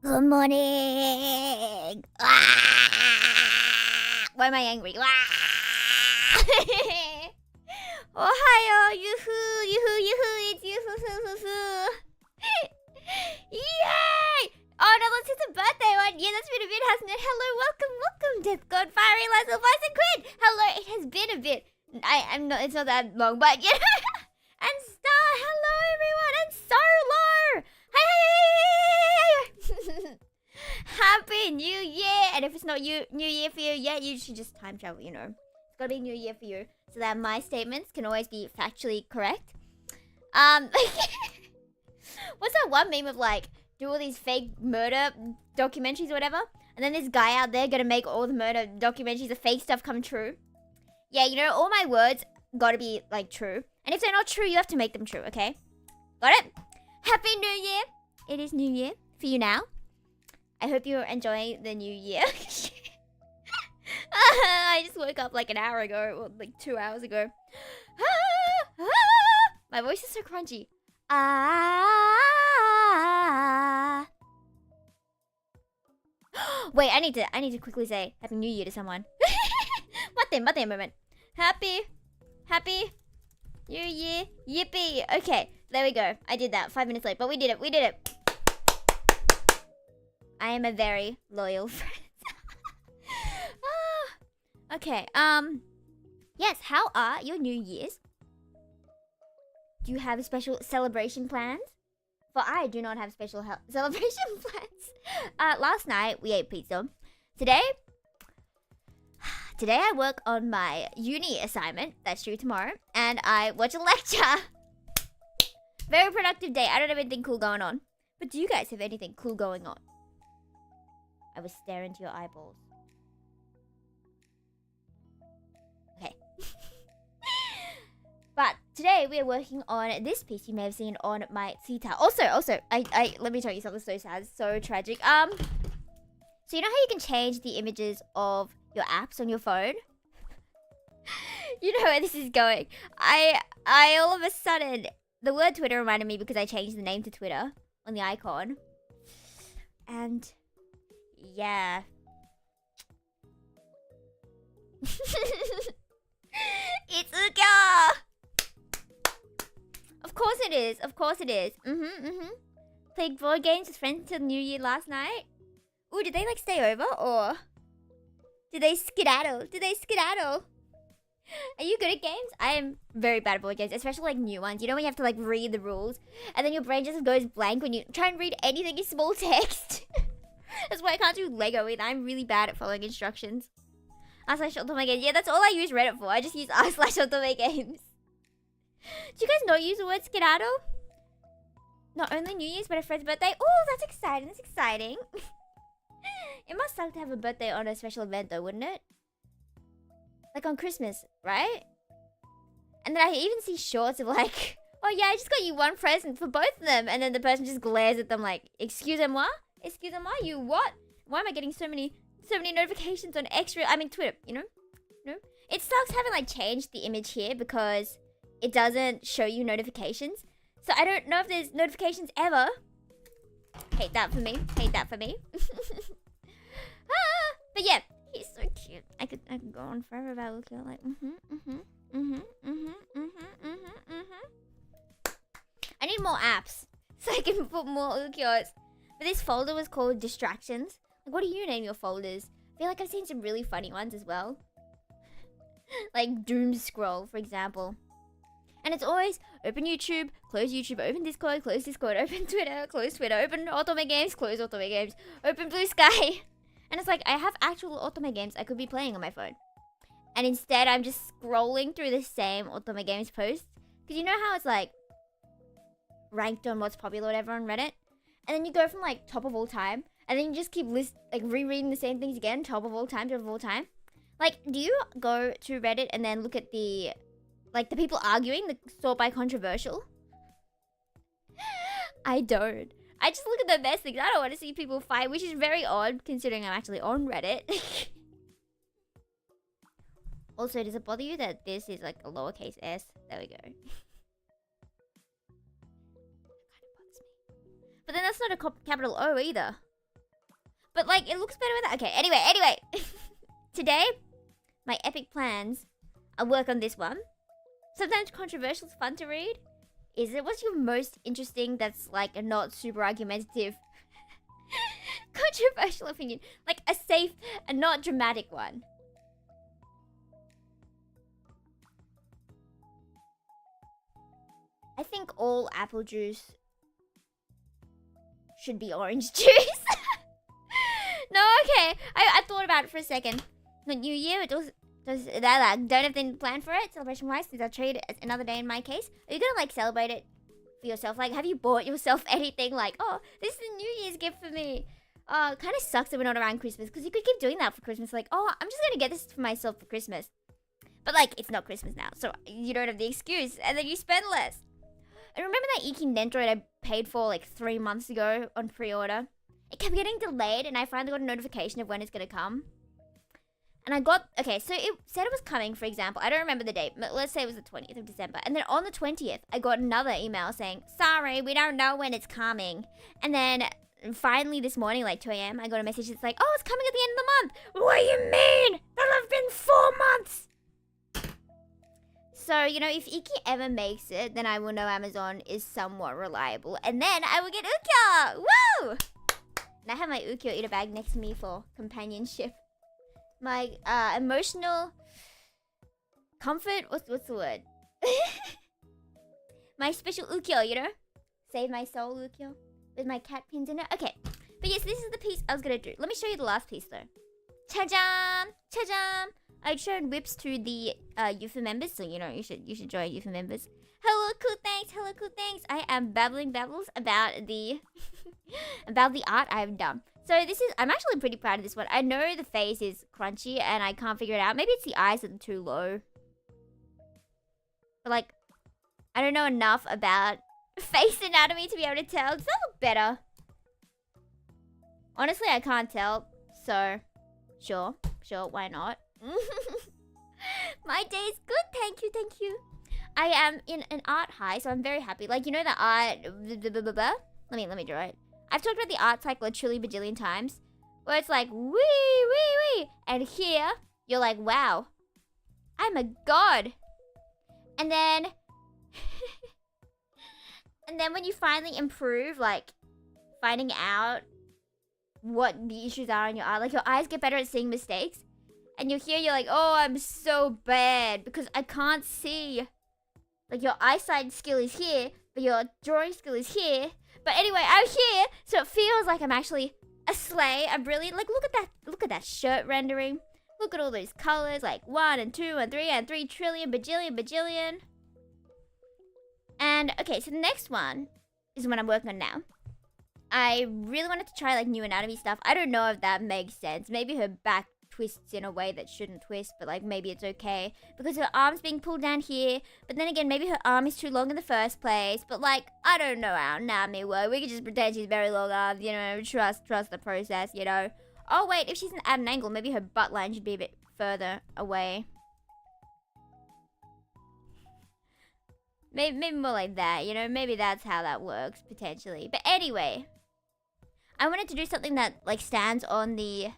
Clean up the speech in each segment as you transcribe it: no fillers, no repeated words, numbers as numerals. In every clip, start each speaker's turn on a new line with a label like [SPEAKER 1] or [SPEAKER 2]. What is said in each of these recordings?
[SPEAKER 1] Good morning. Why am I angry? Ohio, yoo-hoo, yoo-hoo, yoo-hoo, it's yoo-hoo-hoo-hoo-hoo. Yay! Oh no, it's a birthday one. Yeah, that's been a bit, hasn't it? Hello, welcome, Death God, Fiery Lazo, Vice and Quinn. Hello, it has been a bit. I'm not, it's not that long, but yeah. And Star, hello everyone, and Solo. Hey! Happy New Year! And if it's not New Year for you yet, you should just time travel, you know. It's gotta be New Year for you, so that my statements can always be factually correct. What's that one meme of like, do all these fake murder documentaries or whatever, and then this guy out there gonna make all the murder documentaries, the fake stuff come true? Yeah, you know, all my words gotta be like true. And if they're not true, you have to make them true, okay? Got it? Happy New Year! It is New Year for you now. I hope you're enjoying the new year. I just woke up like an hour ago, or like 2 hours ago. My voice is so crunchy. Wait, I need to quickly say Happy New Year to someone. Mate a moment. Happy New Year. Yippee. Okay, there we go. I did that 5 minutes late, but we did it. I am a very loyal friend. Okay, yes, how are your New Year's? Do you have special celebration plans? For I do not have special celebration plans. Last night we ate pizza. Today I work on my uni assignment, that's due tomorrow, and I watch a lecture. Very productive day. I don't have anything cool going on. But do you guys have anything cool going on? I was staring into your eyeballs. Okay. But today we are working on this piece you may have seen on my Twitter. Also, I let me tell you something so sad, so tragic. So you know how you can change the images of your apps on your phone? You know where this is going. I all of a sudden, the word Twitter reminded me because I changed the name to Twitter on the icon. And yeah. It's ukyo! Of course it is. Played board games with friends until New Year last night. Ooh, did they like stay over or did they skedaddle? Are you good at games? I am very bad at board games, especially like new ones. You know when you have to like read the rules and then your brain just goes blank when you try and read anything in small text. That's why I can't do Lego either. I'm really bad at following instructions. r/otome games. Yeah, that's all I use Reddit for. I just use r/otome games. Do you guys not use the word skedaddle? Not only New Year's, but a friend's birthday. Oh, that's exciting. It must suck to have a birthday on a special event though, wouldn't it? Like on Christmas, right? And then I even see shorts of like, oh yeah, I just got you one present for both of them. And then the person just glares at them like, excusez-moi, you what? Why am I getting so many notifications on Twitter, you know? No? It sucks having like changed the image here because it doesn't show you notifications. So I don't know if there's notifications ever. Hate that for me. But yeah, he's so cute. I could go on forever about looking like I need more apps so I can put more ukyos. But this folder was called distractions. Like, what do you name your folders? I feel like I've seen some really funny ones as well. Like doom scroll, for example. And it's always open YouTube, close YouTube, open Discord, close Discord, open Twitter, close Twitter, open Otome Games, close Otome Games, open Blue Sky. And it's like, I have actual Otome Games I could be playing on my phone. And instead, I'm just scrolling through the same Otome Games posts. Because you know how it's like, ranked on what's popular or whatever on Reddit? And then you go from like top of all time, and then you just keep rereading the same things again, top of all time. Like, do you go to Reddit and then look at the people arguing, the sort by controversial? I don't. I just look at the best things. I don't want to see people fight, which is very odd considering I'm actually on Reddit. Also, does it bother you that this is like a lowercase s? There we go. But then that's not a capital O either. But like, it looks better with that. Okay, anyway. Today, my epic plans, I'll work on this one. Sometimes controversial is fun to read. What's your most interesting that's like a not super argumentative controversial opinion? Like a safe and not dramatic one. I think all apple juice should be orange juice. No, okay. I thought about it for a second. The New Year, don't have anything planned for it, celebration-wise, since I treat it as another day in my case. Are you gonna, like, celebrate it for yourself? Like, have you bought yourself anything like, oh, this is a New Year's gift for me? It kind of sucks that we're not around Christmas, because you could keep doing that for Christmas. Like, oh, I'm just gonna get this for myself for Christmas. But, like, it's not Christmas now, so you don't have the excuse, and then you spend less. And remember that Iki Nendroid I paid for, like, 3 months ago on pre-order? It kept getting delayed, and I finally got a notification of when it's gonna come. And I got, okay, so it said it was coming, for example. I don't remember the date, but let's say it was the 20th of December. And then on the 20th, I got another email saying, sorry, we don't know when it's coming. And then finally this morning, like 2 a.m., I got a message that's like, oh, it's coming at the end of the month. What do you mean? That'll have been 4 months. So, you know, if Iki ever makes it, then I will know Amazon is somewhat reliable. And then I will get ukyo. Woo! And I have my ukyo eater bag next to me for companionship. My emotional comfort, what's the word? My special ukyo, you know? Save my soul ukyo with my cat pins in it. Okay, but yes, this is the piece I was gonna do. Let me show you the last piece though. Cha-jam! Cha-jam! I showed whips to the Eupha members, so you know you should join Eupha members. Hello, cool thanks. Hello, cool thanks. I am babbling babbles about the about the art I have done. So this is, I'm actually pretty proud of this one. I know the face is crunchy and I can't figure it out. Maybe it's the eyes that are too low. But like, I don't know enough about face anatomy to be able to tell. Does that look better? Honestly, I can't tell. So, sure, why not? My day's good, thank you. I am in an art high, so I'm very happy. Like, you know the art, Let me draw it. I've talked about the art cycle a trillion bajillion times, where it's like, wee, and here, you're like, wow, I'm a god. And then, and then when you finally improve, like, finding out what the issues are in your eye, like, your eyes get better at seeing mistakes, and you're here, you're like, oh, I'm so bad, because I can't see. Like, your eyesight skill is here, but your drawing skill is here. But anyway, I'm here, so it feels like I'm actually a slay. I'm brilliant. Like, look at that shirt rendering. Look at all those colors, like 1 and 2 and 3 and 3 trillion bajillion. And okay, so the next one is what I'm working on now. I really wanted to try like new anatomy stuff. I don't know if that makes sense. Maybe her back twists in a way that shouldn't twist, but like maybe it's okay because her arm's being pulled down here. But then again, maybe her arm is too long in the first place. But like, I don't know how Nami works. We could just pretend she's very long arms, you know, trust the process, you know. Oh wait, if she's at an angle, maybe her butt line should be a bit further away. Maybe more like that, you know, maybe that's how that works, potentially. But anyway, I wanted to do something that like stands on the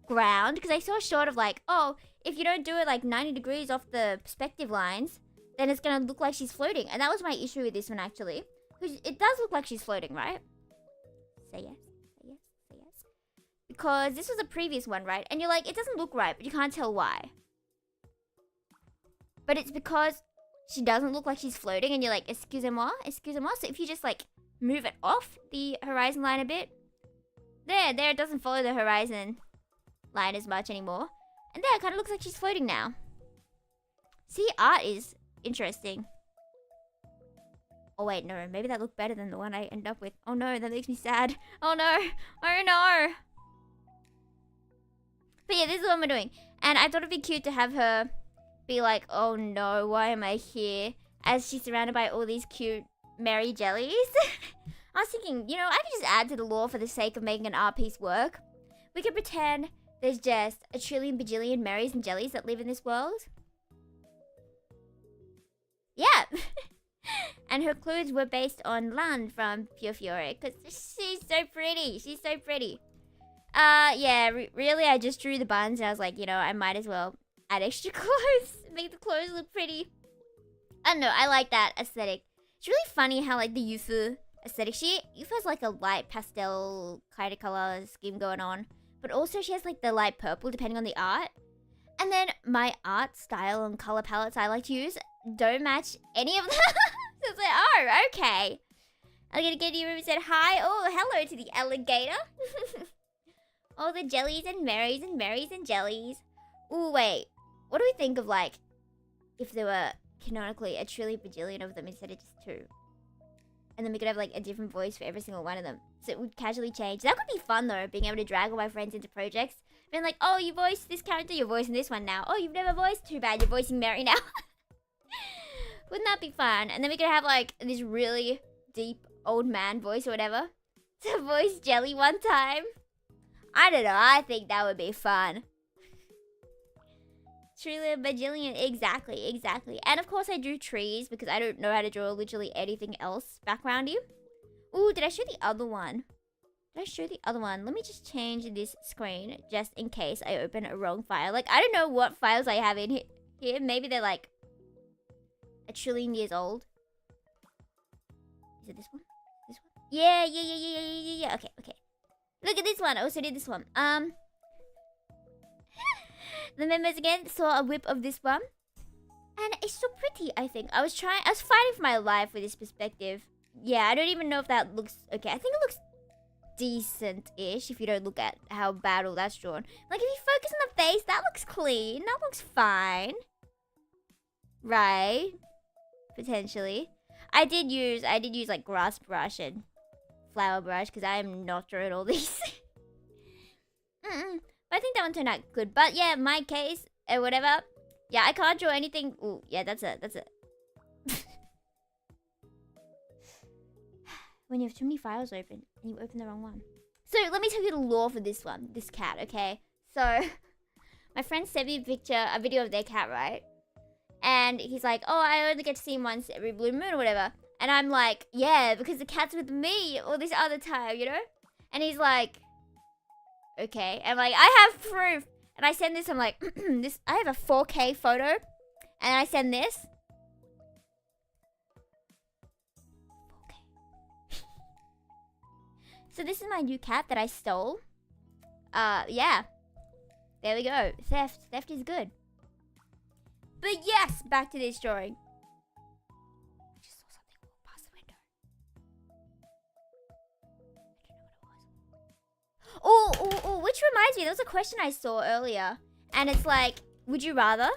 [SPEAKER 1] ground, because I saw a shot of like, oh, if you don't do it like 90 degrees off the perspective lines, then it's gonna look like she's floating. And that was my issue with this one actually, because it does look like she's floating, right? Say yes, say yes, say yes. Because this was a previous one, right? And you're like, it doesn't look right, but you can't tell why. But it's because she doesn't look like she's floating, and you're like, excusez-moi. So if you just like move it off the horizon line a bit, there, it doesn't follow the horizon line as much anymore. And there, it kind of looks like she's floating now. See, art is interesting. Oh wait, no, maybe that looked better than the one I end up with. Oh no, that makes me sad. Oh no, oh no. But yeah, this is what we're doing. And I thought it'd be cute to have her be like, oh no, why am I here? As she's surrounded by all these cute Mary jellies. I was thinking, you know, I could just add to the lore for the sake of making an art piece work. We could pretend there's just a trillion bajillion Marys and jellies that live in this world. Yeah. And her clothes were based on Lan from Pure Fiore, because she's so pretty. She's so pretty. Yeah, really, I just drew the buns and I was like, you know, I might as well add extra clothes, make the clothes look pretty. I don't know, I like that aesthetic. It's really funny how, like, the Yufu aesthetic, Yufu has, like, a light pastel kind of color scheme going on, but also she has, like, the light purple depending on the art. And then my art style and color palettes I like to use don't match any of them. So it's like, oh, okay. I'm gonna get you who said hi. Oh, hello to the alligator. All the jellies and Marys and Marys and jellies. Ooh, wait. What do we think of, like, if there were canonically a trillion bajillion of them instead of just 2? And then we could have, like, a different voice for every single one of them. So it would casually change. That could be fun, though, being able to drag all my friends into projects. Being like, oh, you voiced this character, you're voicing this one now. Oh, you've never voiced? Too bad, you're voicing Mary now. Wouldn't that be fun? And then we could have, like, this really deep old man voice or whatever to voice Jelly one time. I don't know, I think that would be fun. Trillion bajillion, exactly. And of course I drew trees because I don't know how to draw literally anything else backgroundy. Ooh, did I show the other one? Let me just change this screen just in case I open a wrong file. Like, I don't know what files I have in here. Maybe they're like a trillion years old. Is it this one? Yeah. Okay. Look at this one. I also did this one. The members again saw a whip of this one. And it's so pretty, I think. I was fighting for my life with this perspective. Yeah, I don't even know if that looks okay. I think it looks decent-ish if you don't look at how bad all that's drawn. Like, if you focus on the face, that looks clean. That looks fine. Right? Potentially. I did use like grass brush and flower brush because I am not drawing all these. But I think that one turned out good. But yeah, my case or whatever. Yeah, I can't draw anything. Ooh, yeah, that's it. When you have too many files open and you open the wrong one. So let me tell you the lore for this one, this cat, okay? So my friend sent me a video of their cat, right? And he's like, oh, I only get to see him once every blue moon or whatever. And I'm like, yeah, because the cat's with me all this other time, you know? And he's like, okay. And like, I have proof. And I send this, I'm like, I have a 4K photo. And I send this. So this is my new cat that I stole. Yeah. There we go. Theft. Theft is good. But yes, back to this drawing. I just saw something walk past the window. I don't know what it was. Oh, which reminds me, there was a question I saw earlier. And it's like, would you rather?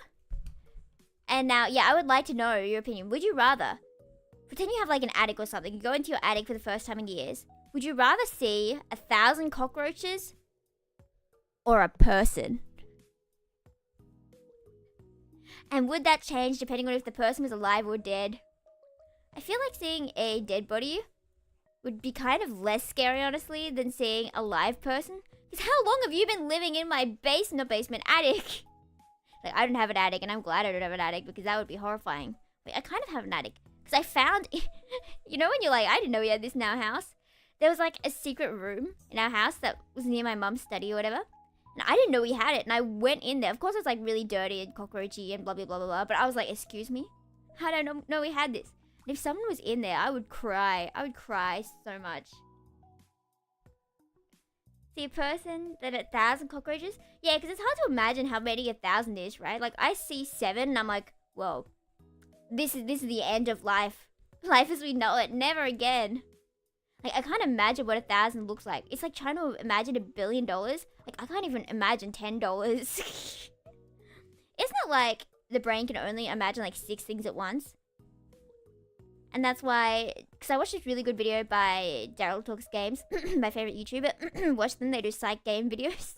[SPEAKER 1] And now, yeah, I would like to know your opinion. Would you rather? Pretend you have like an attic or something. You go into your attic for the first time in years. Would you rather see 1,000 cockroaches or a person? And would that change depending on if the person was alive or dead? I feel like seeing a dead body would be kind of less scary, honestly, than seeing a live person. Because how long have you been living in my attic? Like, I don't have an attic, and I'm glad I don't have an attic because that would be horrifying. Wait, I kind of have an attic. Because I found, you know when you're like, I didn't know we had this in our house? There was like a secret room in our house that was near my mum's study or whatever. And I didn't know we had it. And I went in there. Of course, it was like really dirty and cockroachy and blah, blah, blah, blah, blah. But I was like, excuse me? How did I know we had this? And if someone was in there, I would cry. I would cry so much. See a person that 1,000 cockroaches? Yeah, because it's hard to imagine how many 1,000 is, right? Like, I see 7 and I'm like, whoa. This is the end of life. Life as we know it. Never again. Like, I can't imagine what 1,000 looks like. It's like trying to imagine $1 billion. Like, I can't even imagine $10. Isn't it like the brain can only imagine like 6 things at once? And that's why, because I watched this really good video by Daryl Talks Games, my favorite YouTuber. Watch them, they do psych game videos.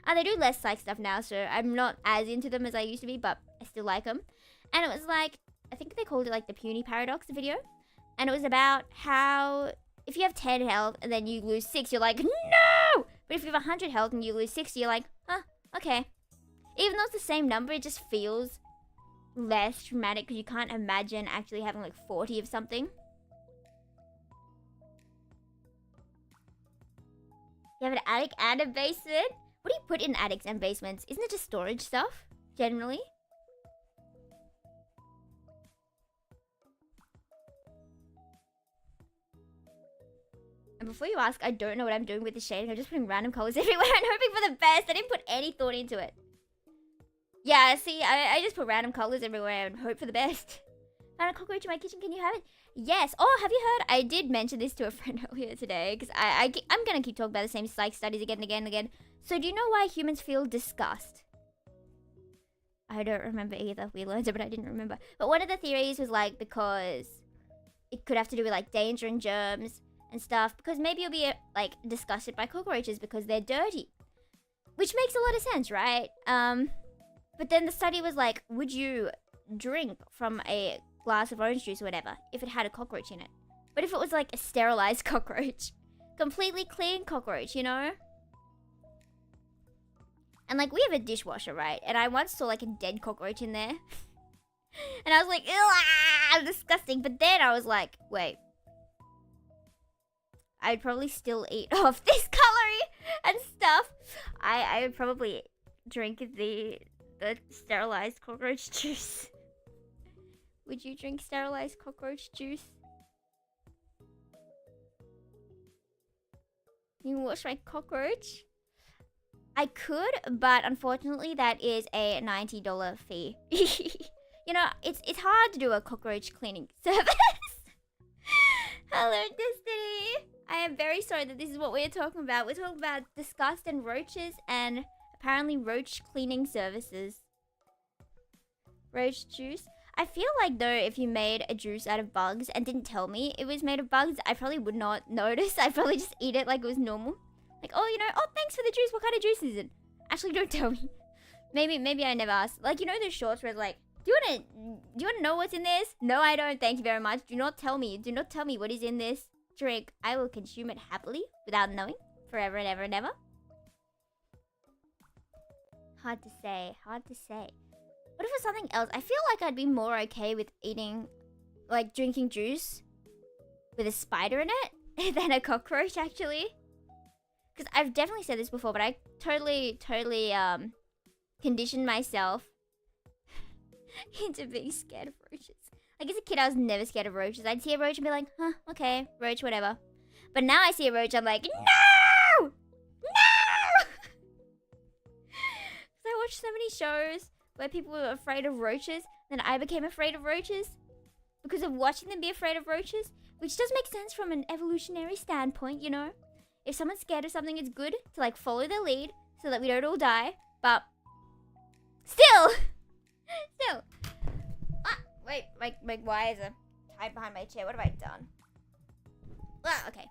[SPEAKER 1] They do less psych stuff now, so I'm not as into them as I used to be, but I still like them. And it was like, I think they called it like the puny paradox video. And it was about how if you have 10 health and then you lose 6, you're like, no! But if you have 100 health and you lose 60, you're like, huh, okay. Even though it's the same number, it just feels less traumatic because you can't imagine actually having like 40 of something. You have an attic and a basement? What do you put in attics and basements? Isn't it just storage stuff, generally? And before you ask, I don't know what I'm doing with the shading. I'm just putting random colors everywhere and hoping for the best. I didn't put any thought into it. Yeah, see, I just put random colors everywhere and hope for the best. Found a cockroach in my kitchen. Can you have it? Yes. Oh, have you heard? I did mention this to a friend earlier today because I'm going to keep talking about the same psych studies again and again and again. So do you know why humans feel disgust? I don't remember either. We learned it, but I didn't remember. But one of the theories was like because it could have to do with like danger and germs and stuff. Because maybe you'll be like disgusted by cockroaches because they're dirty. Which makes a lot of sense, right? But then the study was like, would you drink from a glass of orange juice or whatever if it had a cockroach in it? But if it was like a sterilized cockroach, completely clean cockroach, you know? And like we have a dishwasher, right? And I once saw like a dead cockroach in there. And I was like, ew, disgusting. But then I was like, wait, I'd probably still eat off this calorie and stuff. I would probably drink the sterilized cockroach juice. Would you drink sterilized cockroach juice? You wash my cockroach? I could, but unfortunately that is a $90 fee. You know, it's hard to do a cockroach cleaning service. Hello, Destiny. I am very sorry that this is what we're talking about. We're talking about disgust and roaches and apparently roach cleaning services. Roach juice. I feel like though if you made a juice out of bugs and didn't tell me it was made of bugs, I probably would not notice. I'd probably just eat it like it was normal. Like, oh, you know, oh, thanks for the juice. What kind of juice is it? Actually, don't tell me. Maybe I never asked. Like, you know those shorts where it's like, do you want to know what's in this? No, I don't. Thank you very much. Do not tell me. Do not tell me what is in this drink. I will consume it happily without knowing forever and ever and ever. Hard to say. Hard to say. What if it's something else? I feel like I'd be more okay with eating, like, drinking juice with a spider in it than a cockroach, actually. Because I've definitely said this before, but I totally conditioned myself into being scared of roaches. Like, as a kid, I was never scared of roaches. I'd see a roach and be like, huh, okay, roach, whatever. But now I see a roach, I'm like, no! No! Because I watched so many shows where people were afraid of roaches, then I became afraid of roaches because of watching them be afraid of roaches, which does make sense from an evolutionary standpoint, you know? If someone's scared of something, it's good to, like, follow their lead so that we don't all die, but still! Ah, wait, my wires are tied behind my chair. What have I done? Ah, okay.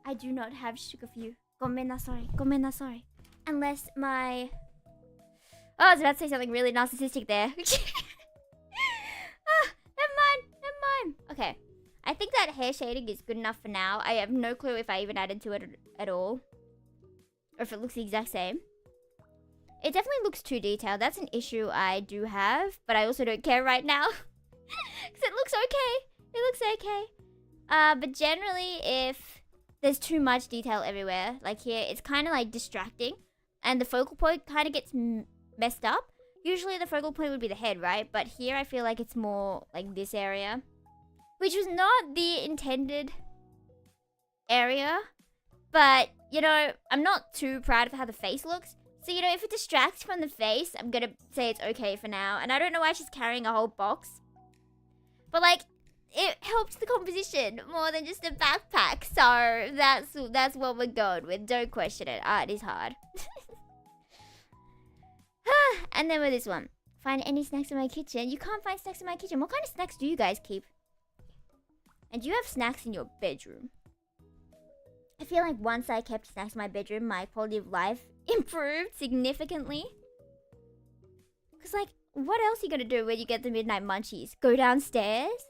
[SPEAKER 1] I do not have sugar for you. Gomen nasari. Unless my... Oh, I was about to say something really narcissistic there. Never mind. Okay. I think that hair shading is good enough for now. I have no clue if I even added to it at all. Or if it looks the exact same. It definitely looks too detailed. That's an issue I do have. But I also don't care right now. Because it looks okay. But generally, if there's too much detail everywhere, like here, it's kind of like distracting. And the focal point kind of gets messed up. Usually the focal point would be the head, right? But here I feel like it's more like this area. Which was not the intended area. But, you know, I'm not too proud of how the face looks. So, you know, if it distracts from the face, I'm gonna say it's okay for now. And I don't know why she's carrying a whole box. But, like, it helped the composition more than just a backpack. So, that's what we're going with. Don't question it. Art is hard. And then with this one. Find any snacks in my kitchen? You can't find snacks in my kitchen. What kind of snacks do you guys keep? And do you have snacks in your bedroom? I feel like once I kept snacks in my bedroom, my quality of life improved significantly. Because, like, what else are you going to do when you get the midnight munchies? Go downstairs?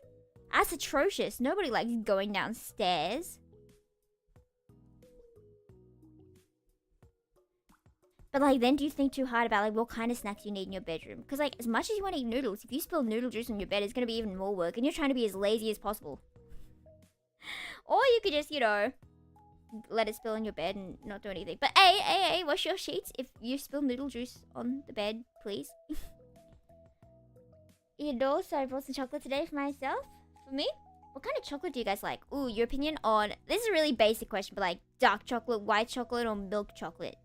[SPEAKER 1] That's atrocious. Nobody likes going downstairs. But, like, then do you think too hard about, like, what kind of snacks you need in your bedroom? Because, like, as much as you want to eat noodles, if you spill noodle juice on your bed, it's going to be even more work. And you're trying to be as lazy as possible. Or you could just, you know, let it spill on your bed and not do anything. But hey, wash your sheets if you spill noodle juice on the bed, please. So I brought some chocolate today for myself. For me? What kind of chocolate do you guys like? Ooh, your opinion on... This is a really basic question, but like dark chocolate, white chocolate, or milk chocolate?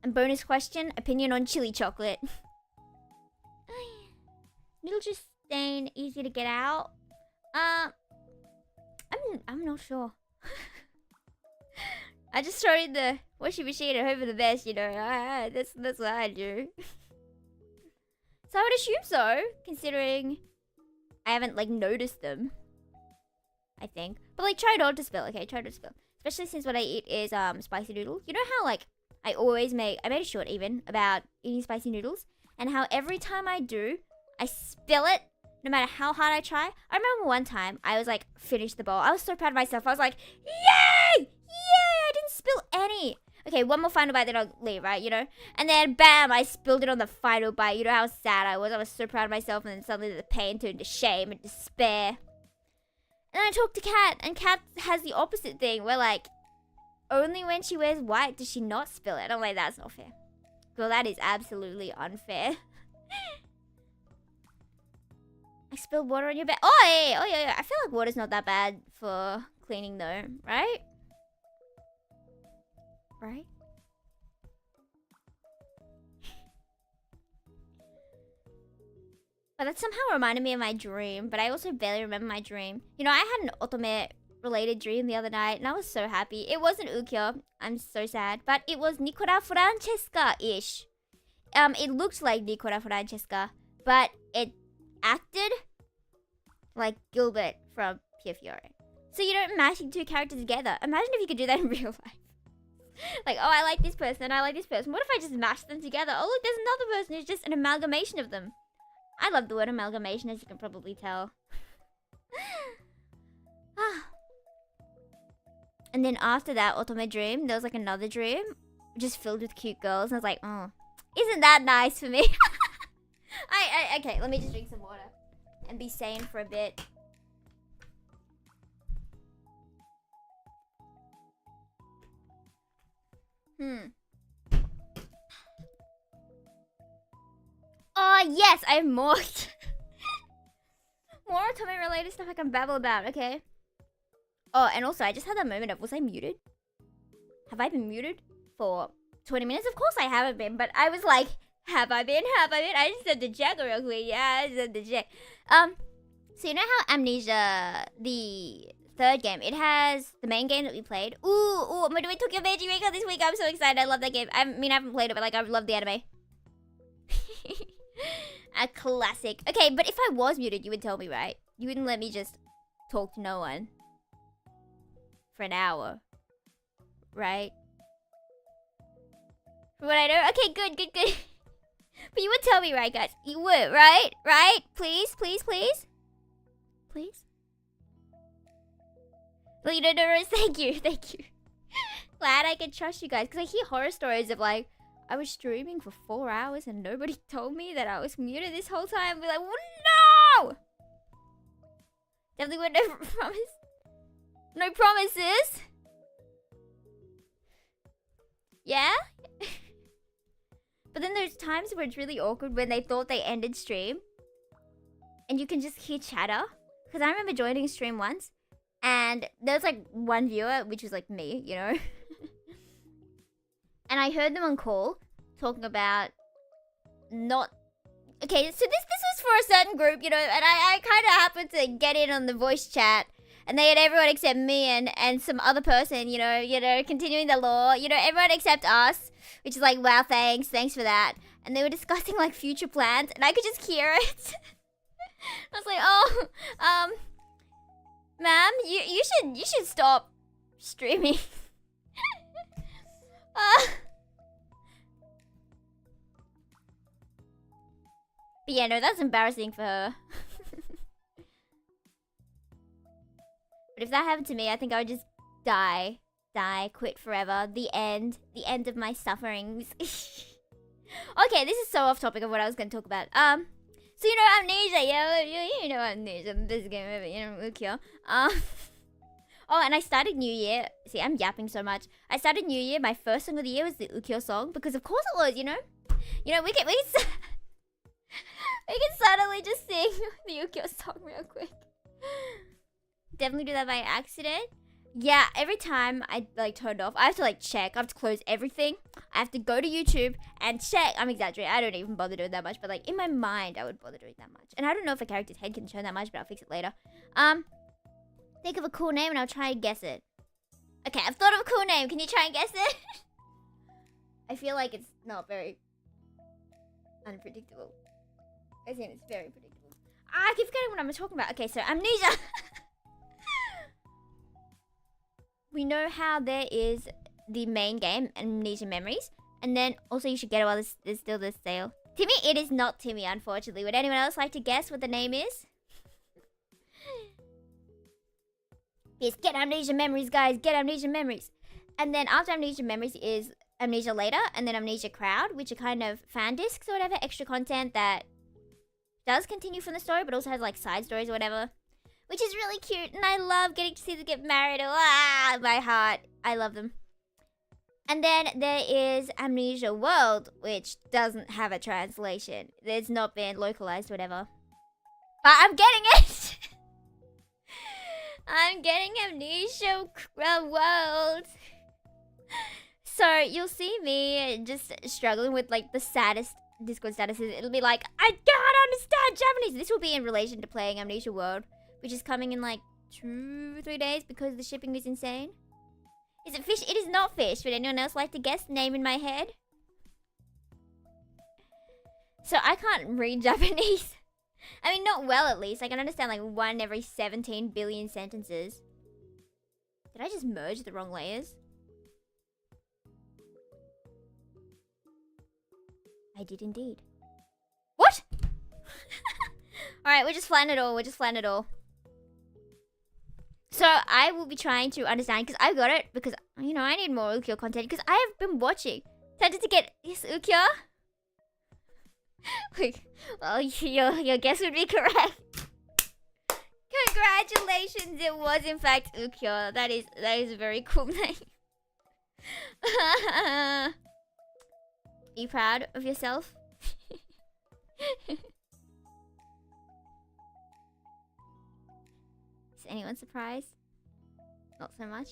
[SPEAKER 1] And bonus question, opinion on chili chocolate. Noodle juice stain, easy to get out. I'm not sure. I just throw in the washing machine and hope for the best, you know. That's what I do. So I would assume so, considering I haven't like noticed them. I think, but like try not to spill. Okay, try not to spill. Especially since what I eat is spicy noodles. You know how like I made a short even about eating spicy noodles and how every time I do, I spill it. No matter how hard I try. I remember one time I was like, finished the bowl. I was so proud of myself. I was like, yay! Yay! I didn't spill any. Okay, one more final bite, then I'll leave, right? You know? And then, bam! I spilled it on the final bite. You know how sad I was? I was so proud of myself. And then suddenly the pain turned to shame and despair. And I talked to Kat. And Kat has the opposite thing. Where like, only when she wears white does she not spill it. I'm like, that's not fair. Girl, that is absolutely unfair. I spilled water on your bed. Oh yeah. I feel like water's not that bad for cleaning though, right? Right? But that somehow reminded me of my dream, but I also barely remember my dream. You know, I had an otome related dream the other night, and I was so happy. It wasn't ukyo. I'm so sad. But it was Nicola Francesca-ish. It looked like Nicola Francesca, but it acted like Gilbert from Pure Fiore. So you know, mashing two characters together. Imagine if you could do that in real life. Like, oh, I like this person and I like this person. What if I just mash them together? Oh, look, there's another person who's just an amalgamation of them. I love the word amalgamation, as you can probably tell. And then after that otome dream, there was like another dream just filled with cute girls. And I was like, oh, isn't that nice for me? Okay, let me just drink some water and be sane for a bit. Oh, yes, I have more. More otome related stuff I can babble about, okay? Oh, and also, I just had that moment of, was I muted? Have I been muted for 20 minutes? Of course I haven't been, but I was like, have I been? I just had to check real quick. Yeah, I just had to check. So you know how Amnesia, the third game, it has the main game that we played. Ooh, I'm doing Tokyo Magic Maker this week. I'm so excited. I love that game. I mean, I haven't played it, but like, I love the anime. A classic. Okay, but if I was muted, you would tell me, right? You wouldn't let me just talk to no one for an hour, right? From what I know? Okay, good. But you would tell me, right, guys? You would, right? Right? Please? Well, you don't know, Rose. Thank you. Glad I can trust you guys. Because I hear horror stories of like, I was streaming for 4 hours and nobody told me that I was muted this whole time. Be like, well, no! Definitely would never promise. No promises. Yeah? But then there's times where it's really awkward when they thought they ended stream. And you can just hear chatter. Because I remember joining a stream once. And there was like one viewer, which was like me, you know. And I heard them on call talking about not... Okay, so this was for a certain group, you know. And I kind of happened to get in on the voice chat. And they had everyone except me and some other person, you know, continuing the law. You know, everyone except us. Which is like, wow, thanks for that. And they were discussing like future plans. And I could just hear it. I was like, oh, ma'am, you should stop streaming. But yeah, no, that's embarrassing for her. But if that happened to me, I think I would just die, quit forever. The end of my sufferings. Okay, this is so off topic of what I was going to talk about. So you know Amnesia, yeah, you know Amnesia, the best game ever, you know, ukyo. Oh, and I started New Year. See, I'm yapping so much. I started New Year. My first song of the year was the Ukyo song because, of course, it was. You know, we can we can suddenly just sing the Ukyo song real quick. Definitely do that by accident. Yeah, every time I like turned off, I have to like check. I have to close everything. I have to go to YouTube and check. I'm exaggerating. I don't even bother doing that much, but like in my mind, I would bother doing that much. And I don't know if a character's head can turn that much, but I'll fix it later. Think of a cool name and I'll try and guess it. Okay, I've thought of a cool name. Can you try and guess it? I feel like it's not very unpredictable. I think it's very predictable. I keep forgetting what I'm talking about. Okay, so Amnesia. We know how there is the main game, Amnesia Memories. And then also you should get it while there's still this sale. Timmy? It is not Timmy, unfortunately. Would anyone else like to guess what the name is? Yes, get Amnesia Memories, guys. Get Amnesia Memories. And then after Amnesia Memories is Amnesia Later. And then Amnesia Crowd, which are kind of fan discs or whatever. Extra content that does continue from the story, but also has like side stories or whatever. Which is really cute, and I love getting to see them get married. My heart. I love them. And then there is Amnesia World, which doesn't have a translation. It's not been localized, whatever. But I'm getting it! I'm getting Amnesia World. So you'll see me just struggling with like the saddest Discord statuses. It'll be like, I can't understand Japanese. This will be in relation to playing Amnesia World, which is coming in like 2-3 days because the shipping is insane. Is it fish? It is not fish. Would anyone else like to guess the name in my head? So I can't read Japanese. I mean, not well at least. I can understand like 1 every 17 billion sentences. Did I just merge the wrong layers? I did indeed. What? Alright, we're just flattening it all. We're just flattening it all. So I will be trying to understand, because I got it, because, you know, I need more ukyo content, because I have been watching. Tempted to get this ukyo. Well, your guess would be correct. Congratulations, it was in fact ukyo. That is a very cool name. Are you proud of yourself? Is anyone surprised? Not so much.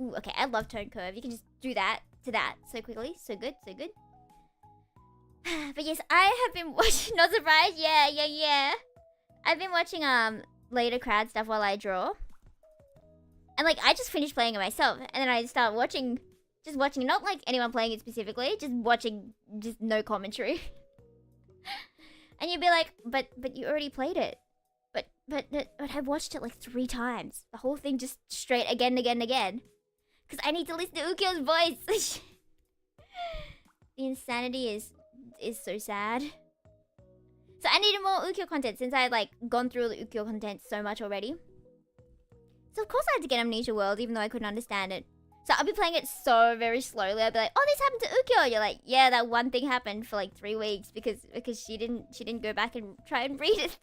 [SPEAKER 1] Ooh, okay, I love tone curve. You can just do that to that so quickly. So good, so good. But yes, I have been watching. Not surprised? Yeah. I've been watching later crowd stuff while I draw. And like I just finished playing it myself, and then I start watching, just watching, not like anyone playing it specifically, just watching, just no commentary. And you'd be like, but you already played it. But I've watched it like 3 times. The whole thing just straight again. Because I need to listen to Ukyo's voice. The insanity is so sad. So I needed more Ukyo content since I had like gone through the Ukyo content so much already. So of course I had to get Amnesia World even though I couldn't understand it. So I'll be playing it so very slowly. I'll be like, oh, this happened to Ukyo. You're like, yeah, that one thing happened for like 3 weeks because she didn't go back and try and read it.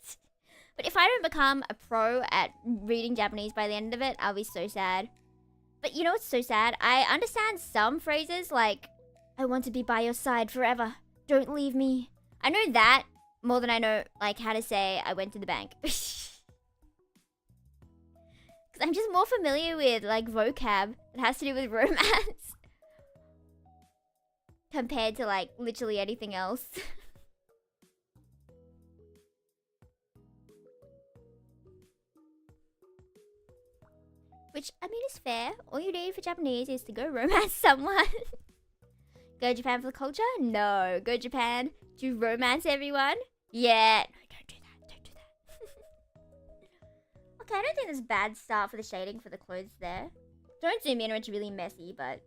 [SPEAKER 1] But if I don't become a pro at reading Japanese by the end of it, I'll be so sad. But you know what's so sad? I understand some phrases like, I want to be by your side forever. Don't leave me. I know that more than I know like how to say I went to the bank. Because I'm just more familiar with like vocab that has to do with romance. Compared to like literally anything else. Which, I mean, is fair. All you need for Japanese is to go romance someone. Go Japan for the culture? No. Go Japan to romance everyone? Yeah. No, don't do that. Don't do that. Okay, I don't think there's a bad start for the shading for the clothes there. Don't zoom in or it's really messy, but...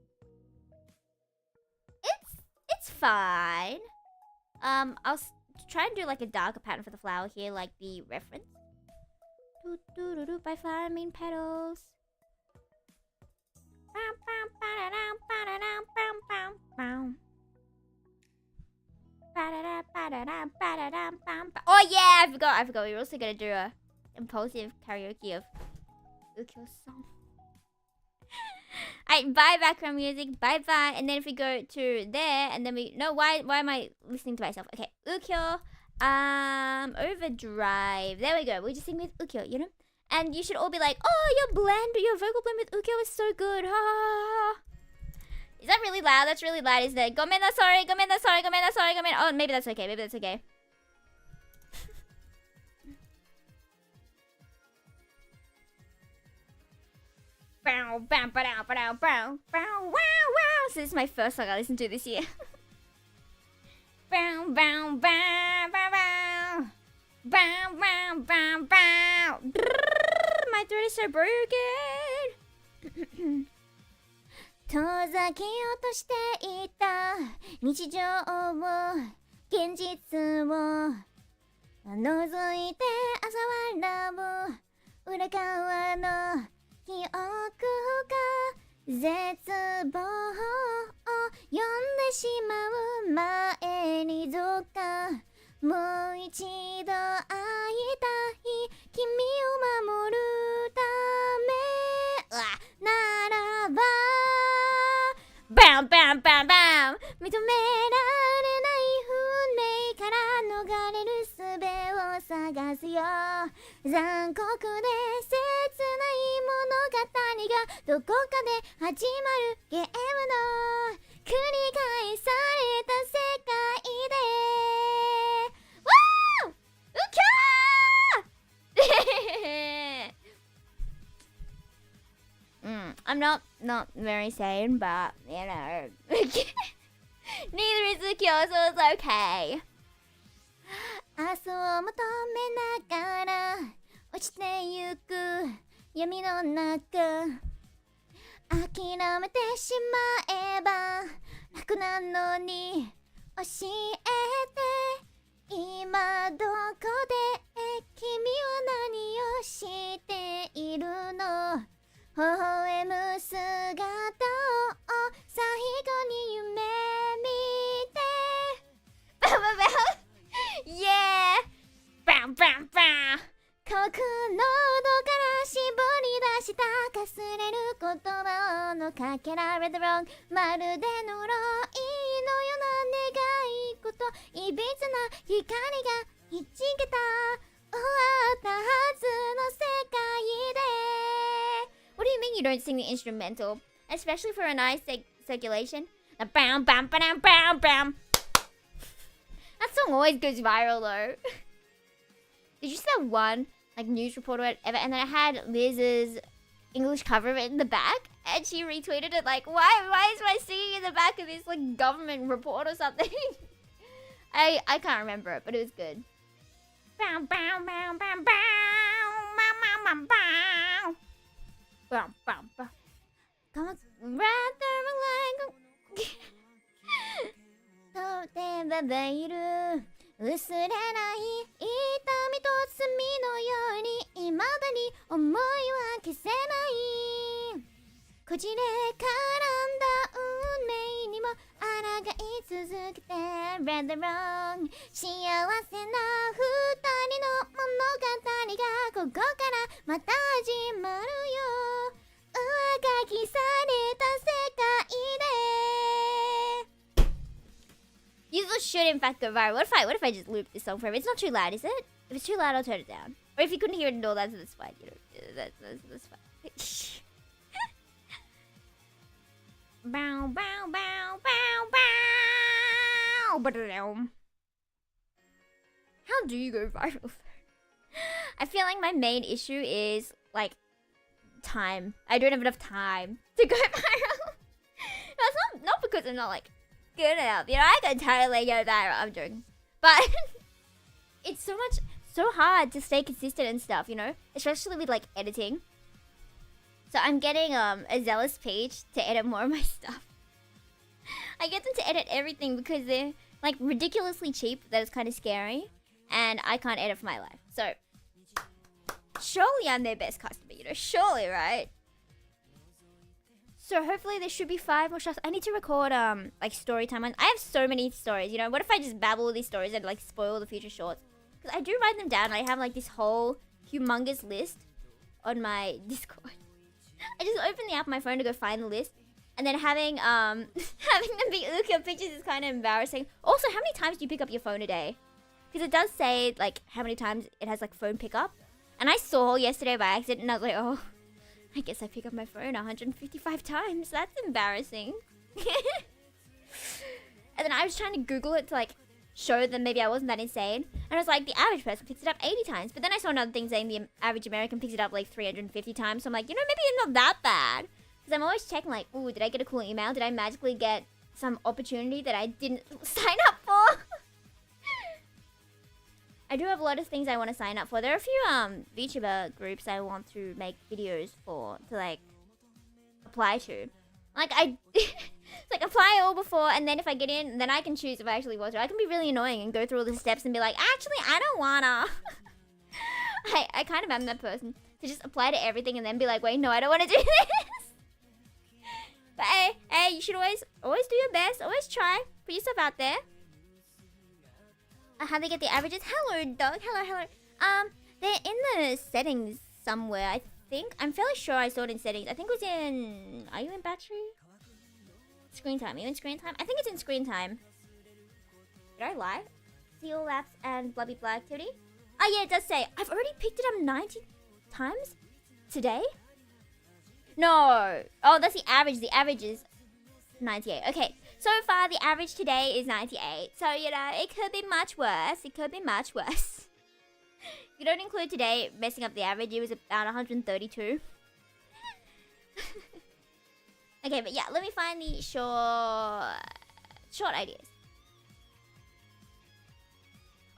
[SPEAKER 1] It's fine. I'll try and do like a darker pattern for the flower here, like the reference. By flower, I mean petals. Oh yeah, I forgot. We were also gonna do a impulsive karaoke of ukyo song. Alright, bye background music, bye bye. And then if we go to there, and then we no, why am I listening to myself? Okay, ukyo, overdrive. There we go. We just sing with ukyo, you know. And you should all be like, oh, your vocal blend with ukyo is so good. Ha ha ha. Is that really loud? That's really loud, isn't it? Gomen sorry, gomen sorry, gomen sorry, gomen. Oh, maybe that's okay. Maybe that's okay. Bow, bow, bow, bow, bow, bow, wow, wow. So this is my first song I listened to this year. Bow, bow, bow, bow, bow. Bow, bow, bow, bow. My throat is so broken. 遠ざけようとしていた日常を現実を覗いて嘲笑う裏側の記憶が絶望を呼んでしまう前にどうかもう一度会いたい君を守るためならばバンバンバンバン認められない運命から逃れる術を探すよ残酷で切ない物語がどこかで始まるゲームの繰り返された世界でわーI'm not very sane, but you know, neither is ukyo, so it's okay. 明日を求めながら落ちてゆく闇の中諦めてしまえば楽なのに教えて今どこで君は何をしているの微笑む姿を最後に夢見てバンバンバン Yeah バンバンバン遠くの喉から絞り出したかすれる言葉のかけられた wrong まるで呪いのような願い事いびつな光がひっちけた終わったはずの世界で What do you mean you don't sing the instrumental? Especially for a nice circulation. The bam bam bam bam bam. That song always goes viral though. Did you see that one like news report or whatever? And then I had Liz's English cover of it in the back, and she retweeted it like, "Why is my singing in the back of this like government report or something?" I can't remember it, but it was good. Bam bam bam bam bam bam bam bam. Bam bam bam. Come on, rather like. とてばばいる薄れない痛みと罪のように未だに思いは消せないこじれ絡んだ運命にも抗い続けて Rather wrong 幸せな二人の物語がここからまた始まるよ上書きされた世界でThese should in fact go viral. What if I just loop this song forever? It's not too loud, is it? If it's too loud, I'll turn it down. Or if you couldn't hear it at all, that's fine. You know, that's fine. Bow, bow, bow, bow, bow. How do you go viral? I feel like my main issue is like time. I don't have enough time to go viral. That's not because I'm not like good enough. You know, I can totally go viral. I'm joking. But it's so hard to stay consistent and stuff, you know? Especially with like editing. So I'm getting a Zealous page to edit more of my stuff. I get them to edit everything because they're like ridiculously cheap that it's kind of scary. And I can't edit for my life. So surely I'm their best customer, you know? Surely, right? So hopefully there should be 5 more shots. I need to record like story time. I have so many stories, you know. What if I just babble all these stories and like spoil the future shorts? Because I do write them down. I have like this whole humongous list on my Discord. I just opened the app on my phone to go find the list. And then having having them be ukyo pictures is kind of embarrassing. Also, how many times do you pick up your phone a day? Because it does say, like, how many times it has, like, phone pickup. And I saw yesterday by accident, and I was like, oh, I guess I pick up my phone 155 times. That's embarrassing. And then I was trying to Google it to, like, show them maybe I wasn't that insane. And I was like, the average person picks it up 80 times. But then I saw another thing saying the average American picks it up, like, 350 times. So I'm like, you know, maybe it's not that bad. Because I'm always checking, like, ooh, did I get a cool email? Did I magically get some opportunity that I didn't sign up for? I do have a lot of things I want to sign up for. There are a few Vtuber groups I want to make videos for, to, like, apply to. Like, it's like, apply all before, and then if I get in, then I can choose if I actually want to. I can be really annoying and go through all the steps and be like, actually, I don't wanna. I kind of am that person. To just apply to everything and then be like, wait, no, I don't want to do this. But hey, you should always do your best. Always try. Put yourself out there. How they get the averages? Hello, dog. Hello. They're in the settings somewhere, I think. I'm fairly sure I saw it in settings. I think it was in... Are you in battery? Screen time. Are you in screen time? I think it's in screen time. Did I lie? See all apps and blah blah blah activity? Oh yeah, it does say. I've already picked it up 90 times today? No. Oh, that's the average. The average is 98. Okay. So far, the average today is 98. So, you know, it could be much worse. It could be much worse. If you don't include today messing up the average, it was about 132. Okay, but yeah, let me find the short ideas.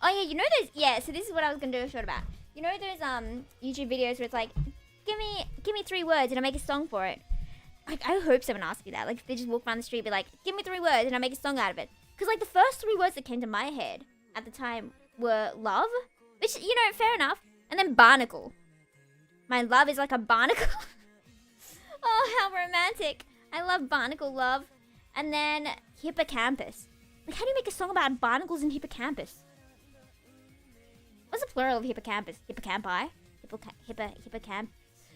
[SPEAKER 1] Oh yeah, you know those... Yeah, so this is what I was going to do a short about. You know those YouTube videos where it's like, give me 3 words and I make a song for it. Like, I hope someone asks me that. Like, they just walk around the street and be like, give me 3 words and I make a song out of it. Because, like, the first 3 words that came to my head at the time were love. Which, you know, fair enough. And then barnacle. My love is like a barnacle. Oh, how romantic. I love barnacle love. And then hippocampus. Like, how do you make a song about barnacles and hippocampus? What's the plural of hippocampus? Hippocampi? Hippocamp.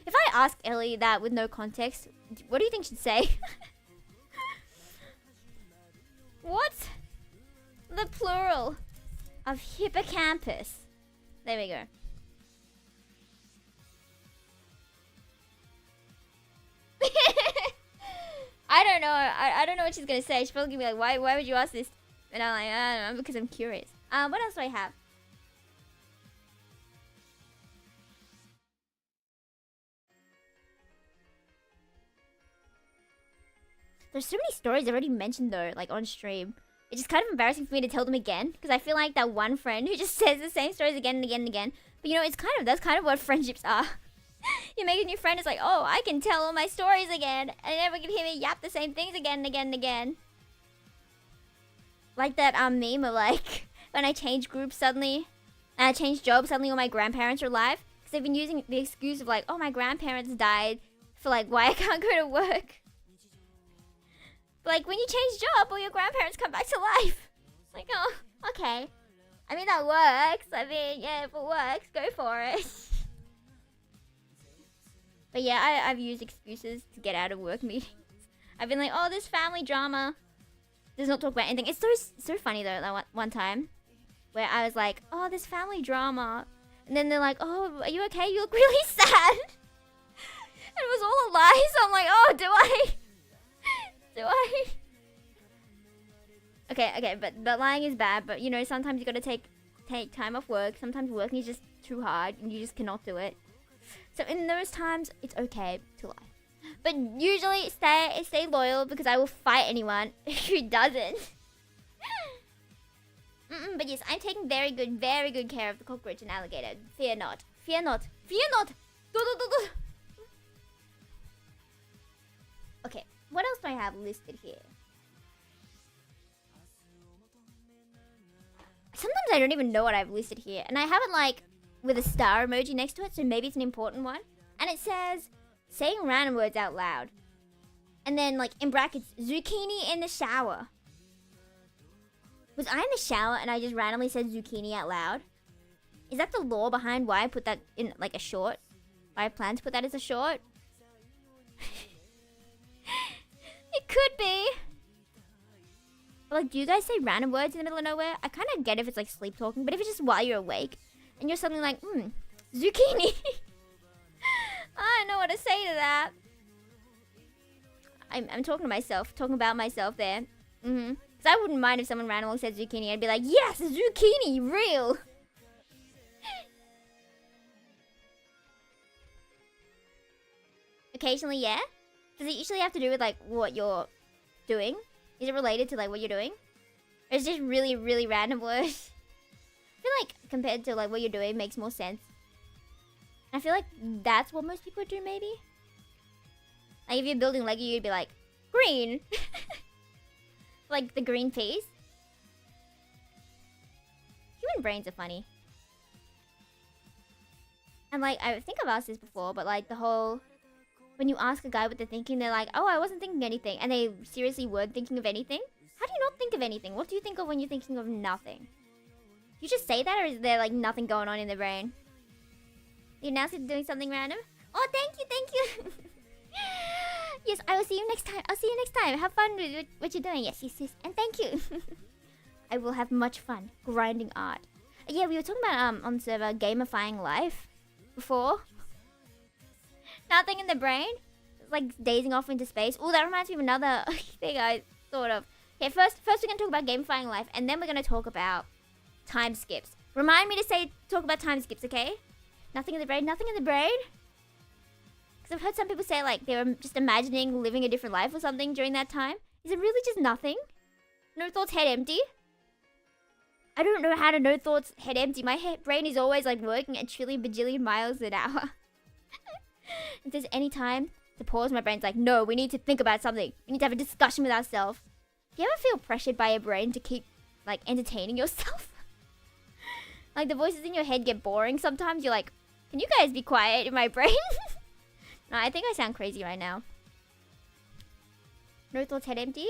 [SPEAKER 1] If I ask Ellie that with no context, what do you think she'd say? What's the plural of hippocampus? There we go. I don't know. I don't know what she's gonna say. She's probably gonna be like, why would you ask this? And I'm like, I don't know, because I'm curious. What else do I have? There's so many stories I've already mentioned though, like on stream. It's just kind of embarrassing for me to tell them again, because I feel like that one friend who just says the same stories again and again and again. But you know, that's kind of what friendships are. You make a new friend, it's like, oh, I can tell all my stories again, and everyone can hear me yap the same things again and again and again. Like that meme of like, when I change groups suddenly, and I change jobs, suddenly all my grandparents are alive. Because they've been using the excuse of like, oh, my grandparents died, for like, why I can't go to work. Like, when you change job, all your grandparents come back to life. Like, oh, okay. I mean, that works. I mean, yeah, if it works, go for it. But yeah, I've used excuses to get out of work meetings. I've been like, oh, this family drama does not talk about anything. It's so funny, though, that one time. Where I was like, oh, this family drama. And then they're like, oh, are you okay? You look really sad. And it was all a lie. So I'm like, oh, do I? Okay, but lying is bad. But you know, sometimes you gotta take time off work. Sometimes working is just too hard and you just cannot do it. So in those times, it's okay to lie. But usually stay loyal, because I will fight anyone who doesn't. But yes, I'm taking very good care of the cockroach and alligator. Fear not. Fear not. Fear not. Okay. What else do I have listed here? Sometimes I don't even know what I've listed here. And I have it like with a star emoji next to it, so maybe it's an important one. And it says, saying random words out loud. And then like in brackets, zucchini in the shower. Was I in the shower and I just randomly said zucchini out loud? Is that the lore behind why I put that in like a short? I plan to put that as a short. It could be. But like, do you guys say random words in the middle of nowhere? I kind of get if it's like sleep talking, but if it's just while you're awake and you're suddenly like, zucchini. I don't know what to say to that. I'm talking to myself, talking about myself there. Because I wouldn't mind if someone randomly said zucchini. I'd be like, yes, zucchini, real. Occasionally, yeah. Does it usually have to do with like what you're doing? Is it related to like what you're doing? Or is it just really, really random words? I feel like compared to like what you're doing makes more sense. I feel like that's what most people do maybe. Like if you're building Lego, you'd be like, green. Like the green peas. Human brains are funny. And like, I think I've asked this before, but like the whole... When you ask a guy what they're thinking, they're like, oh, I wasn't thinking anything. And they seriously weren't thinking of anything. How do you not think of anything? What do you think of when you're thinking of nothing? You just say that, or is there like nothing going on in the brain? You announce it doing something random? Oh, thank you. Yes, I will see you next time. I'll see you next time. Have fun with what you're doing. Yes. And thank you. I will have much fun grinding art. Yeah, we were talking about on the server gamifying life before. Nothing in the brain. It's like dazing off into space. Oh, that reminds me of another thing I thought of. Okay, first we're gonna talk about gamifying life, and then we're gonna talk about time skips. Remind me to talk about time skips, okay? Nothing in the brain. Nothing in the brain. Because I've heard some people say like they were just imagining living a different life or something during that time. Is it really just nothing? No thoughts, head empty? I don't know how to no thoughts, head empty. My brain is always like working at trillion bajillion miles an hour. If there's any time to pause, my brain's like, no, we need to think about something. We need to have a discussion with ourselves. Do you ever feel pressured by your brain to keep like entertaining yourself? Like the voices in your head get boring sometimes. You're like, can you guys be quiet in my brain? No, I think I sound crazy right now. No thoughts, head empty?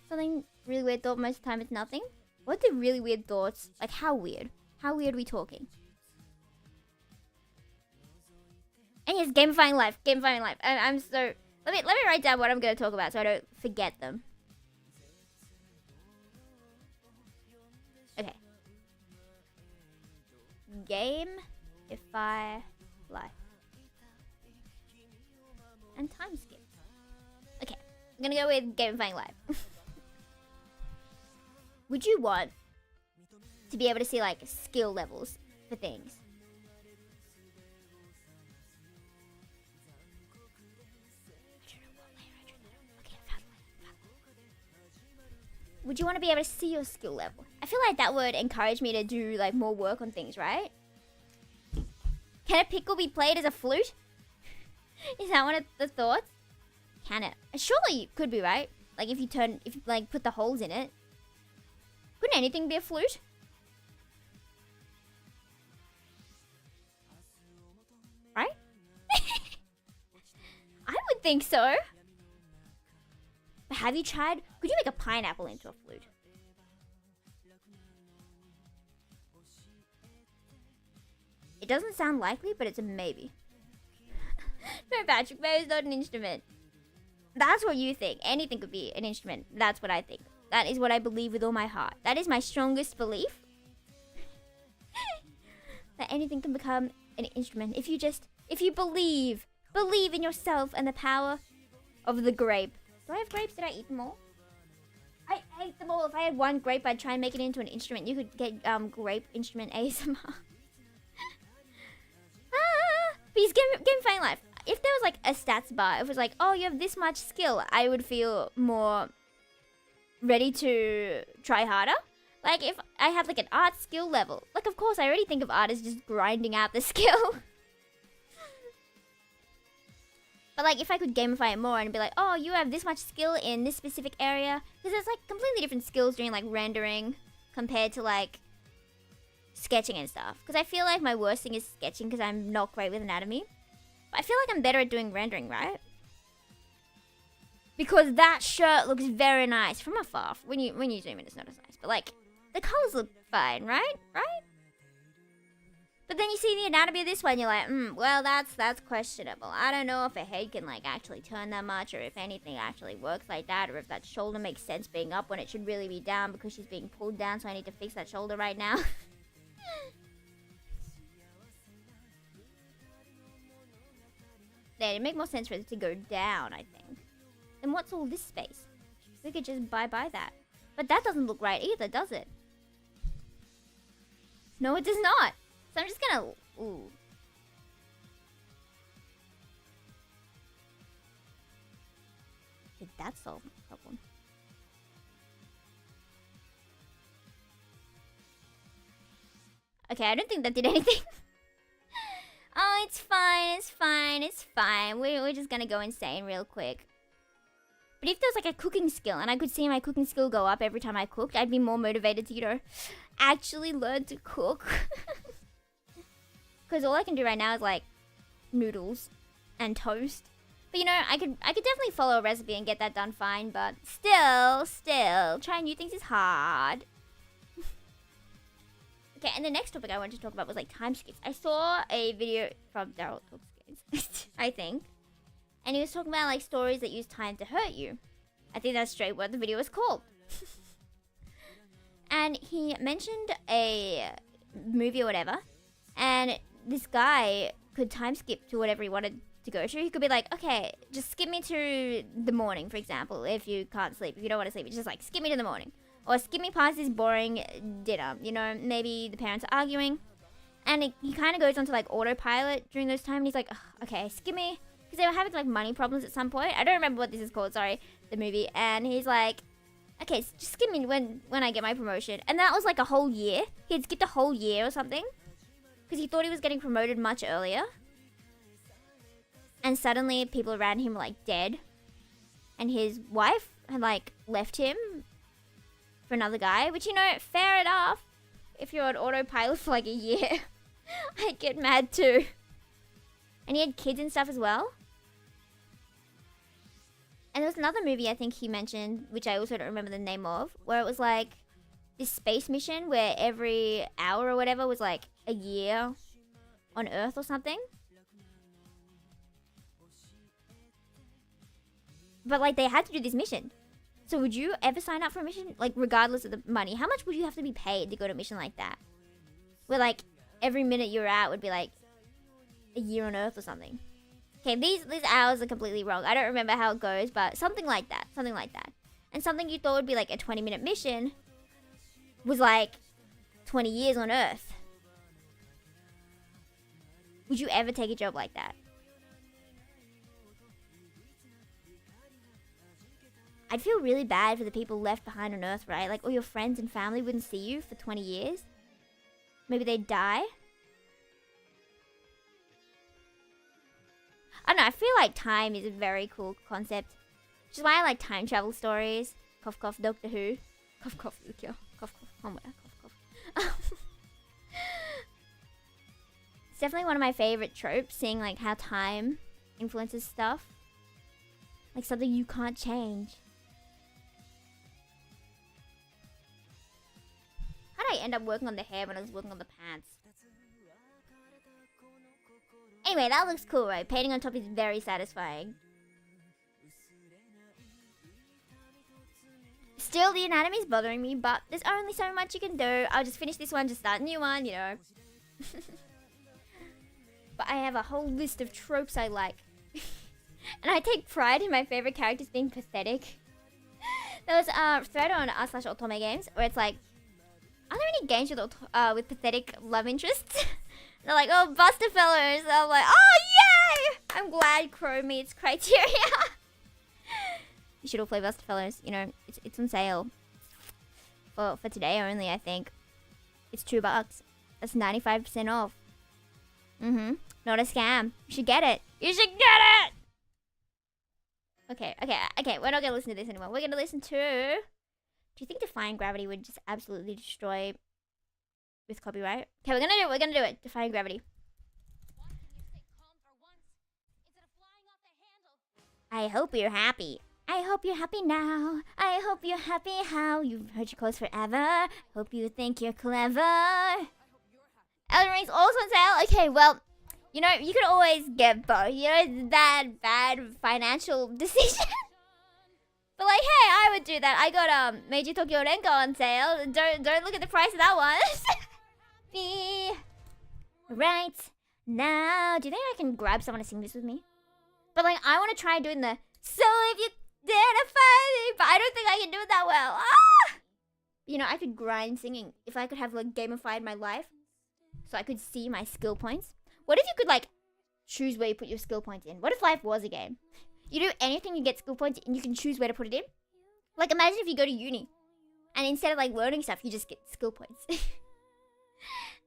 [SPEAKER 1] Something really weird thought, most of the time it's nothing. What are the really weird thoughts? Like how weird? How weird are we talking? And yes, gamifying life. I'm so... Let me write down what I'm going to talk about so I don't forget them. Okay. Gamify life. And time skip. Okay, I'm gonna go with gamifying life. Would you want to be able to see like skill levels for things? Would you want to be able to see your skill level? I feel like that would encourage me to do like more work on things, right? Can a pickle be played as a flute? Is that one of the thoughts? Can it? Surely it could be, right? Like if you like put the holes in it. Couldn't anything be a flute? Right? I would think so. But have you tried? Could you make a pineapple into a flute? It doesn't sound likely, but it's a maybe. No, Patrick, Bear is not an instrument. That's what you think. Anything could be an instrument. That's what I think. That is what I believe with all my heart. That is my strongest belief. That anything can become an instrument. If you believe in yourself and the power of the grape. Do I have grapes? Did I eat them all? I ate them all. If I had one grape, I'd try and make it into an instrument. You could get grape instrument ASMR. Please, gamifying life. If there was like a stats bar, if it was like, oh, you have this much skill, I would feel more ready to try harder. Like if I have like an art skill level, like of course I already think of art as just grinding out the skill. But like if I could gamify it more and be like, oh, you have this much skill in this specific area, because there's like completely different skills during like rendering compared to like sketching and stuff. Because I feel like my worst thing is sketching because I'm not great with anatomy. But I feel like I'm better at doing rendering, right? Because that shirt looks very nice from afar. When you zoom in, it's not as nice. But like the colors look fine, right? Right? But then you see the anatomy of this one, you're like, well, that's questionable. I don't know if a head can like actually turn that much, or if anything actually works like that, or if that shoulder makes sense being up when it should really be down because she's being pulled down, so I need to fix that shoulder right now. Then it'd make more sense for it to go down, I think. And what's all this space? We could just buy that. But that doesn't look right either, does it? No, it does not. So I'm just gonna... Ooh. Did that solve my problem? Okay, I don't think that did anything. Oh, it's fine, it's fine, it's fine. We're just gonna go insane real quick. But if there was like a cooking skill and I could see my cooking skill go up every time I cooked, I'd be more motivated to, you know, actually learn to cook. Because all I can do right now is like noodles and toast. But you know, I could definitely follow a recipe and get that done fine, but still, trying new things is hard. Okay, and the next topic I wanted to talk about was like time skips. I saw a video from Daryl Talks Games, I think. And he was talking about like stories that use time to hurt you. I think that's straight what the video was called. And he mentioned a movie or whatever. And this guy could time skip to whatever he wanted to go to. He could be like, okay, just skip me to the morning, for example, if you can't sleep. If you don't want to sleep, it's just like, skip me to the morning. Or skip me past this boring dinner. You know, maybe the parents are arguing. And he kind of goes onto like autopilot during those times. And he's like, okay, skip me. Because they were having like money problems at some point. I don't remember what this is called, sorry, the movie. And he's like, okay, just skip me when I get my promotion. And that was like a whole year. He had skipped a whole year or something. Because he thought he was getting promoted much earlier. And suddenly people around him were like dead. And his wife had like left him for another guy. Which, you know, fair enough. If you're on autopilot for like a year. I'd get mad too. And he had kids and stuff as well. And there was another movie I think he mentioned, which I also don't remember the name of, where it was like this space mission where every hour or whatever was like a year on Earth or something. But like they had to do this mission. So would you ever sign up for a mission? Like regardless of the money, how much would you have to be paid to go to a mission like that? Where like every minute you're out would be like a year on Earth or something. Okay, these hours are completely wrong. I don't remember how it goes, but something like that. Something like that. And something you thought would be like a 20-minute mission was like 20 years on Earth. Would you ever take a job like that? I'd feel really bad for the people left behind on Earth, right? Like all your friends and family wouldn't see you for 20 years. Maybe they'd die. I don't know, I feel like time is a very cool concept. Which is why I like time travel stories. Cough cough, Doctor Who. Cough cough, ukyo. Cough cough, homework. Cough cough. It's definitely one of my favorite tropes, seeing like how time influences stuff. Like something you can't change. How did I end up working on the hair when I was working on the pants? Anyway, that looks cool, right? Painting on top is very satisfying. Still, the anatomy is bothering me, but there's only so much you can do. I'll just finish this one, just start a new one, you know. But I have a whole list of tropes I like. And I take pride in my favorite characters being pathetic. There was a thread on r/otome games where it's like, are there any games with pathetic love interests? They're like, oh, Buster Fellows. I'm like, oh, yay! I'm glad Crow meets criteria. You should all play Buster Fellows. You know, it's on sale. For today only, I think. It's $2. That's 95% off. Not a scam. You should get it. You should get it! Okay. We're not gonna listen to this anymore. We're gonna listen to... Do you think Defying Gravity would just absolutely destroy... with copyright? Okay, we're gonna do it. Defying Gravity. I hope you're happy. I hope you're happy now. I hope you're happy how you've heard your clothes forever. Hope you think you're clever. Elden Ring's also on sale. Okay, well, you know, you could always get both. You know, it's that bad financial decision. But like, hey, I would do that. I got Meiji Tokyo Renko on sale. Don't look at the price of that one. Be right now. Do you think I can grab someone to sing this with me? But like, I want to try doing the so if you didn't find me, but I don't think I can do it that well. Ah! You know, I could grind singing if I could have like gamified my life, so I could see my skill points. What if you could like choose where you put your skill points in? What if life was a game? You do anything, you get skill points, and you can choose where to put it in. Like, imagine if you go to uni, and instead of like learning stuff, you just get skill points.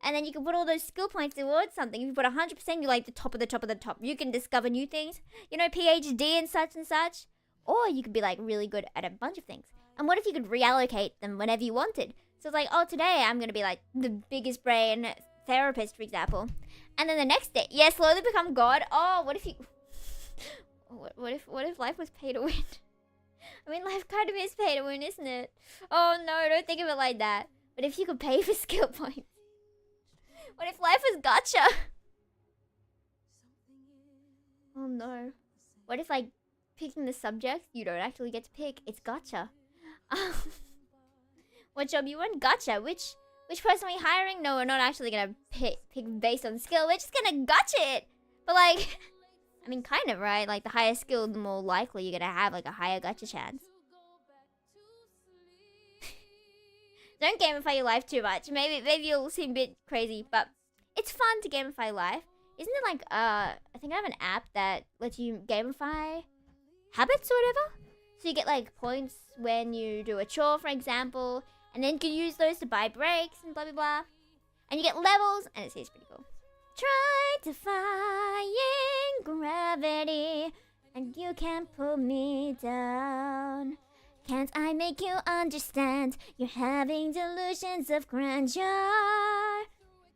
[SPEAKER 1] And then you can put all those skill points towards something. If you put 100%, you're like the top of the top of the top. You can discover new things. You know, PhD and such and such. Or you could be like really good at a bunch of things. And what if you could reallocate them whenever you wanted? So it's like, oh, today I'm going to be like the biggest brain therapist, for example. And then the next day, yeah, slowly become God. Oh, what if you... What if life was pay to win? I mean, life kind of is pay to win, isn't it? Oh no, don't think of it like that. But if you could pay for skill points. What if life was gacha? Oh no. What if like picking the subject you don't actually get to pick? It's gacha. What job you want? Gacha. Which person are we hiring? No, we're not actually gonna pick based on skill. We're just gonna gacha it. But like, I mean, kind of, right? Like the higher skill, the more likely you're gonna have like a higher gacha chance. Don't gamify your life too much. Maybe you'll seem a bit crazy, but it's fun to gamify life. Isn't it like, I think I have an app that lets you gamify habits or whatever? So you get like points when you do a chore, for example, and then you can use those to buy breaks and blah, blah, blah. And you get levels, and it seems pretty cool. Try defying gravity, and you can't pull me down. Can't I make you understand? You're having delusions of grandeur,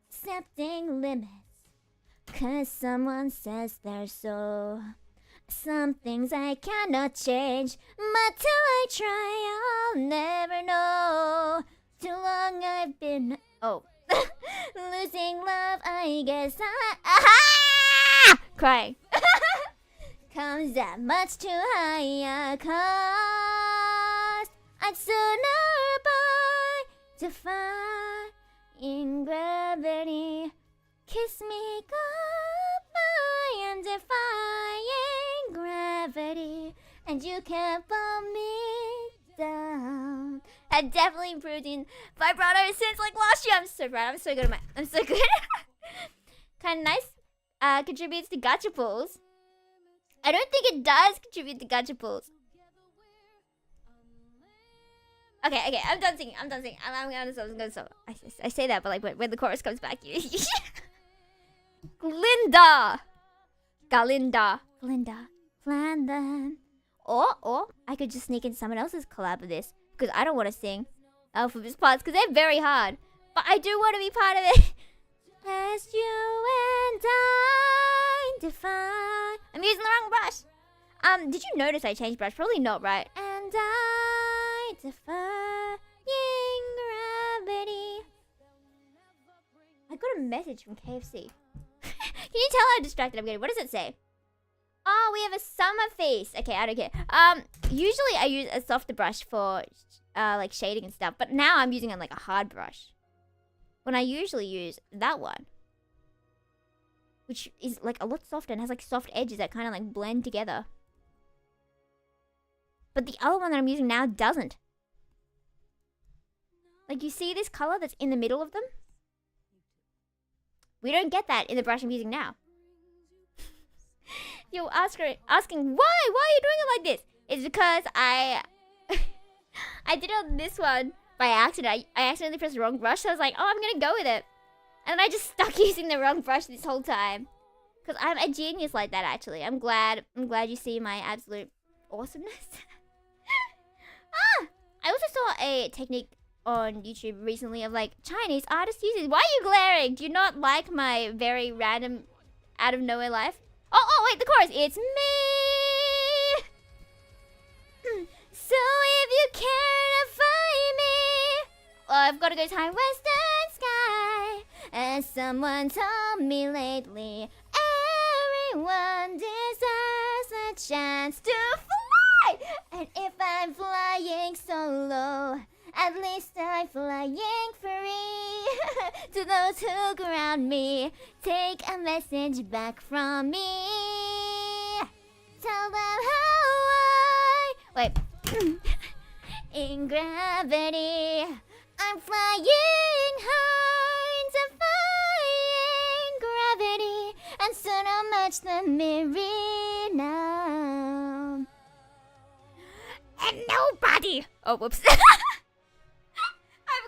[SPEAKER 1] accepting limits, 'cause someone says they're so. Some things I cannot change, but till I try, I'll never know. Too long I've been, losing love, I guess crying. Comes that much too high a cost. I'd sooner buy defying gravity. Kiss me goodbye and defying gravity, and you can't pull me down. I definitely improved in vibrato since like last year. I'm so proud. I'm so good at I'm so good. Kind of nice. Contributes to gacha pulls. I don't think it does contribute to gacha pulls. Okay, I'm done singing. I'm gonna stop. I say that, but like when the chorus comes back, you. Glinda, Flandern. Or I could just sneak in someone else's collab of this because I don't want to sing Alphabet's parts because they're very hard. But I do want to be part of it. As you and I define. I'm using the wrong brush. Did you notice I changed brush? Probably not, right? And I defying gravity. I got a message from KFC. Can you tell how distracted I'm getting? What does it say? Oh, we have a summer feast. Okay, I don't care. Usually I use a softer brush for like shading and stuff, but now I'm using like a hard brush. When I usually use that one, which is like a lot softer and has like soft edges that kind of like blend together. But the other one that I'm using now doesn't. Like, you see this color that's in the middle of them? We don't get that in the brush I'm using now. You're asking why? Why are you doing it like this? It's because I did it on this one by accident. I accidentally pressed the wrong brush, so I was like, oh, I'm gonna go with it. And then I just stuck using the wrong brush this whole time. Because I'm a genius like that, actually. I'm glad you see my absolute awesomeness. I also saw a technique on YouTube recently of like Chinese artists using. Why are you glaring? Do you not like my very random, out of nowhere life? Oh, wait, the chorus. It's me. So if you care to find me, I've got to go time western sky. As As someone told me lately, everyone deserves a chance to fly. And if I'm flying solo, at least I'm flying free. To those who ground me, take a message back from me. Tell them how I... Wait. In gravity, I'm flying high, defying gravity, and soon I'll match the now. And nobody... Oh, whoops. I'm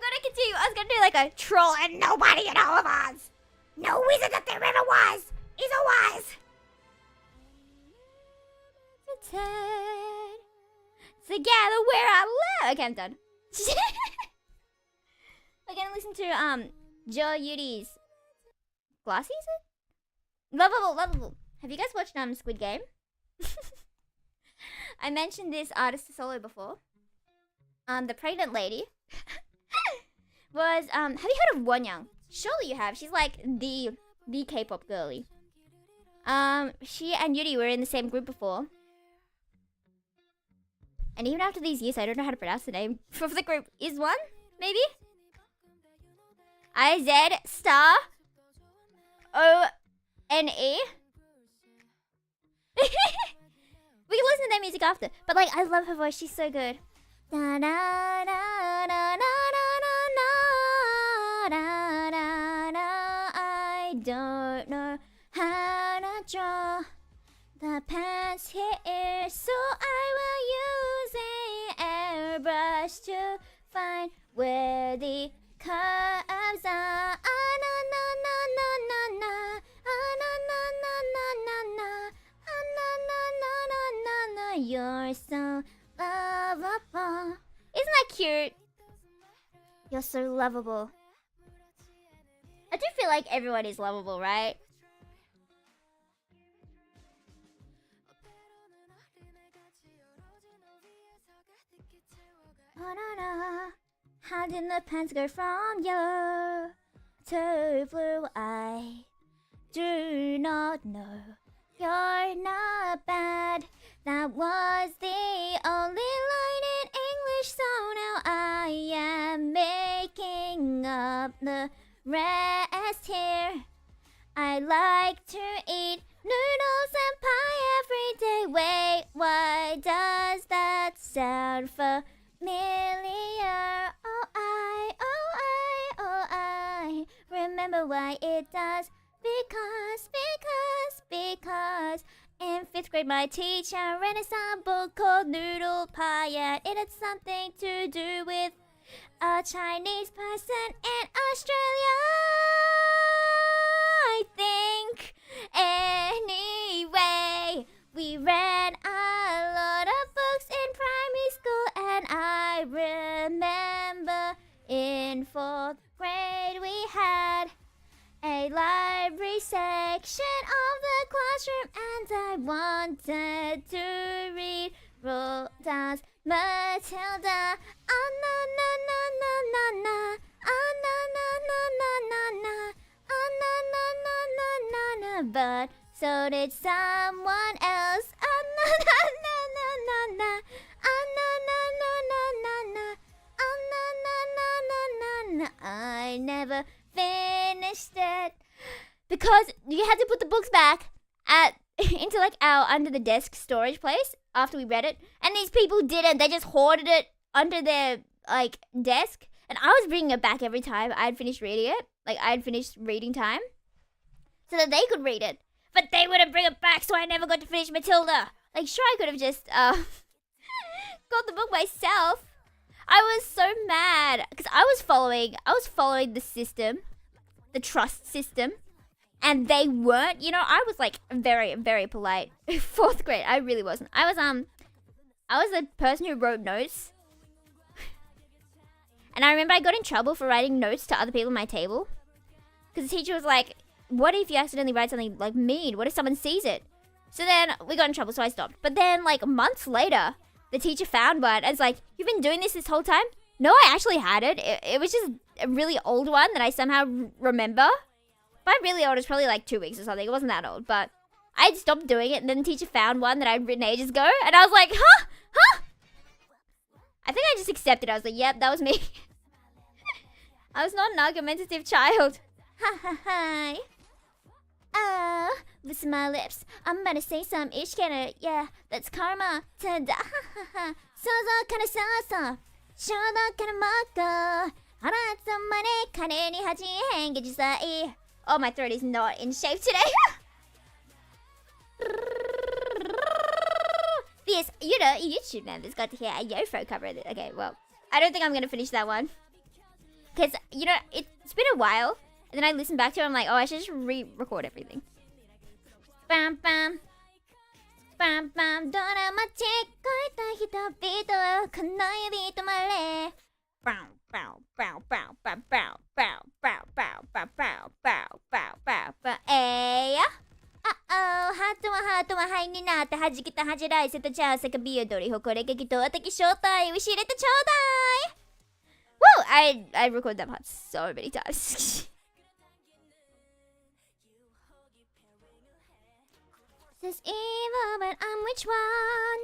[SPEAKER 1] gonna continue. I was gonna do like a troll and nobody in all of us. No wizard that there ever was is a wise. Together where I live. Okay, I'm done. We're gonna listen to Joe Yuri's Glassy, is it? Lovable. Have you guys watched Squid Game? I mentioned this artist to solo before. The pregnant lady was have you heard of Wonyoung? Surely you have. She's like the K-pop girly. She and Yuri were in the same group before. And even after these years, I don't know how to pronounce the name for the group. Is one? Maybe? IZ star ONE. We can listen to their music after. But like, I love her voice. She's so good. Da da da da da da da da. I don't know how to draw the pants here, so I will use a airbrush to find where the curves are. Ah, na na na na na na. Ah, na na na na na na. Ah, na na na na na na. You're so lovable. Isn't that cute? You're so lovable. I do feel like everyone is lovable, right? How did the pants go from yellow to blue? I do not know. You're not bad. That was the only line in English, so now I am making up the rest here. I like to eat noodles and pie every day. Wait, why does that sound familiar? Oh, I remember why it does. Because in 5th grade my teacher ran a book called Noodle Pie, and it had something to do with a Chinese person in Australia, I think. Anyway, we read a lot of books in primary school, and I remember in 4th grade we had a library section of the classroom, and I wanted to read Roald Dahl's Matilda. Ah, na na na na na na. Ah, na na na na na na. Ah, na na na na na na. But so did someone else. Ah, na na na na na na. Ah, na na na na na na. Ah, na na na na na na. I never finished it because you had to put the books back into like our under the desk storage place after we read it, and these people didn't. They just hoarded it under their like desk, and I was bringing it back every time I'd finished reading it. Like I'd finished reading time so that they could read it, but they wouldn't bring it back, so I never got to finish Matilda. Like sure, I could have just got the book myself. I was so mad because I was following the system, the trust system, and they weren't. You know, I was like very, very polite. 4th grade, I really wasn't. I was the person who wrote notes, and I remember I got in trouble for writing notes to other people at my table because the teacher was like, "What if you accidentally write something like mean? What if someone sees it?" So then we got in trouble, so I stopped. But then like months later, the teacher found one and was like, "You've been doing this whole time?" No, I actually had it. It was just a really old one that I somehow remember. By really old, it's probably like 2 weeks or something. It wasn't that old, but I had stopped doing it, and then the teacher found one that I'd written ages ago, and I was like, huh? Huh? I think I just accepted it. I was like, yep, that was me. I was not an argumentative child. Ha ha ha. Oh, listen my lips. I'm about to say some ish kinda, yeah, that's karma. Ta-da, ha ha ha. Sozo kana sozo. Shodo kana moko. Haratsu mane kane ni haji henge jisai. Oh, my throat is not in shape today. This, you know, YouTube members got to hear a Yofro cover of it. Okay, well, I don't think I'm gonna finish that one. Because, you know, it's been a while. And then I listen back to it, I'm like, oh, I should just re-record everything. Bam, bam. Bam, bam. Doramachi koita hitobito kono yubi tomare. Bow, bow, bow, bow, bow, bow, bow, bow, bow, bow, bow, bow, bow, bow, bow. Eh? Uh-oh, ハートは灰になって弾けた恥じらいせたチャンスがビオドリ誇れ激闘的正体を知れてちょうだい。Woo! I recorded that part so many times. Says evil, but I'm which one?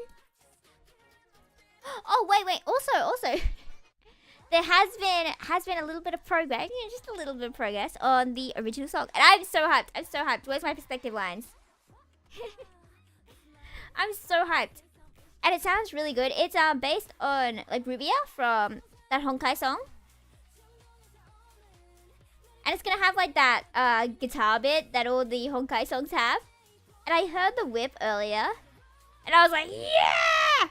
[SPEAKER 1] Oh wait. Also, there has been a little bit of progress, you know, just a little bit of progress on the original song, and I'm so hyped. Where's my perspective lines? I'm so hyped, and it sounds really good. It's based on like Rubia from that Honkai song, and it's gonna have like that guitar bit that all the Honkai songs have. And I heard the whip earlier, and I was like, yeah!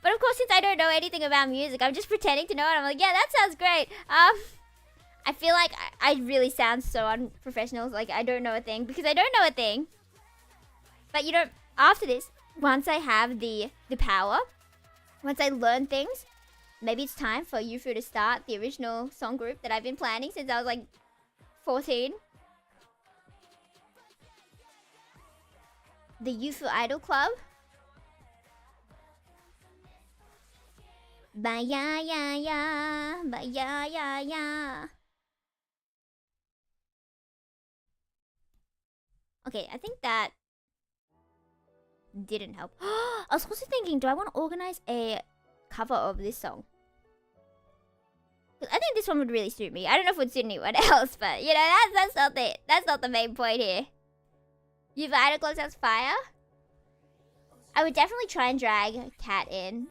[SPEAKER 1] But of course, since I don't know anything about music, I'm just pretending to know it. I'm like, yeah, that sounds great. I feel like I really sound so unprofessional. Like, I don't know a thing, because I don't know a thing. But, you know, after this, once I have the power, once I learn things, maybe it's time for Yufu to start the original song group that I've been planning since I was, like, 14. The Yufu Idol Club. Ba ya ya ya, ba ya ya ya. Okay, I think that didn't help. I was also thinking, do I want to organize a cover of this song? I think this one would really suit me. I don't know if it would suit anyone else, but you know, that's not the main point here. Yufu Idol Club sounds fire. I would definitely try and drag Cat in.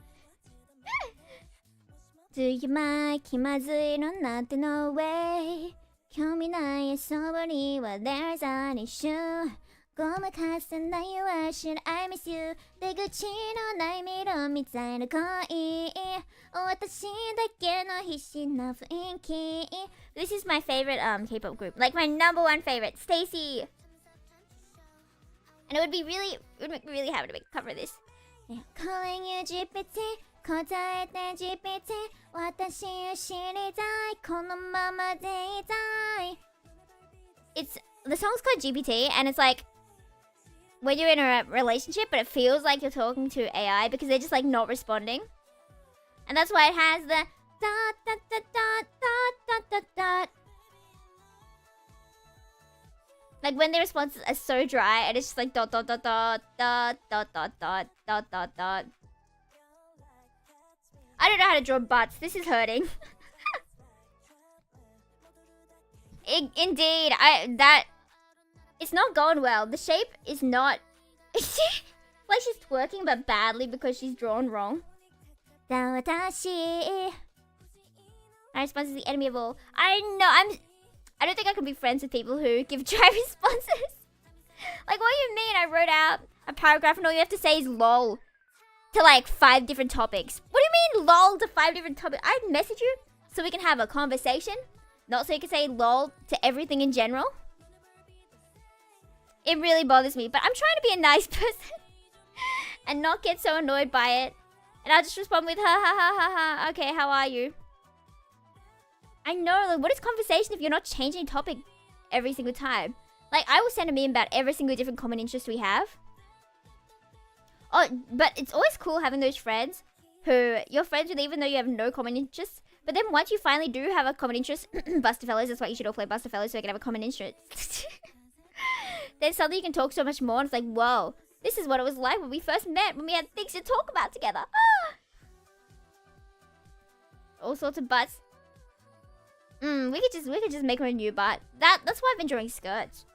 [SPEAKER 1] Do you mind? Kimazui no nate no way. Kyomi nai sobo ni wa there's an issue. Gomakase na you should I miss you. Deguchi no nai miro mitai no koi. Watashi dake no hishi na fuinki. This is my favorite K-pop group. Like my #1 favorite. Stacy. And it would make me really happy to make a cover of this. Calling you GPT, 答えて GPT, 私を知りたい、このままでいたい. The song's called GPT, and it's like when you're in a relationship, but it feels like you're talking to AI because they're just like not responding. And that's why it has the dot dot dot dot dot dot dot. Like when the responses are so dry and it's just like dot dot dot dot dot dot dot dot dot dot dot. I don't know how to draw butts. This is hurting. Indeed, it's not going well. The shape is not. Like she's twerking but badly because she's drawn wrong. My response is the enemy of all. I know I don't think I can be friends with people who give dry responses. Like, what do you mean? I wrote out a paragraph and all you have to say is lol to like 5 different topics. What do you mean lol to 5 different topics? I'd message you so we can have a conversation, not so you can say lol to everything in general. It really bothers me, but I'm trying to be a nice person and not get so annoyed by it. And I'll just respond with ha ha ha ha ha. Okay, how are you? I know, like, what is conversation if you're not changing topic every single time? Like, I will send a meme about every single different common interest we have. Oh, but it's always cool having those friends who you're friends with even though you have no common interests, But then once you finally do have a common interest, Buster Fellows, that's why you should all play Buster Fellows so we can have a common interest. Then suddenly you can talk so much more and it's like, whoa, this is what it was like when we first met, when we had things to talk about together. Ah! All sorts of butts. We could just make her a new butt. That's why I've been drawing skirts.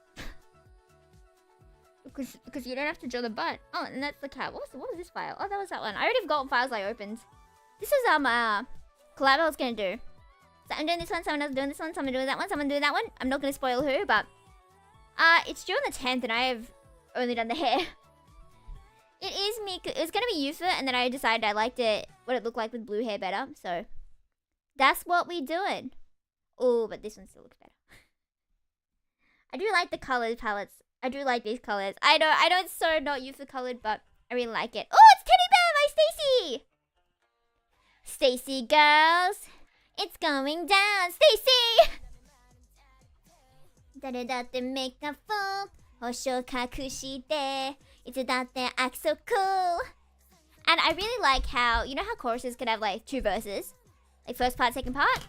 [SPEAKER 1] because you don't have to draw the butt. Oh, and that's the cat. What was this file? Oh, that was that one. I already have gotten files I opened. This is collab I was gonna do. So I'm doing this one, someone else doing this one, someone doing that one, someone doing that one. I'm not gonna spoil who, but it's due on the 10th and I have only done the hair. It is me. It was gonna be Yufa, and then I decided I liked it what it looked like with blue hair better. So that's what we doing. Oh, but this one still looks better. I do like the color palettes. I do like these colors. I know it's so not Yufa colored, but I really like it. Oh, it's Teddy Bear by Stacy. Stacy girls, it's going down. Stacy. 誰だってmake a fool 星を隠していつだって act so cool. And I really like how, you know how choruses can have like 2 verses? Like first part, second part?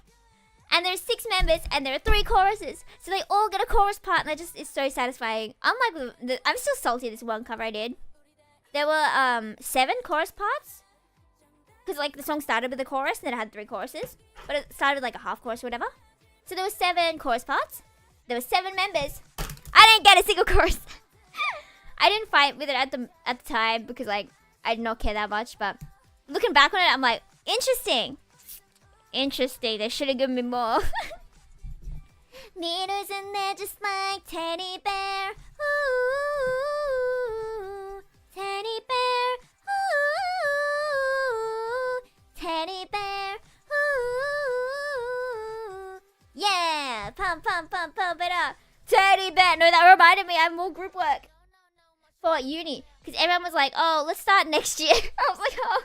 [SPEAKER 1] And there's 6 members and there are 3 choruses. So they all get a chorus part and that just is so satisfying. Unlike I'm still salty this one cover I did. There were 7 chorus parts. Because like the song started with a chorus and then it had 3 choruses. But it started with like a half chorus or whatever. So there were 7 chorus parts. There were 7 members. I didn't get a single chorus. I didn't fight with it at the time because like I did not care that much. But looking back on it, I'm like, interesting. Interesting. They should have given me more. Needles in there just like teddy bear. Ooh, teddy bear. Ooh, teddy bear. Ooh, yeah. Pump it up. Teddy bear. No, that reminded me I have more group work for uni. Because everyone was like, oh, let's start next year. I was like, oh,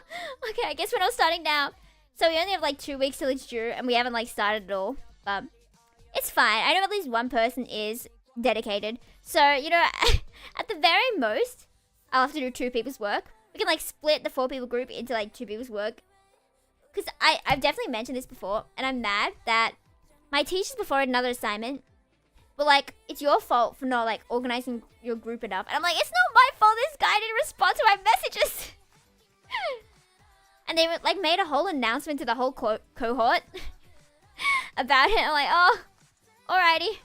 [SPEAKER 1] okay, I guess we're not starting now. So we only have like 2 weeks till it's due and we haven't like started at all. But it's fine. I know at least one person is dedicated. So, you know, at the very most, I'll have to do 2 people's work. We can like split the 4 people group into like 2 people's work. Because I've definitely mentioned this before. And I'm mad that my teachers before had another assignment. But like, it's your fault for not like organizing your group enough. And I'm like, it's not my fault this guy didn't respond to my messages. And they like made a whole announcement to the whole cohort about it. I'm like, oh, alrighty.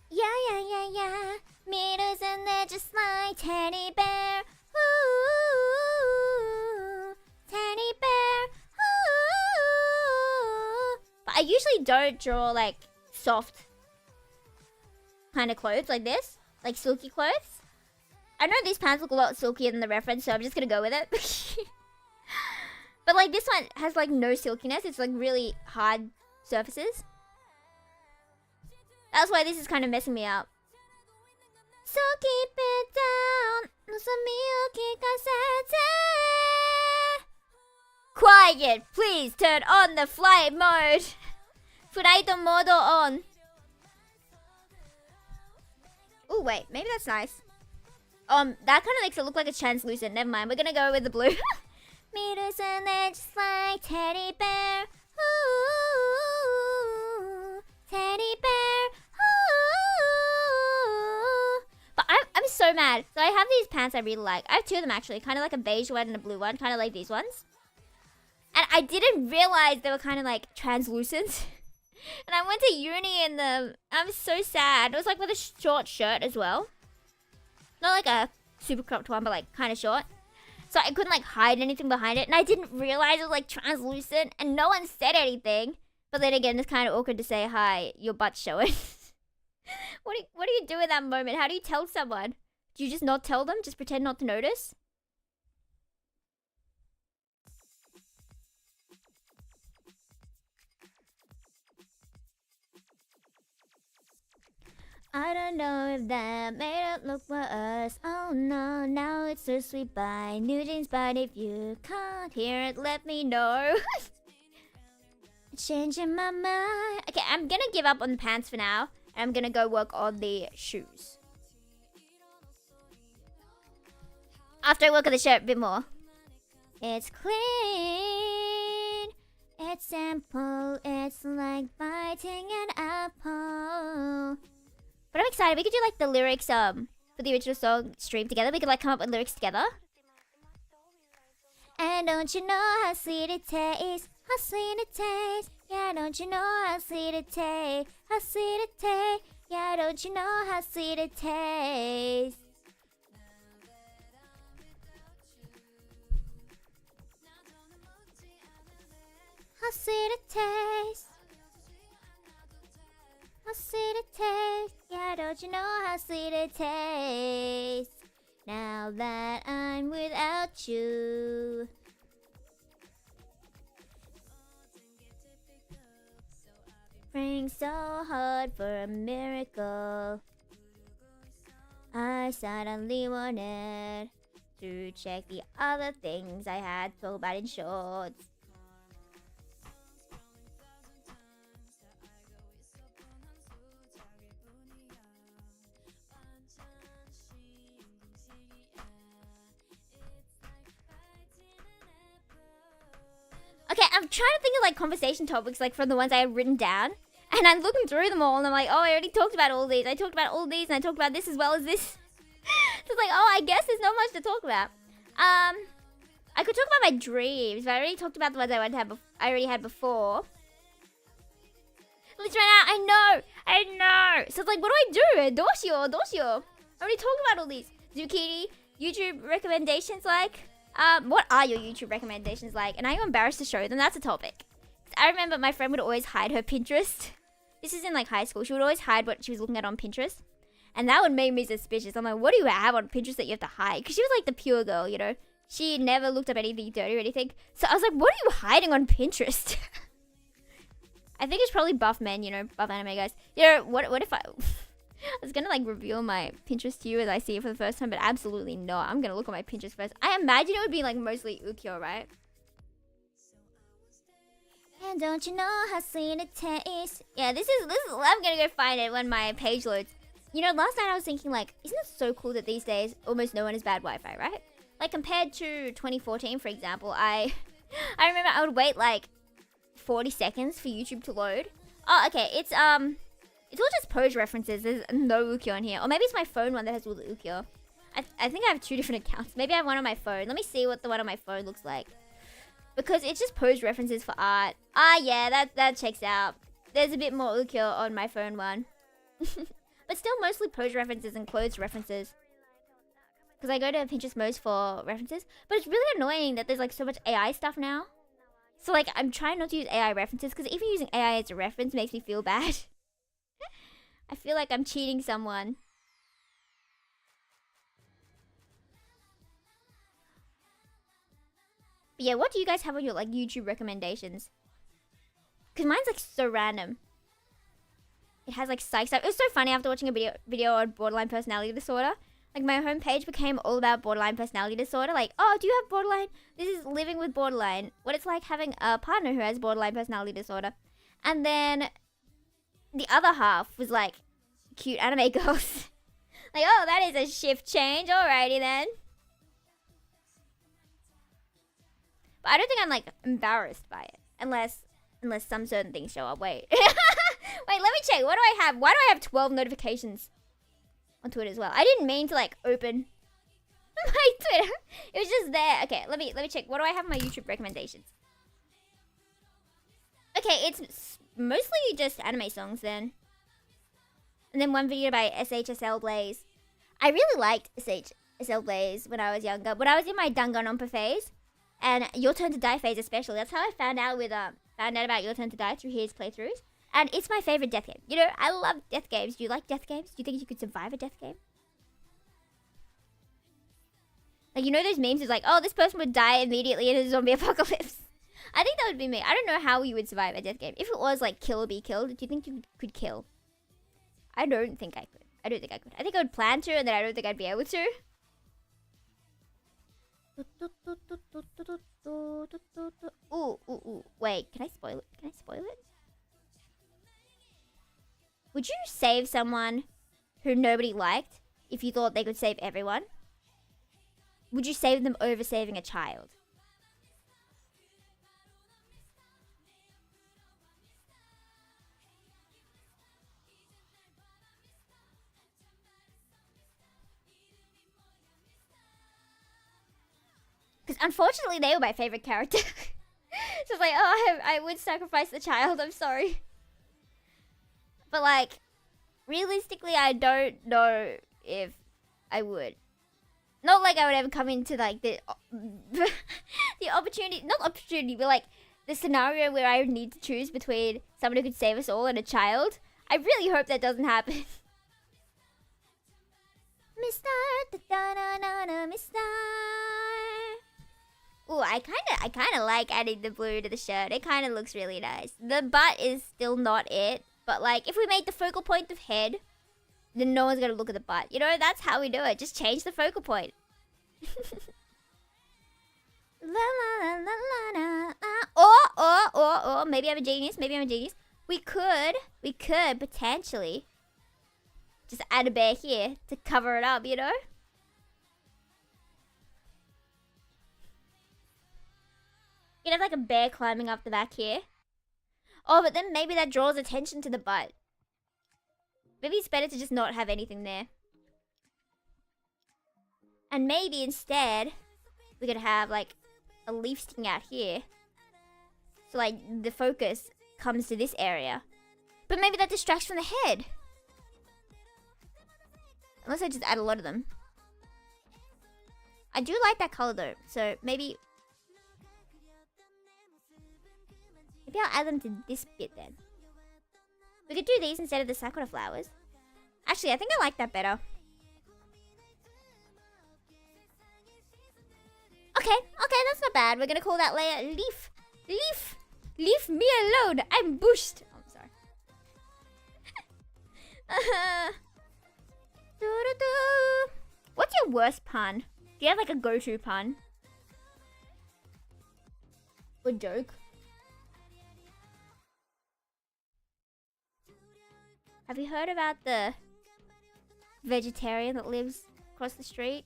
[SPEAKER 1] Yeah. Mirrors and they're just like teddy bear. Ooh, teddy bear. Ooh. But I usually don't draw like soft kind of clothes like this. Like silky clothes. I know these pants look a lot silkier than the reference, so I'm just gonna go with it. But like this one has like no silkiness. It's like really hard surfaces. That's why this is kind of messing me up. So keep it down. Quiet, please turn on the flight mode. Flight mode on. Oh wait, maybe that's nice. That kind of makes it look like it's translucent. Never mind. We're gonna go with the blue. Meters and they're just like teddy bear. Ooh, teddy bear. Ooh. But I'm so mad. So I have these pants I really like. I have 2 of them actually. Kind of like a beige one and a blue one. Kind of like these ones. And I didn't realize they were kind of like translucent. And I went to uni in them. I'm so sad. It was like with a short shirt as well. Not like a super cropped one, but like kind of short. So I couldn't like hide anything behind it. And I didn't realize it was like translucent. And no one said anything. But then again, it's kind of awkward to say, hi, your butt's showing. What do you do in that moment? How do you tell someone? Do you just not tell them? Just pretend not to notice? I don't know if that made it look worse. Oh no, now it's so sweet by New Jeans, but if you can't hear it, let me know. Changing my mind. Okay, I'm gonna give up on the pants for now. And I'm gonna go work on the shoes. After I work on the shirt a bit more. It's clean. It's simple, it's like biting an apple. But I'm excited. We could do like the lyrics for the original song stream together. We could like come up with lyrics together. And don't you know how sweet it tastes? How sweet it tastes? Yeah, don't you know how sweet it tastes? How sweet it tastes? Yeah, don't you know how sweet it tastes? How sweet it tastes? How sweet it tastes? Yeah, don't you know how sweet it tastes? Now that I'm without you. Praying so hard for a miracle. I suddenly wanted to check the other things I had talked about in shorts. Okay, I'm trying to think of like conversation topics like from the ones I had written down. And I'm looking through them all and I'm like, oh, I already talked about all these. I talked about all these and I talked about this as well as this. So it's like, oh, I guess there's not much to talk about. I could talk about my dreams, but I already talked about the ones I already had before. Let's right now. I know. So it's like, what do I do? Doshio. I already talked about all these. Zucchini, YouTube recommendations like. What are your YouTube recommendations like? And are you embarrassed to show them? That's a topic. I remember my friend would always hide her Pinterest. This is in like high school. She would always hide what she was looking at on Pinterest. And that would make me suspicious. I'm like, what do you have on Pinterest that you have to hide? Because she was like the pure girl, you know. She never looked up anything dirty or anything. So I was like, what are you hiding on Pinterest? I think it's probably buff men, you know, buff anime guys. You know, what if I was gonna like reveal my Pinterest to you as I see it for the first time, but absolutely not. I'm gonna look at my Pinterest first. I imagine it would be like mostly ukyo, right? And don't you know how sweet it tastes? Yeah, this is I'm gonna go find it when my page loads. You know, last night I was thinking like, isn't it so cool that these days almost no one has bad Wi-Fi, right? Like compared to 2014, for example, I remember I would wait like 40 seconds for YouTube to load. Oh, okay, it's all just pose references. There's no ukyo in here. Or maybe it's my phone one that has all the ukyo. I think I have two different accounts. Maybe I have one on my phone. Let me see what the one on my phone looks like. Because it's just pose references for art. Ah, yeah, that checks out. There's a bit more ukyo on my phone one. But still mostly pose references and clothes references. Because I go to Pinterest most for references. But it's really annoying that there's like so much AI stuff now. So like, I'm trying not to use AI references. Because even using AI as a reference makes me feel bad. I feel like I'm cheating someone. But yeah, what do you guys have on your like YouTube recommendations? Because mine's like so random. It has like psych stuff. It was so funny after watching a video on borderline personality disorder. Like my homepage became all about borderline personality disorder. Like, oh, do you have borderline? This is living with borderline. What it's like having a partner who has borderline personality disorder. And then the other half was like cute anime girls. Like, oh, that is a shift change. Alrighty then. But I don't think I'm like embarrassed by it. Unless some certain things show up. Wait. Wait, let me check. What do I have? Why do I have 12 notifications on Twitter as well? I didn't mean to like open my Twitter. It was just there. Okay, let me check. What do I have on my YouTube recommendations? Okay, it's mostly just anime songs then. And then one video by SHSL Blaze. I really liked SHSL Blaze when I was younger. When I was in my Danganronpa phase. And Your Turn to Die phase especially. That's how I found out about Your Turn to Die through his playthroughs. And it's my favorite death game. You know, I love death games. Do you like death games? Do you think you could survive a death game? Like, you know those memes is like, oh, this person would die immediately in a zombie apocalypse. I think that would be me. I don't know how you would survive a death game. If it was like kill or be killed, do you think you could kill? I don't think I could. I think I would plan to, and then I don't think I'd be able to. Ooh. Wait, can I spoil it? Would you save someone who nobody liked if you thought they could save everyone? Would you save them over saving a child? unfortunately, they were my favorite character. So it's like, oh, I would sacrifice the child. I'm sorry. But like, realistically, I don't know if I would. Not like I would ever come into like the opportunity, not opportunity, but like the scenario where I would need to choose between someone who could save us all and a child. I really hope that doesn't happen. Mr. Da-da-da-da, Mr. Ooh, I kinda like adding the blue to the shirt. It kinda looks really nice. The butt is still not it, but like if we make the focal point of head, then no one's gonna look at the butt. You know, that's how we do it. Just change the focal point. La la la la la la. Or maybe I'm a genius. Maybe I'm a genius. We could potentially just add a bear here to cover it up, you know? You can have like a bear climbing up the back here. Oh, but then maybe that draws attention to the butt. Maybe it's better to just not have anything there. And maybe instead, we could have like a leaf sticking out here. So like the focus comes to this area. But maybe that distracts from the head. Unless I just add a lot of them. I do like that color though. So maybe I'll add them to this bit then. We could do these instead of the sakura flowers. Actually, I think I like that better. Okay, that's not bad. We're gonna call that layer Leaf. Leaf! Leave me alone! I'm bushed! Oh, I'm sorry. What's your worst pun? Do you have like a go-to pun? Or joke? Have you heard about the vegetarian that lives across the street?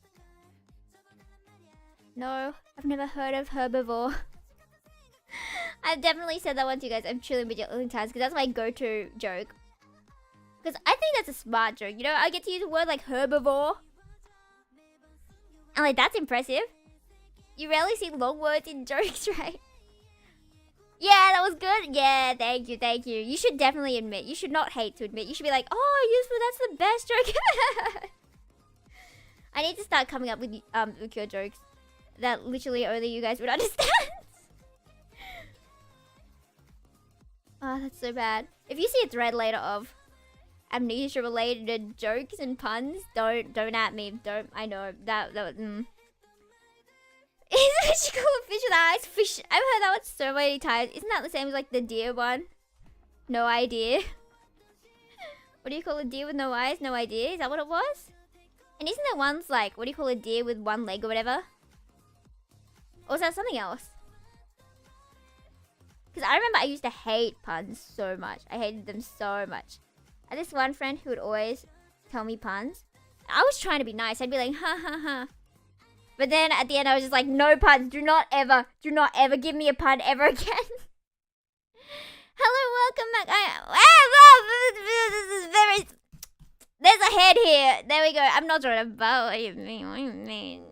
[SPEAKER 1] No, I've never heard of herbivore. I've definitely said that one to you guys. I'm truly a million times because that's my go-to joke. Because I think that's a smart joke. You know, I get to use a word like herbivore. And like, that's impressive. You rarely see long words in jokes, right? Yeah, that was good. Yeah, thank you, thank you. You should definitely admit. You should not hate to admit. You should be like, oh, useful, that's the best joke. I need to start coming up with ukyo jokes that literally only you guys would understand. Oh, that's so bad. If you see a thread later of amnesia-related jokes and puns, don't at me. Don't. I know that. Isn't she called a fish with eyes? Fish. I've heard that one so many times. Isn't that the same as like the deer one? No idea. What do you call a deer with no eyes? No idea. Is that what it was? And isn't there ones like, what do you call a deer with one leg or whatever? Or is that something else? Because I remember I used to hate puns so much. I hated them so much. I had this one friend who would always tell me puns. I was trying to be nice. I'd be like, ha ha ha. But then at the end I was just like, no puns. Do not ever give me a pun ever again. Hello, welcome back. This is very... There's a head here. There we go. I'm not drawing a bow. What do you mean? What do you mean?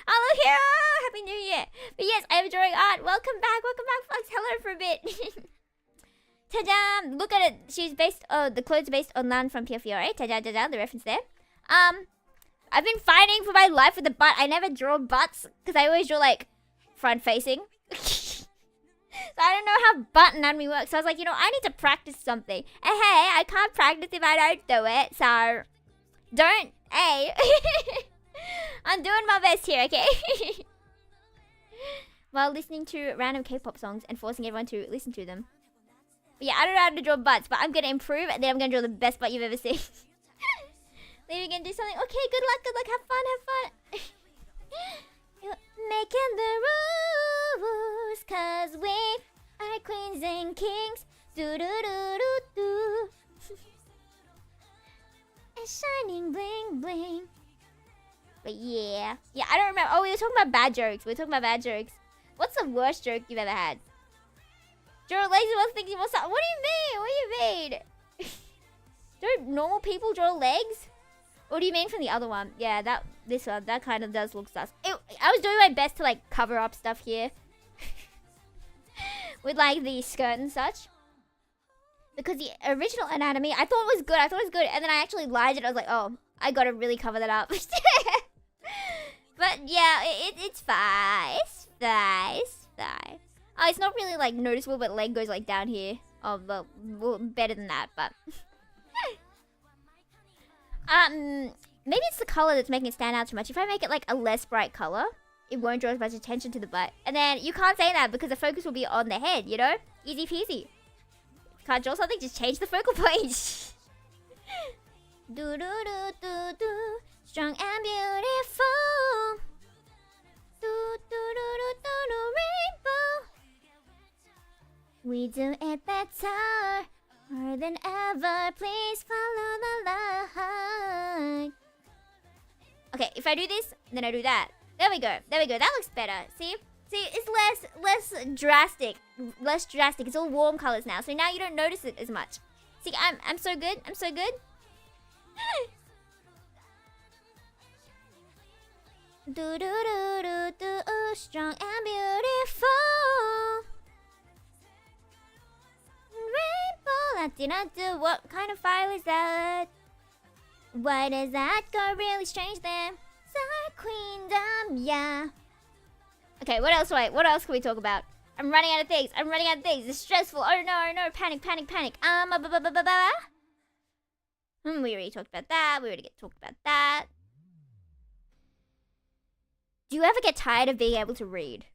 [SPEAKER 1] Hello, hero. Happy New Year. But yes, I am drawing art. Welcome back, folks. Hello for a bit. Ta-da! Look at it. She's based. Oh, the clothes are based on Lan from Pure Fiore. Ta-da, ta-da. The reference there. I've been fighting for my life with the butt. I never draw butts because I always draw like front facing. So I don't know how butt anatomy works. So I was like, you know, I need to practice something. And hey, I can't practice if I don't do it. So don't. Hey. I'm doing my best here, okay? While listening to random K-pop songs and forcing everyone to listen to them. But yeah, I don't know how to draw butts, but I'm going to improve and then I'm going to draw the best butt you've ever seen. Then we can do something. Okay, good luck. Have fun. You're making the rules, cause we are queens and kings. Do-do-do-do-do. And shining bling bling. But yeah. Yeah, I don't remember. Oh, we were talking about bad jokes. What's the worst joke you've ever had? Draw legs and one thinking what's up. What do you mean? Don't normal people draw legs? What do you mean from the other one? Yeah, this one, that kind of does look sus. I was doing my best to like cover up stuff here. With like the skirt and such. Because the original anatomy, I thought it was good. And then I actually lied it. I was like, oh, I gotta really cover that up. But yeah, it's fine. It's fine. Oh, it's not really like noticeable, but leg goes like down here. Oh, well, better than that, but... maybe it's the color that's making it stand out too much. If I make it like a less bright color, it won't draw as much attention to the butt. And then you can't say that because the focus will be on the head, you know? Easy peasy. Can't draw something, just change the focal point. Do do do do do, strong and beautiful. Do do do do do do, rainbow. We do it better, more than ever. Please follow the light. Okay, if I do this, then I do that. There we go. That looks better. See, it's less drastic. It's all warm colors now, so now you don't notice it as much. See, I'm so good. Do do do do do, strong and beautiful. Rainbow, do. What kind of file is that? Why does that go really strange then? Star Queendom, yeah. Okay, what else can we talk about? I'm running out of things. It's stressful. Oh no. Panic. We already talked about that. Do you ever get tired of being able to read?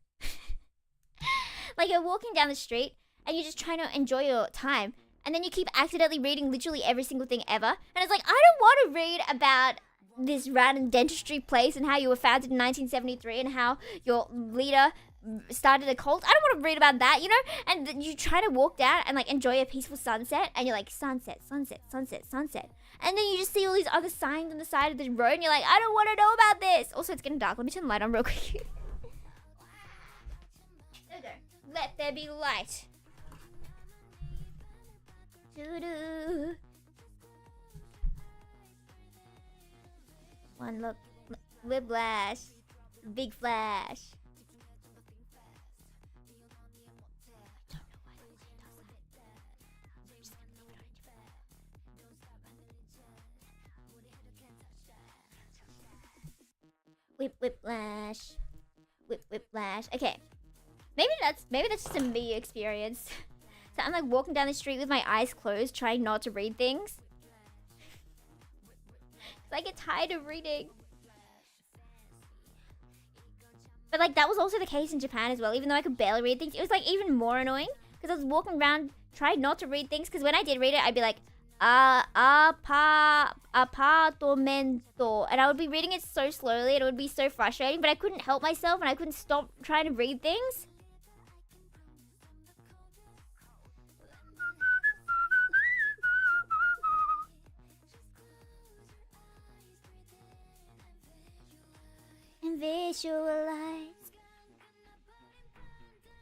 [SPEAKER 1] Like you're walking down the street and you're just trying to enjoy your time, and then you keep accidentally reading literally every single thing ever. And it's like, I don't want to read about this random dentistry place and how you were founded in 1973 and how your leader started a cult. I don't want to read about that, you know? And you try to walk down and like enjoy a peaceful sunset, and you're like, sunset. And then you just see all these other signs on the side of the road, and you're like, I don't want to know about this. Also, it's getting dark. Let me turn the light on real quick. There we go. Let there be light. Doo-doo. One look, whiplash, big flash. Whiplash, whiplash. Okay, maybe that's just a me experience. So I'm like walking down the street with my eyes closed, trying not to read things. I get tired of reading. But like that was also the case in Japan as well. Even though I could barely read things, it was like even more annoying because I was walking around trying not to read things, because when I did read it, I'd be like apartamento, and I would be reading it so slowly and it would be so frustrating, but I couldn't help myself and I couldn't stop trying to read things. And visualize.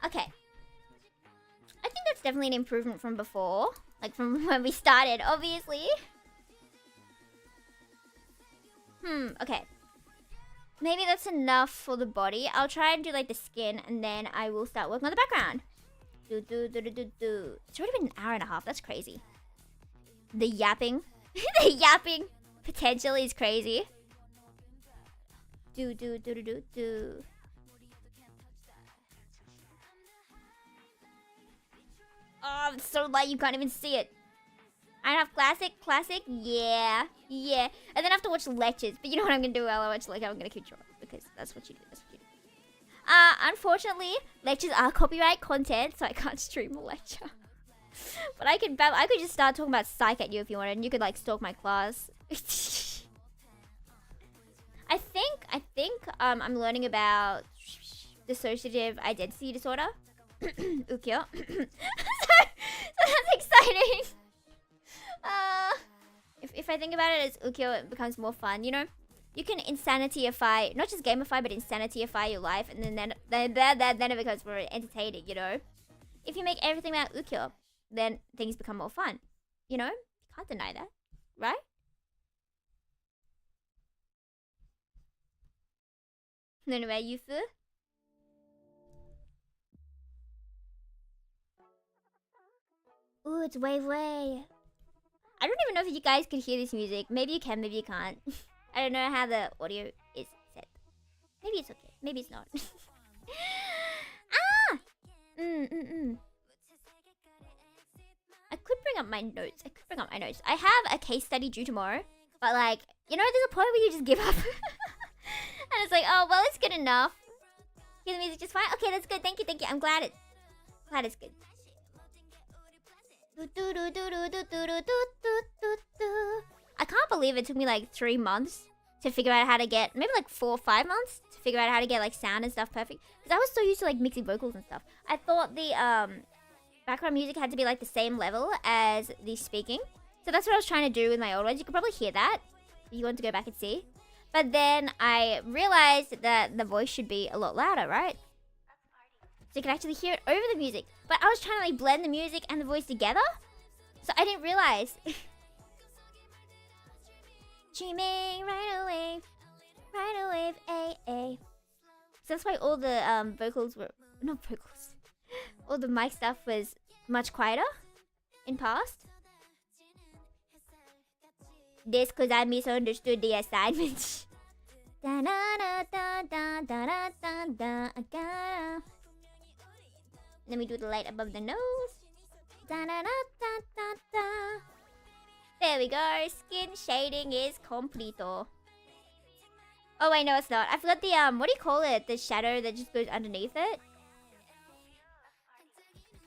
[SPEAKER 1] Okay. I think that's definitely an improvement from before. Like from when we started, obviously. Okay. Maybe that's enough for the body. I'll try and do like the skin, and then I will start working on the background. It's already been an hour and a half. That's crazy. The yapping. The yapping potential is crazy. Do. Oh, it's so light you can't even see it. I have classic, yeah. And then I have to watch lectures. But you know what I'm gonna do while I watch lectures? I'm gonna keep drawing, because that's what you do. Unfortunately, lectures are copyright content, so I can't stream a lecture. But I could just start talking about psych at you if you wanted, and you could like stalk my class. I think I'm learning about dissociative identity disorder. Ukyo. So that's exciting. If I think about it as ukyo, it becomes more fun, you know? You can insanityify, not just gamify, but insanityify your life, and then it becomes more entertaining, you know? If you make everything about ukyo, then things become more fun, you know? You can't deny that, right? Anyway, Yufu. Ooh, it's Wave Way. I don't even know if you guys can hear this music. Maybe you can, maybe you can't. I don't know how the audio is set. Maybe it's okay. Maybe it's not. Ah! I could bring up my notes. I have a case study due tomorrow. But like, you know, there's a point where you just give up. And it's like, oh, well, it's good enough. Hear the music just fine? Okay, that's good. Thank you. I'm glad it's good. I can't believe it took me like 3 months to figure out how to get, maybe like 4 or 5 months to figure out how to get like sound and stuff perfect. Because I was so used to like mixing vocals and stuff. I thought the background music had to be like the same level as the speaking. So that's what I was trying to do with my old ones. You could probably hear that if you want to go back and see. But then I realized that the voice should be a lot louder, right? So you can actually hear it over the music. But I was trying to like blend the music and the voice together. So I didn't realize. Dreaming right away, A. So that's why all the vocals were, not vocals. All the mic stuff was much quieter in past. This cause I misunderstood the assignment. Da da da da da da da da da. Let me do the light above the nose. Da da da da da da. There we go. Skin shading is completo. Oh wait, no, it's not. I forgot the what do you call it? The shadow that just goes underneath it.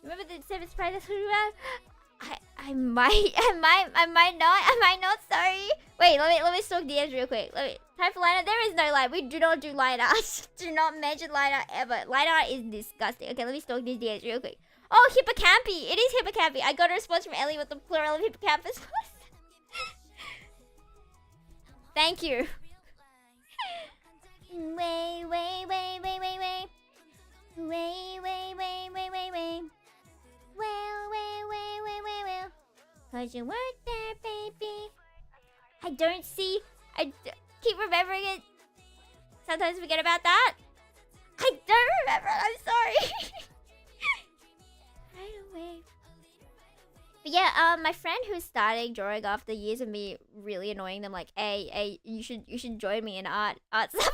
[SPEAKER 1] Remember the 7th prize that's what we have? I might not. Sorry. Wait, let me stalk DMs real quick. Time for line art. There is no line. We do not do line art. Do not mention line art ever. Line art is disgusting. Okay, let me stalk these DMs real quick. Oh, hippocampy. It is hippocampy. I got a response from Ellie with the plural of hippocampus was. Thank you. Way. Well. Cause you weren't there, baby. I don't see. Keep remembering it. Sometimes forget about that. I don't remember it. I'm sorry. Right away. But yeah, my friend who's starting drawing after years of me really annoying them, like, hey, you should join me in art suffering.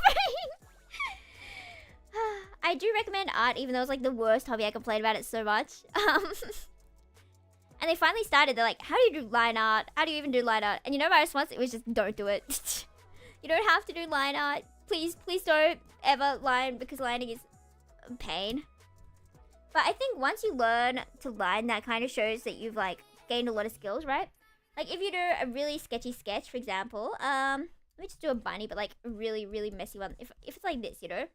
[SPEAKER 1] I do recommend art, even though it's like the worst hobby. I complain about it so much. And they finally started. They're like, how do you do line art? How do you even do line art? And you know my response? It was just, don't do it. You don't have to do line art. Please don't ever line, because lining is pain. But I think once you learn to line, that kind of shows that you've like gained a lot of skills, right? Like if you do a really sketchy sketch, for example, let me just do a bunny, but like a really, really messy one. If it's like this, you know?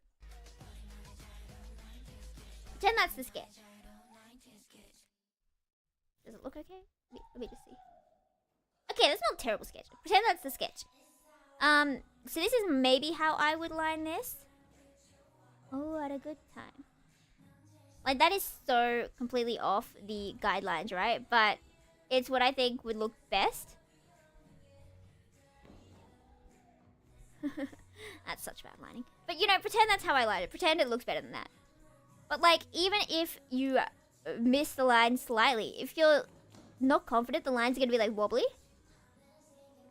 [SPEAKER 1] Pretend that's the sketch. Does it look okay? Let me just see. Okay, that's not a terrible sketch. Pretend that's the sketch. So this is maybe how I would line this. Oh, at a good time. Like that is so completely off the guidelines, right? But it's what I think would look best. That's such bad lining. But you know, pretend that's how I line it. Pretend it looks better than that. But like, even if you miss the line slightly, if you're not confident, the lines are gonna be like wobbly.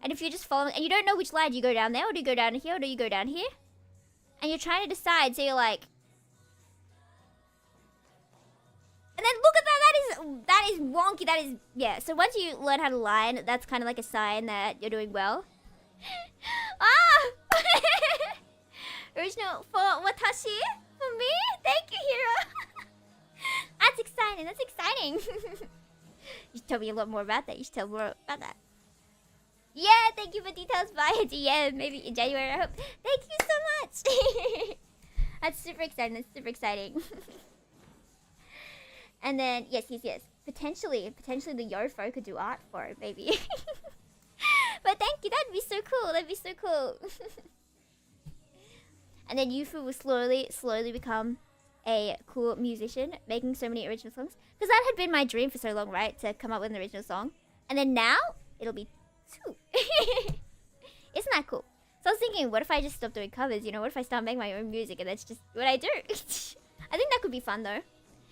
[SPEAKER 1] And if you're just following, and you don't know which line, do you go down there, or do you go down here, or do you go down here? And you're trying to decide, so you're like, and then look at that is wonky, that is, yeah. So once you learn how to line, that's kind of like a sign that you're doing well. Ah! Original for watashi? For me? Thank you, Hiro. That's exciting. You should tell me a lot more about that. You should tell more about that. Yeah, thank you for details via DM. Maybe in January, I hope. Thank you so much. That's super exciting. And then, yes. Potentially the Yofo could do art for it, maybe. But thank you. That'd be so cool. And then Yufu will slowly become a cool musician, making so many original songs. Because that had been my dream for so long, right? To come up with an original song. And then now, it'll be 2. Isn't that cool? So So I was thinking, what if I just stop doing covers? You know, what if I start making my own music and that's just what I do? I think that could be fun though.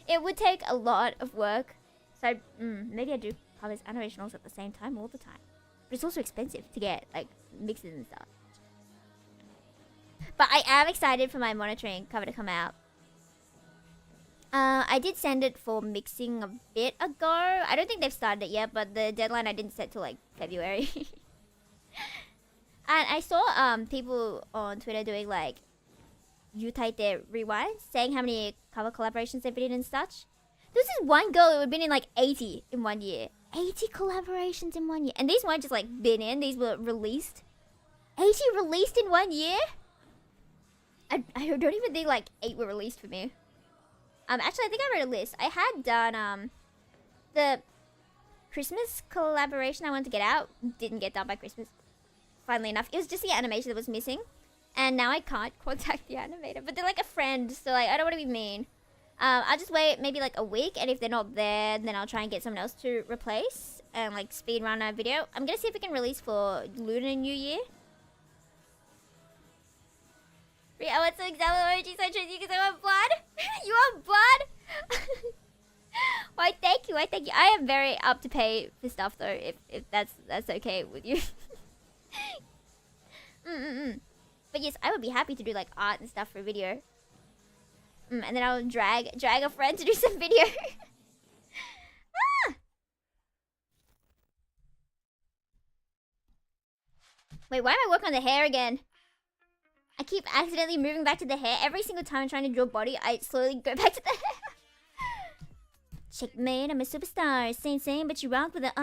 [SPEAKER 1] It would take a lot of work. So maybe I do covers and originals at the same time all the time. But it's also expensive to get like mixes and stuff. But I am excited for my monitoring cover to come out. I did send it for mixing a bit ago. I don't think they've started it yet, but the deadline I didn't set till like February. And I saw people on Twitter doing like their rewinds, saying how many cover collaborations they've been in and such. There was this one girl who had been in like 80 in 1 year. 80 collaborations in 1 year. And these weren't just like been in, these were released. 80 released in 1 year? I don't even think like 8 were released for me. Actually, I think I wrote a list. I had done the Christmas collaboration I wanted to get out. Didn't get done by Christmas. Funnily enough, it was just the animation that was missing. And now I can't contact the animator. But they're like a friend, so like I don't want to be mean. I'll just wait maybe like a week, and if they're not there, then I'll try and get someone else to replace and like speed run a video. I'm gonna see if we can release for Lunar New Year. I want some example emojis. I chose you because I want blood. You want blood? Why? Thank you. Why? Thank you. I am very up to pay for stuff though, if that's okay with you. But yes, I would be happy to do like art and stuff for a video. And then I'll drag a friend to do some video. Ah! Wait, why am I working on the hair again? I keep accidentally moving back to the hair. Every single time I'm trying to draw body, I slowly go back to the hair. Checkmate, I'm a superstar. Same, but you rock with the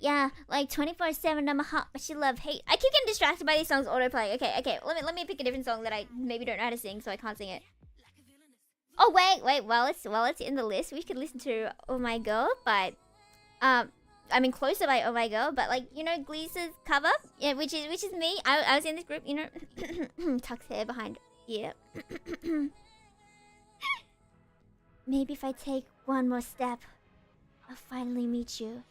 [SPEAKER 1] Yeah, like 24/7, I'm a hot, but you love hate. I keep getting distracted by these songs autoplay. Okay. Let me pick a different song that I maybe don't know how to sing, so I can't sing it. Oh wait. While it's in the list, we could listen to "Oh My Girl" by, I mean closer by "Oh My Girl," but like you know Glee's cover, yeah, which is me. I was in this group, you know, tucks hair behind ear. Maybe if I take one more step, I'll finally meet you.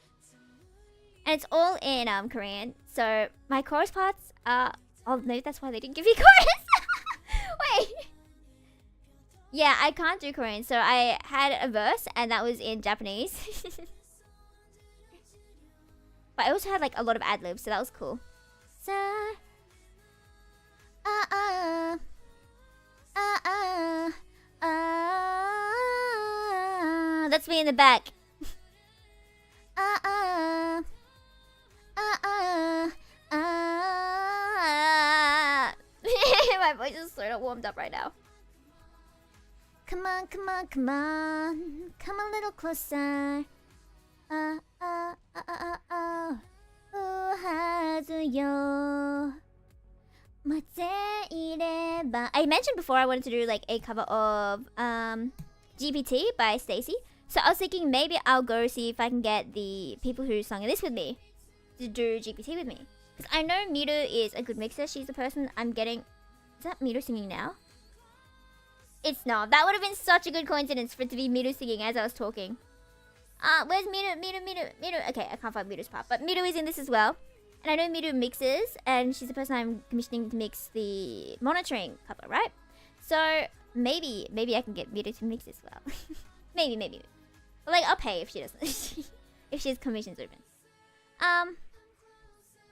[SPEAKER 1] And it's all in Korean, so my chorus parts are. Oh no, that's why they didn't give me chorus. Wait. Yeah, I can't do Korean, so I had a verse, and that was in Japanese. But I also had like a lot of ad-libs, so that was cool. That's me in the back. My voice is sort of warmed up right now. Come on, come a little closer. I mentioned before I wanted to do like a cover of GPT by Stacy. So I was thinking maybe I'll go see if I can get the people who sung this with me to do GPT with me. Because I know Miru is a good mixer. She's the person I'm getting. Is that Miru singing now? It's not. That would have been such a good coincidence for it to be Miru singing as I was talking. Where's Miru? Okay, I can't find Miru's part. But Miru is in this as well. And I know Miru mixes, and she's the person I'm commissioning to mix the monitoring cover, right? So maybe I can get Miru to mix as well. maybe. But like, I'll pay if she doesn't. If she has commissions open.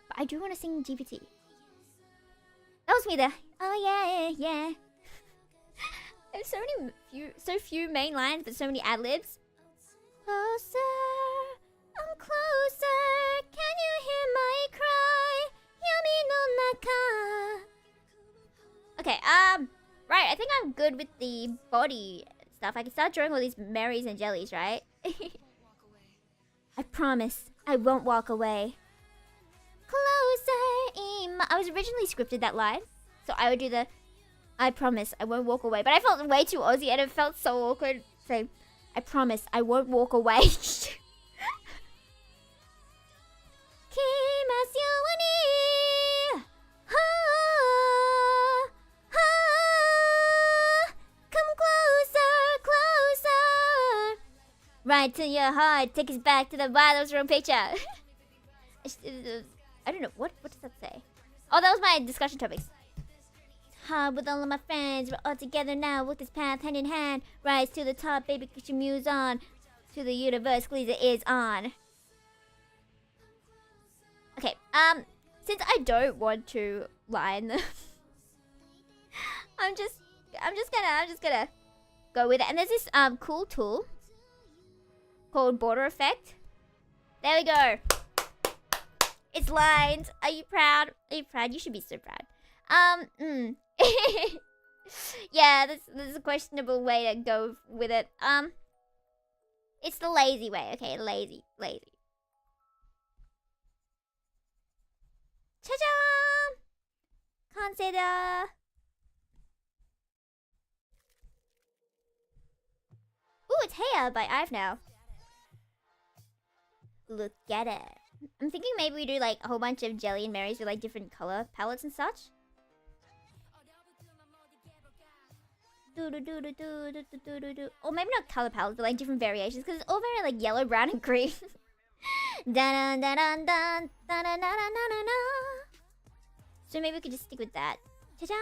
[SPEAKER 1] But I do want to sing GPT. That was me there. Oh yeah. There's so few main lines, but so many ad libs. Closer, I'm closer. Can you hear my cry? Yami no naka. Okay, right. I think I'm good with the body stuff. I can start drawing all these berries and jellies, right? I promise I won't walk away. Closer, I was originally scripted that line, so I would do the I promise I won't walk away. But I felt way too Aussie and it felt so awkward. So, I promise I won't walk away. Come closer. Right to your heart. Take us back to the wow, that was the wrong picture. I don't know. What does that say? Oh, that was my discussion topics. Hard with all of my friends, we're all together now, walk this path hand in hand. Rise to the top, baby, get your muse on. To the universe, squeeze the ears on. Okay, since I don't want to line them, I'm just gonna go with it. And there's this cool tool called border effect. There we go. It's lined. Are you proud? Are you proud? You should be so proud. Yeah, this is a questionable way to go with it. It's the lazy way, okay? Lazy. Cha-cha! Consider. Ooh, it's Hair by Ive now. Look at it. I'm thinking maybe we do like a whole bunch of Jelly and Marys with like different color palettes and such. Or maybe not color palettes, but like different variations, because it's all very like yellow, brown, and green. So maybe we could just stick with that. Ta-da!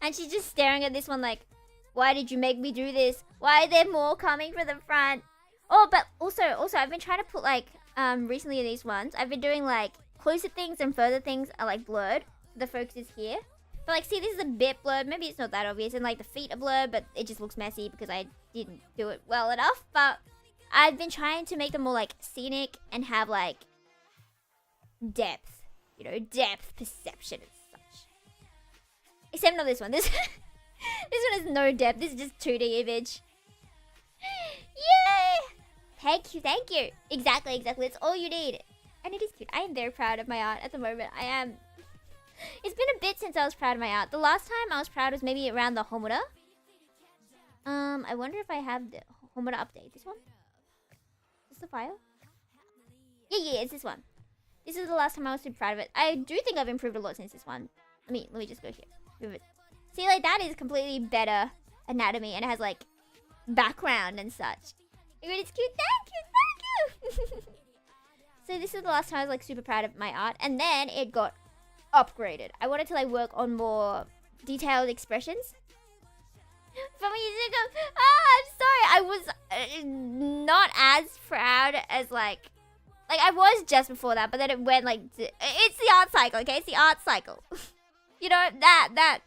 [SPEAKER 1] And she's just staring at this one like, why did you make me do this? Why are there more coming from the front? Oh, but also, I've been trying to put like, recently in these ones, I've been doing like closer things and further things are like blurred. The focus is here. But like, see, this is a bit blurred. Maybe it's not that obvious. And like the feet are blurred, but it just looks messy because I didn't do it well enough. But I've been trying to make them more like scenic and have like depth. You know, depth, perception and such. Except not this one. This one has no depth. This is just 2D image. Yay! Thank you. Exactly. That's all you need. And it is cute. I am very proud of my art at the moment. I am. It's been a bit since I was proud of my art. The last time I was proud was maybe around the Homoda. I wonder if I have the Homoda update. This one? Is this the file? Yeah, it's this one. This is the last time I was super proud of it. I do think I've improved a lot since this one. Let me just go here. Move it. See, like, that is completely better anatomy, and it has, like, background and such. It's cute. Thank you. So this is the last time I was, like, super proud of my art. And then it got upgraded. I wanted to, like, work on more detailed expressions. From a year ago. I'm sorry. I was not as proud as, like I was just before that, but then it went, like, it's the art cycle, okay? It's the art cycle. You know, that.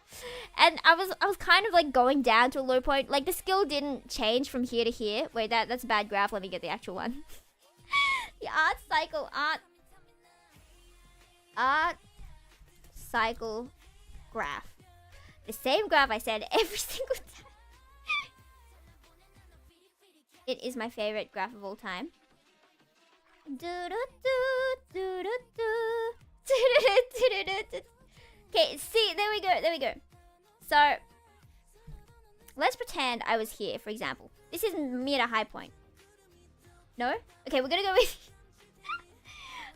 [SPEAKER 1] And I was kind of, like, going down to a low point. Like, the skill didn't change from here to here. Wait, that's a bad graph. Let me get the actual one. The art cycle, art cycle graph. The same graph I said every single time. It is my favorite graph of all time. Okay, see, there we go. So, let's pretend I was here, for example. This is me at a high point. No? Okay, we're gonna go with...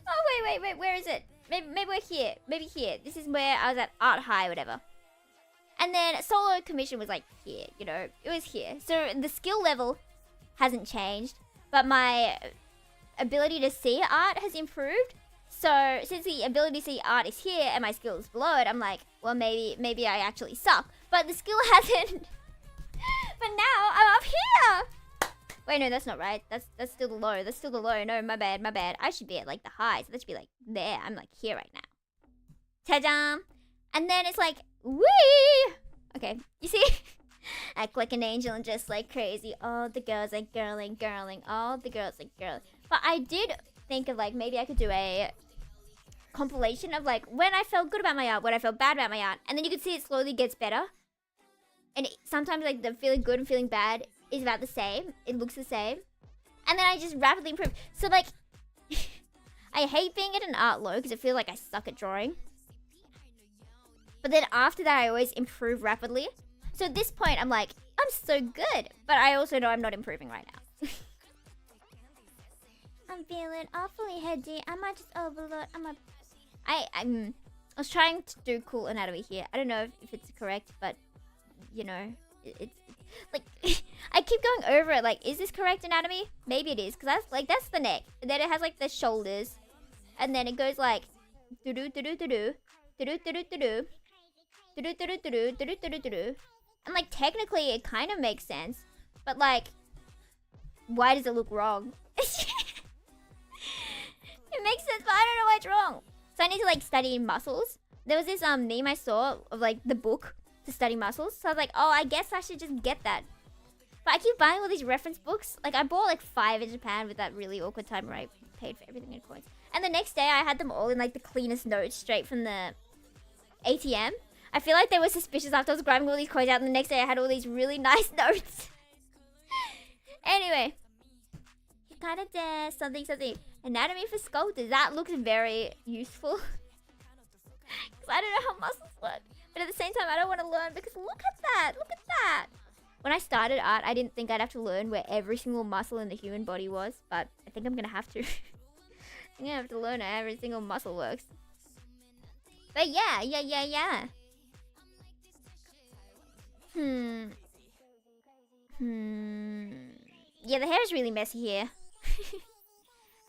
[SPEAKER 1] Oh, wait, where is it? Maybe we're here. Maybe here. This is where I was at art high, whatever. And then solo commission was like here, you know? It was here. So, the skill level hasn't changed, but my ability to see art has improved. So since the ability to see art is here and my skill is below it, I'm like, well, maybe I actually suck. But the skill hasn't. But now I'm up here. Wait, no, that's not right. That's still the low. That's still the low. No, my bad. I should be at like the high. So that should be like there. I'm like here right now. Ta-da! And then it's like, wee! Okay, you see? Act like an angel and just like crazy. All the girls are girling. All the girls are girling. But I did think of like maybe I could do a compilation of like when I felt good about my art, when I felt bad about my art, and then you can see it slowly gets better. And sometimes like the feeling good and feeling bad is about the same. It looks the same. And then I just rapidly improve. So like, I hate being at an art low because I feel like I suck at drawing. But then after that, I always improve rapidly. So at this point, I'm like, I'm so good. But I also know I'm not improving right now. I'm feeling awfully heady. I might just overload. I was trying to do cool anatomy here. I don't know if it's correct, but you know, it's like I keep going over it. Like, is this correct anatomy? Maybe it is, because that's the neck. And then it has like the shoulders, and then it goes like do do do do do do do do do do do do do do do do do do. And like technically it kind of makes sense, but like why does it look wrong? It makes sense, but I don't know why it's wrong. So I need to like study muscles. There was this meme I saw of like the book to study muscles. So I was like, oh, I guess I should just get that. But I keep buying all these reference books. Like I bought like 5 in Japan with that really awkward time where I paid for everything in coins. And the next day I had them all in like the cleanest notes straight from the ATM. I feel like they were suspicious after I was grabbing all these coins out, and the next day I had all these really nice notes. Anyway. Hikara desu, something something. Anatomy for sculptors. That looks very useful. Because I don't know how muscles work. But at the same time, I don't want to learn because look at that. Look at that. When I started art, I didn't think I'd have to learn where every single muscle in the human body was. But I think I'm going to have to. I'm going to have to learn how every single muscle works. But yeah. Yeah, the hair is really messy here.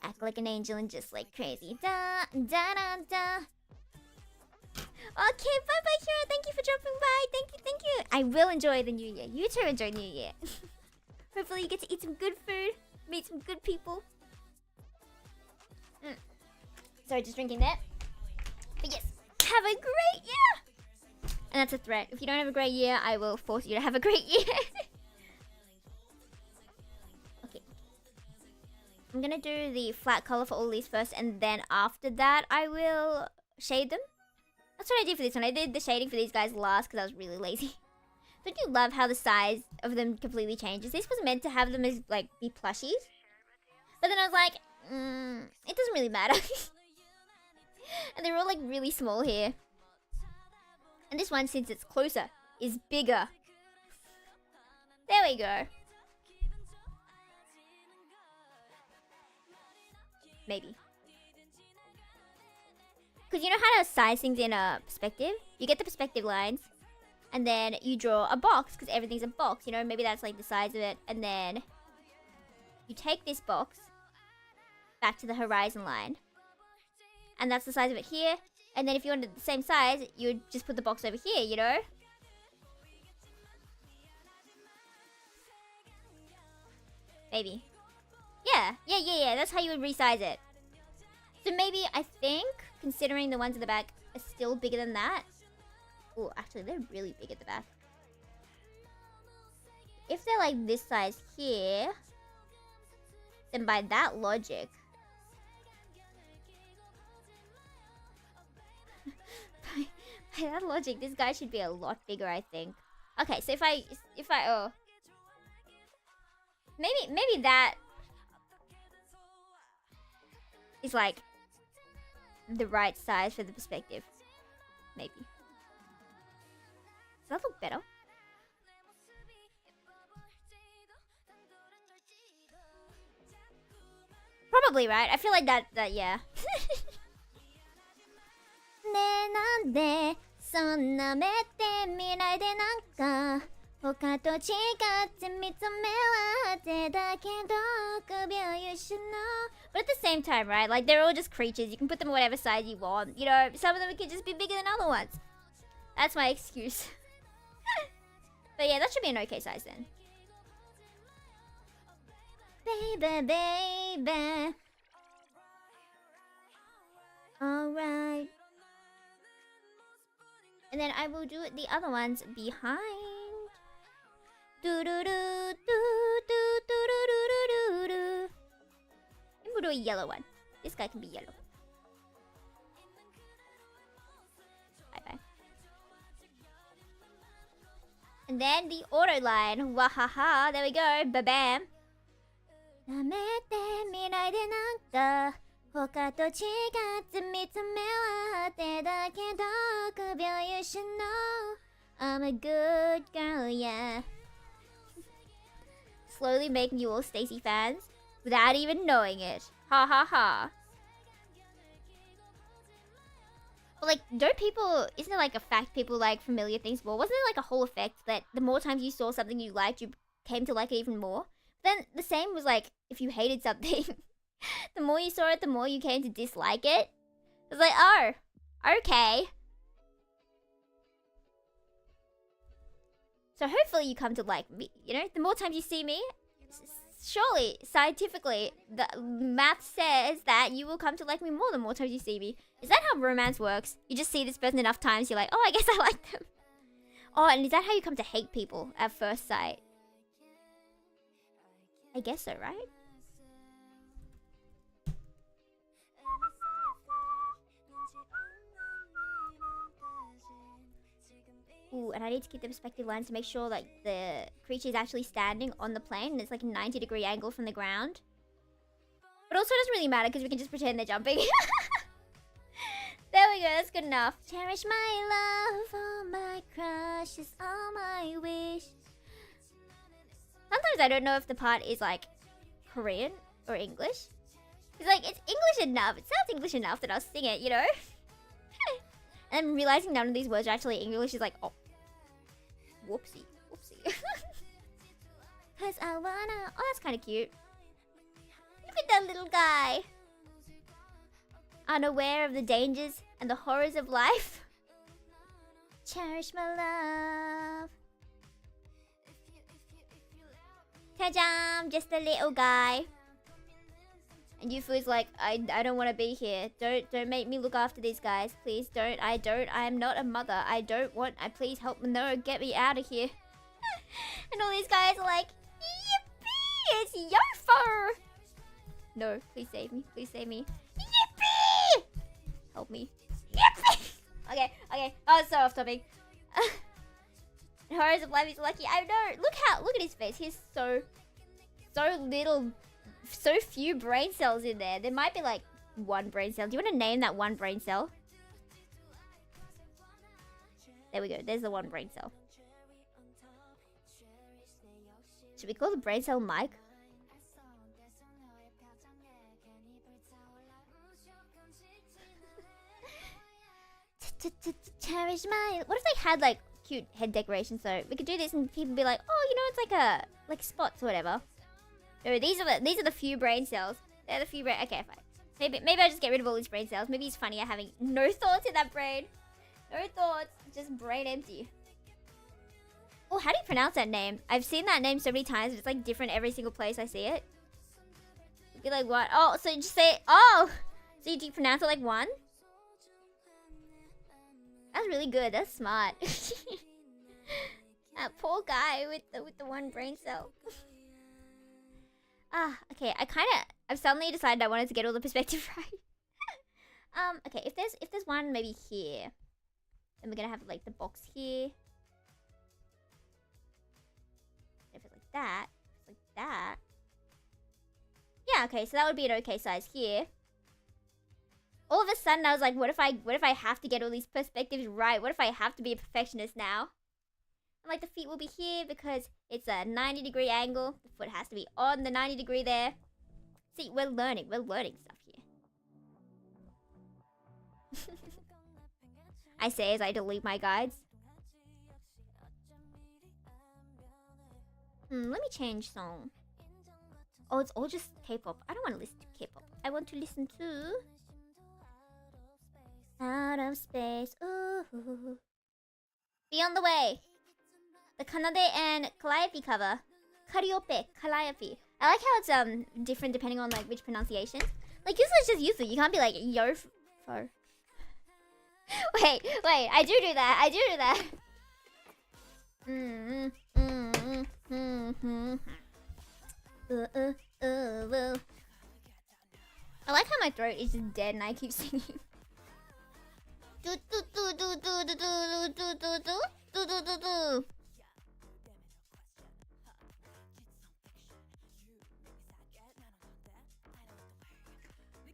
[SPEAKER 1] Act like an angel and just like crazy. Da, da, da, da. Okay, bye-bye, Kira. Thank you for dropping by. Thank you. I will enjoy the new year. You too enjoy New Year. Hopefully you get to eat some good food. Meet some good people. Sorry, just drinking that. But yes, have a great year. And that's a threat. If you don't have a great year, I will force you to have a great year. Okay. I'm gonna do the flat color for all these first, and then after that, I will shade them. That's what I did for this one. I did the shading for these guys last because I was really lazy. Don't you love how the size of them completely changes? This was meant to have them as, like, be plushies. But then I was like, it doesn't really matter. And they're all, like, really small here. And this one, since it's closer, is bigger. There we go. Maybe. Because you know how to size things in a perspective? You get the perspective lines, and then you draw a box, because everything's a box, you know? Maybe that's like the size of it, and then you take this box back to the horizon line, and that's the size of it here, and then if you wanted the same size, you would just put the box over here, you know? Maybe. Yeah, that's how you would resize it. So maybe, I think, considering the ones in the back are still bigger than that. Oh, actually, they're really big at the back. If they're like this size here, then by that logic... by that logic, this guy should be a lot bigger, I think. Okay, so if I oh... Maybe that... is like... the right size for the perspective. Maybe. Does that look better? Probably, right? I feel like that yeah. ねえなんでそんな目で見ないでなんか他と違って見つめは手だけど首を you should know. But at the same time, right? Like, they're all just creatures. You can put them whatever size you want. You know, some of them could just be bigger than other ones. That's my excuse. But yeah, that should be an okay size then. Baby. Alright. And then I will do the other ones behind. And we'll do a yellow one. This guy can be yellow. Bye. And then the auto line. Wahaha. There we go. Ba-bam. 舐めてみないでなんか他と違って見つめは手だけど首を you should know I'm a good girl, yeah. Slowly making you all Stacy fans without even knowing it. Ha ha ha. But like, don't people, isn't it like a fact people like familiar things more? Wasn't it like a whole effect that the more times you saw something you liked, you came to like it even more? Then the same was like, if you hated something, the more you saw it, the more you came to dislike it. It's like, oh, okay. So hopefully you come to like me, you know? The more times you see me, surely, scientifically, the math says that you will come to like me more the more times you see me. Is that how romance works? You just see this person enough times, you're like, oh, I guess I like them. Oh, and is that how you come to hate people at first sight? I guess so, right? Ooh, and I need to keep the perspective lines to make sure like the creature is actually standing on the plane and it's like a 90-degree angle from the ground. But also it doesn't really matter because we can just pretend they're jumping. There we go, that's good enough. Cherish my love, all my crushes, all my wish. Sometimes I don't know if the part is like Korean or English. It's like, it's English enough, it sounds English enough that I'll sing it, you know? And I'm realizing none of these words are actually English is like, oh. Whoopsie, whoopsie. Cause I wanna... Oh, that's kind of cute. Look at that little guy. Unaware of the dangers and the horrors of life. Cherish my love. Ta-jam, just a little guy. And Yufu's like, I don't want to be here. Don't make me look after these guys. Please don't. I am not a mother. I don't want. Please help me. No, get me out of here. And all these guys are like, yippee! It's Yofo! No, please save me. Please save me. Yippee! Help me. Yippee! Okay. Oh, it's so off topic. Horrors of life is lucky. I know. Look at his face. He's so little. So few brain cells in there. There might be like one brain cell. Do you want to name that one brain cell? There we go. There's the one brain cell. Should we call the brain cell Mike? Cherish my... What if they had like cute head decorations? So we could do this and people be like, oh, you know, it's like spots or whatever. No, these are the few brain cells. They're the few brain. Okay, fine. Maybe I just get rid of all these brain cells. Maybe it's funnier having no thoughts in that brain. No thoughts, just brain empty. Oh, how do you pronounce that name? I've seen that name so many times. It's like different every single place I see it. You'd be like, what? Oh, so you just say, oh. So you do pronounce it like one? That's really good. That's smart. That poor guy with the one brain cell. Okay, I've suddenly decided I wanted to get all the perspective right. Okay, if there's one maybe here, then we're gonna have like the box here. If it's like that, Yeah, okay, so that would be an okay size here. All of a sudden I was like, what if I have to get all these perspectives right? What if I have to be a perfectionist now? And like the feet will be here because it's a 90-degree angle. The foot has to be on the 90-degree there. See, we're learning stuff here. I say as I delete my guides. Let me change song. Oh, it's all just K-pop. I don't want to listen to K-pop. I want to listen to Out of Space. Ooh. Be on the way. The Kanade and Calliope cover. Kariope, Calliope. I like how it's different depending on like which pronunciations. Like usually it's just Yufu. You can't be like Yofo. wait, I do that. I do that. I like how my throat is just dead and I keep singing.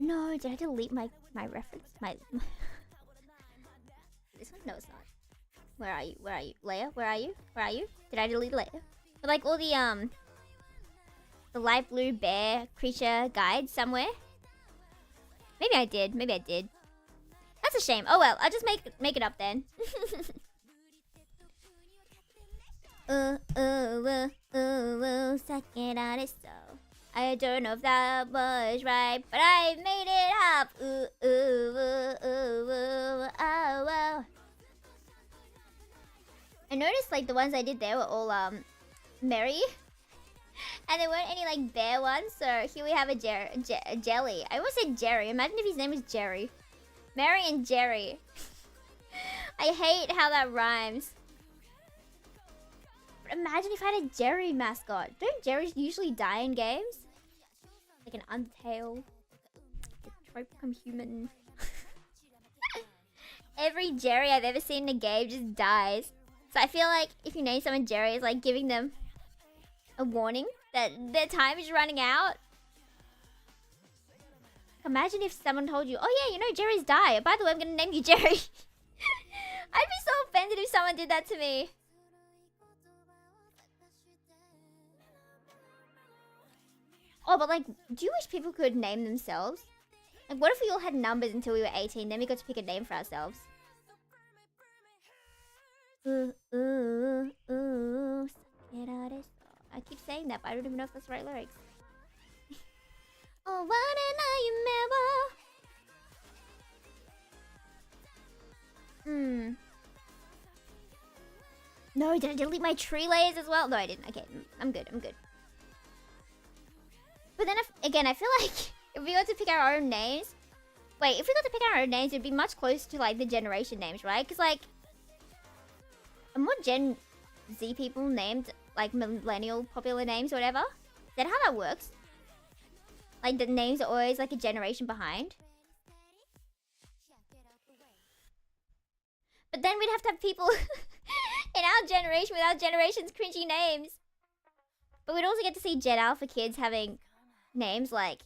[SPEAKER 1] No, did I delete my reference? This one? No, it's not. Where are you? Leia, where are you? Did I delete Leia? But like all the light blue bear creature guides somewhere? Maybe I did. That's a shame. Oh well, I'll just make it up then. I don't know if that was right, but I made it up. noticed like the ones I did there were all Mary. And there weren't any like bear ones, so here we have a Jelly. I almost said Jerry. Imagine if his name was Jerry. Mary and Jerry. I hate how that rhymes. But imagine if I had a Jerry mascot. Don't Jerrys usually die in games? Like an Untail. They try to become human. Every Jerry I've ever seen in a game just dies. So I feel like if you name someone Jerry, it's like giving them a warning that their time is running out. Imagine if someone told you, oh yeah, you know Jerry's die. By the way, I'm gonna name you Jerry. I'd be so offended if someone did that to me. Oh, but like, do you wish people could name themselves? Like, what if we all had numbers until we were 18, then we got to pick a name for ourselves? I keep saying that, but I don't even know if that's the right lyrics. Oh, what an I No, did I delete my tree layers as well? No, I didn't. Okay, I'm good. But then, again, I feel like if we got to pick our own names... Wait, if we got to pick our own names, it'd be much closer to, like, the generation names, right? Because, like... Are more Gen Z people named, like, millennial popular names or whatever? Is that how that works? Like, the names are always, like, a generation behind? But then we'd have to have people in our generation with our generation's cringy names. But we'd also get to see Gen Alpha kids having names like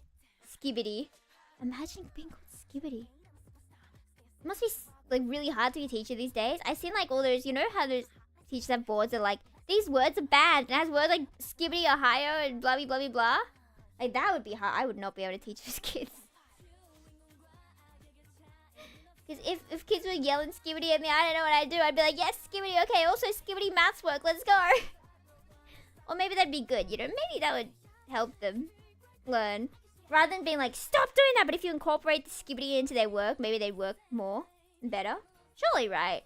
[SPEAKER 1] Skibbity. Imagine being called Skibbity. It must be like really hard to be a teacher these days. I've seen like all those, you know how those teachers have boards that are like, these words are bad. And it has words like Skibbity, Ohio, and blah, blah, blah, blah. Like that would be hard. I would not be able to teach those kids. Because if kids were yelling Skibbity at me, I don't know what I'd do. I'd be like, yes, Skibbity, okay, also Skibbity maths work, let's go. Or maybe that'd be good, you know? Maybe that would help them learn. Rather than being like, stop doing that, but if you incorporate the Skibbity into their work, maybe they'd work more and better. Surely, right?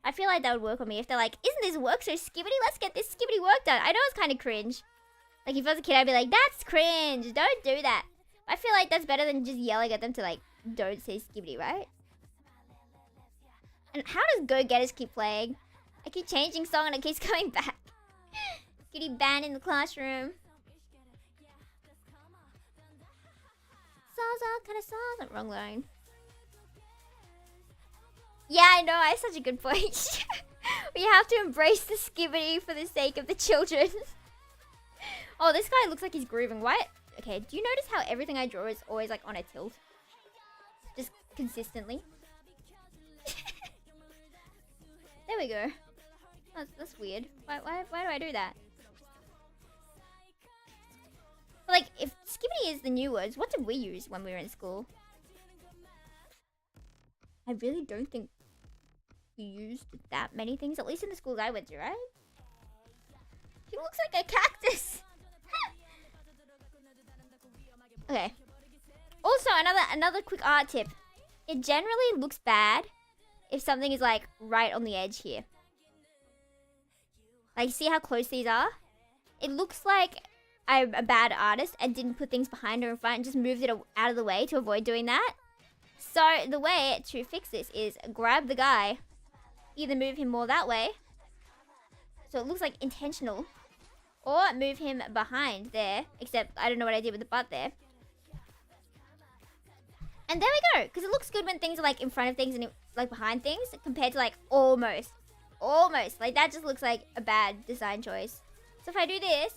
[SPEAKER 1] I feel like that would work on me if they're like, isn't this work so Skibbity? Let's get this Skibbity work done. I know it's kind of cringe. Like, if I was a kid, I'd be like, that's cringe, don't do that. I feel like that's better than just yelling at them to like, don't say Skibbity, right? And how does Go Getters keep playing? I keep changing song and it keeps coming back. Getting banned in the classroom. Wrong line. Yeah, I know, I have such a good point. We have to embrace the Skibbity for the sake of the children. Oh, this guy looks like he's grooving. What? Okay, do you notice how everything I draw is always like on a tilt? Just consistently. There we go. That's weird. Why do I do that? But like, if Skibbity is the new words, what did we use when we were in school? I really don't think we used that many things, at least in the schools I went to, right? He looks like a cactus. Okay. Also, another quick art tip. It generally looks bad if something is like right on the edge here. Like, see how close these are? It looks like I'm a bad artist and didn't put things behind or in front and just moved it out of the way to avoid doing that. So the way to fix this is grab the guy, either move him more that way, so it looks like intentional, or move him behind there, except I don't know what I did with the butt there. And there we go, because it looks good when things are like in front of things and like behind things, compared to like almost. Like that just looks like a bad design choice. So if I do this,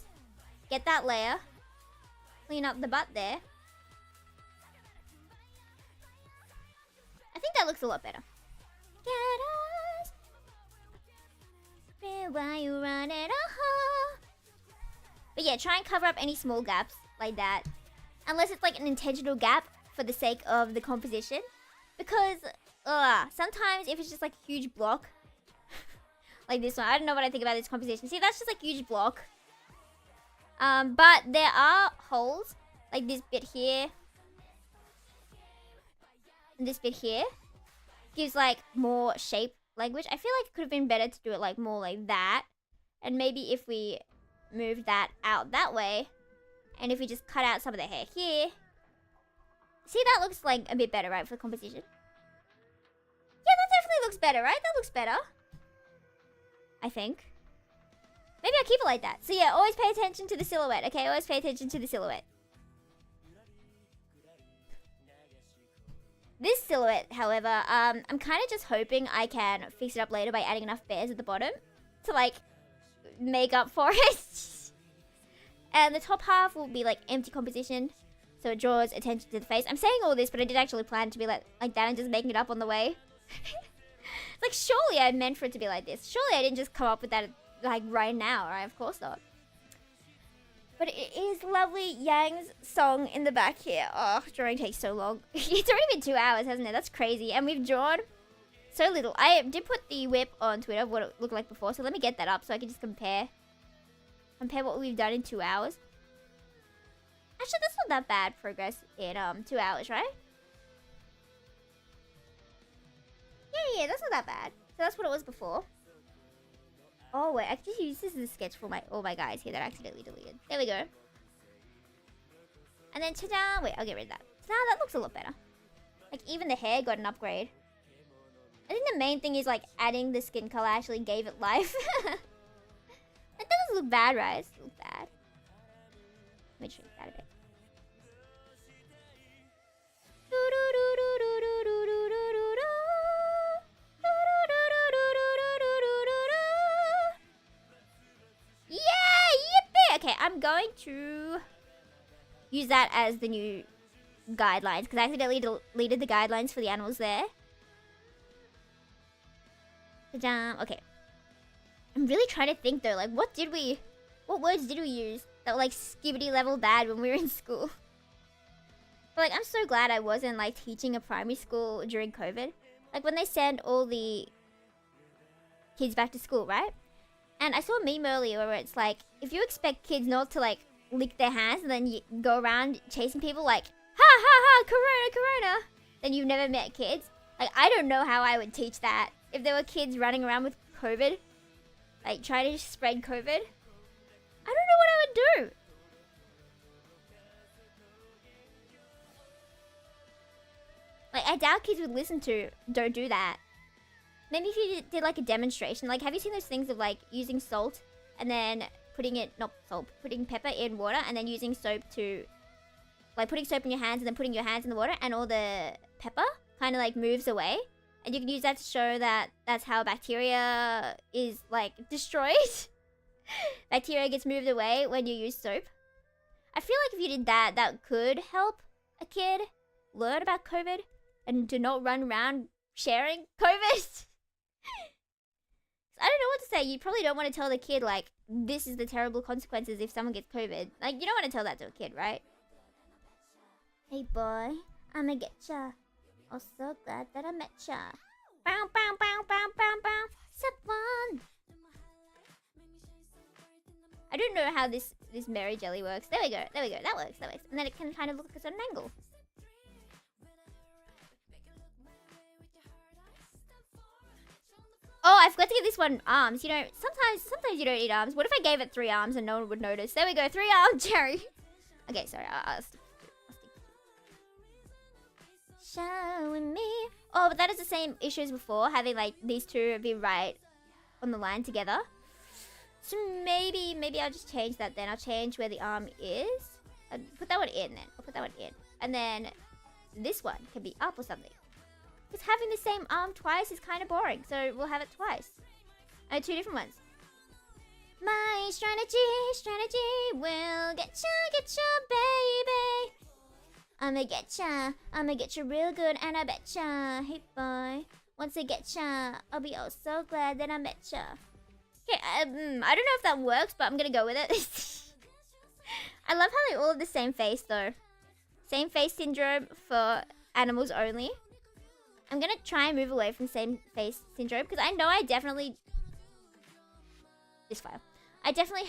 [SPEAKER 1] get that layer, clean up the butt there. I think that looks a lot better. Get us. Why you run it? But yeah, try and cover up any small gaps like that. Unless it's like an intentional gap for the sake of the composition. Because sometimes if it's just like a huge block, like this one, I don't know what I think about this composition. See, that's just like a huge block. But there are holes, like this bit here. And this bit here gives like more shape language. I feel like it could have been better to do it like more like that. And maybe if we move that out that way, and if we just cut out some of the hair here. See, that looks like a bit better, right, for the composition? Yeah, that definitely looks better, right? That looks better. I think. Maybe I'll keep it like that. So yeah, always pay attention to the silhouette, okay? Always pay attention to the silhouette. This silhouette, however, I'm kind of just hoping I can fix it up later by adding enough bears at the bottom to, like, make up for it. And the top half will be, like, empty composition, so it draws attention to the face. I'm saying all this, but I did actually plan to be like that and just making it up on the way. It's like, surely I meant for it to be like this. Surely I didn't just come up with that, like, right now, right? Of course not. But it is lovely Yang's song in the back here. Oh, drawing takes so long. It's already been 2 hours, hasn't it? That's crazy. And we've drawn so little. I did put the whip on Twitter of what it looked like before. So let me get that up so I can just compare what we've done in 2 hours. Actually, that's not that bad progress in 2 hours, right? Yeah, that's not that bad. So that's what it was before. Oh wait, I just use this as a sketch for all my guys here that I accidentally deleted. There we go. And then ta-da! Wait, I'll get rid of that. Ta-da, that looks a lot better. Like, even the hair got an upgrade. I think the main thing is, like, adding the skin color actually gave it life. It doesn't look bad, right? It looks bad. Let me shrink that a bit. Okay, I'm going to use that as the new guidelines because I accidentally deleted the guidelines for the animals there. Okay. I'm really trying to think though, like what words did we use that were like skibbity level bad when we were in school? But like I'm so glad I wasn't like teaching a primary school during COVID. Like when they send all the kids back to school, right? And I saw a meme earlier where it's like, if you expect kids not to like lick their hands and then you go around chasing people like, ha ha ha, corona, corona, then you've never met kids. Like, I don't know how I would teach that. If there were kids running around with COVID, like trying to spread COVID, I don't know what I would do. Like, I doubt kids would listen to, don't do that. Maybe if you did like a demonstration, like have you seen those things of like using salt and then putting pepper in water and then using soap to, like putting soap in your hands and then putting your hands in the water and all the pepper kind of like moves away. And you can use that to show that that's how bacteria is like destroyed. Bacteria gets moved away when you use soap. I feel like if you did that, that could help a kid learn about COVID and to not run around sharing COVID. I don't know what to say. You probably don't want to tell the kid, like, this is the terrible consequences if someone gets COVID. Like, you don't want to tell that to a kid, right? Hey, boy, I'ma get ya. Oh, so glad that I met ya. Bow, bow, bow, bow, bow, bow. So fun. I don't know how this Mary Jelly works. There we go. There we go. That works. That works. And then it can kind of look at a certain angle. Oh, I forgot to give this one arms. You know, sometimes you don't need arms. What if I gave it 3 arms and no one would notice? There we go, 3 arms, Jerry. Okay, sorry, I'll stick. Showing me. Oh, but that is the same issue as before, having like these two be right on the line together. So maybe I'll just change that then. I'll change where the arm is. I'll put that one in then. I'll put that one in. And then this one can be up or something. Because having the same arm twice is kind of boring, so we'll have it twice. 2 different ones. My strategy will get ya, baby. I'ma get ya real good, and I bet ya. Hey boy, once I get ya, I'll be oh so glad that I met ya. Okay, I don't know if that works, but I'm gonna go with it. I love how they all have the same face though. Same face syndrome for animals only. I'm gonna try and move away from same face syndrome because I know I definitely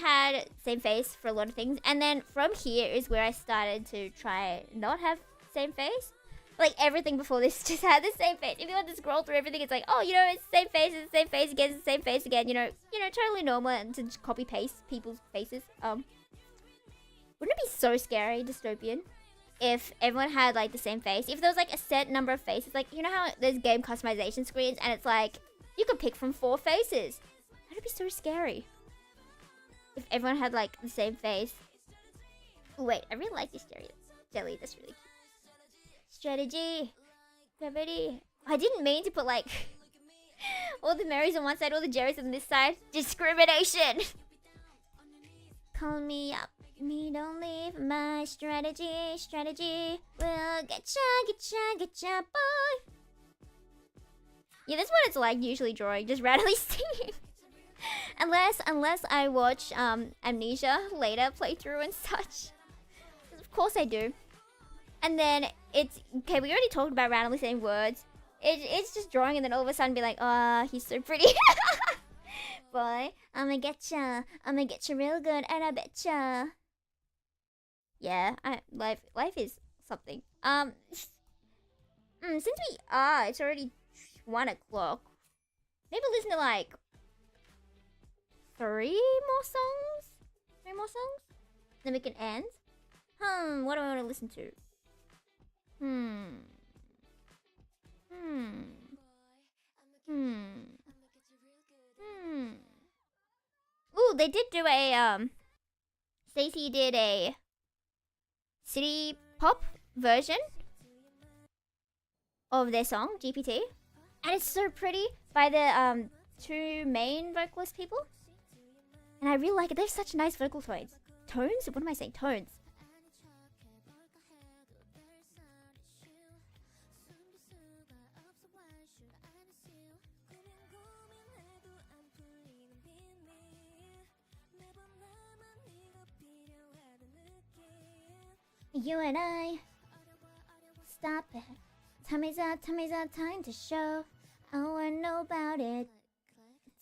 [SPEAKER 1] had same face for a lot of things, and then from here is where I started to try not have same face. Like everything before this just had the same face. If you want to scroll through everything, it's like, oh, you know, it's the same face, it's the same face again, it's the same face again. You know, totally normal and to just copy paste people's faces. Wouldn't it be so scary, dystopian, if everyone had like the same face? If there was like a set number of faces, like you know how there's game customization screens and it's like you could pick from 4 faces. That'd be so scary. If everyone had like the same face. Ooh, wait, I really like this jelly. That's really cute. Strategy. Gravity. I didn't mean to put like all the Marys on one side, all the Jerrys on this side. Discrimination. Call me up. Me don't leave my strategy. Strategy will getcha, boy. Yeah, that's what it's like usually drawing, just randomly singing. Unless I watch Amnesia later playthrough and such. Of course I do. And then it's okay, we already talked about randomly saying words. It's just drawing and then all of a sudden be like, oh, he's so pretty. Boy, I'ma getcha real good and I betcha. Yeah, life is something. Since it's already 1 o'clock. Maybe listen to like 3 more songs? 3 more songs? Then we can end? What do I want to listen to? Ooh, they did do a, Stacey did a city pop version of their song, GPT. And it's so pretty by the, 2 main vocalist people. And I really like it. They have such nice vocal tones. Tones? What am I saying? Tones. You and I, stop it. Time is our time to show. I wanna know about it.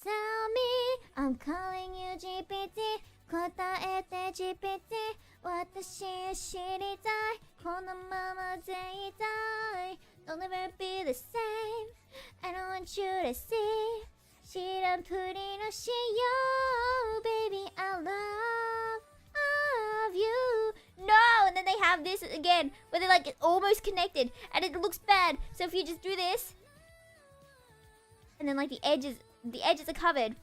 [SPEAKER 1] Tell me, I'm calling you GPT. 答えて GPT。私を知りたい。このままでいたい。I'll never be the same. I don't want you to see. 知らんぷりのしよう Baby, I love you. No! And then they have this again, where they're like almost connected, and it looks bad. So if you just do this, and then like the edges are covered.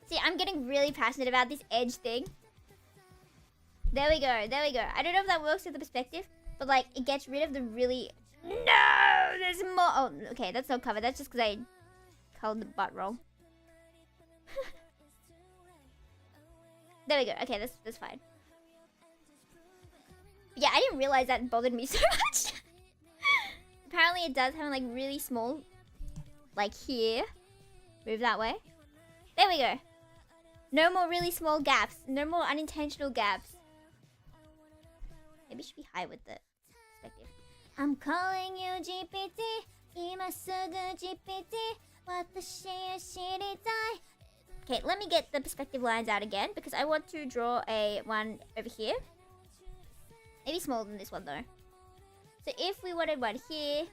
[SPEAKER 1] See, I'm getting really passionate about this edge thing. There we go. I don't know if that works with the perspective, but like it gets rid of the really... No! There's more! Oh, okay, that's not covered. That's just because I colored the butt wrong. There we go. Okay, that's fine. But yeah, I didn't realize that bothered me so much. Apparently it does have like really small, like here. Move that way. There we go. No more really small gaps. No more unintentional gaps. Maybe it should be high with the perspective. I'm calling you GPT. 今すぐ GPT. 私を知りたい. Okay, let me get the perspective lines out again because I want to draw a one over here. Maybe smaller than this one though. So if we wanted one here,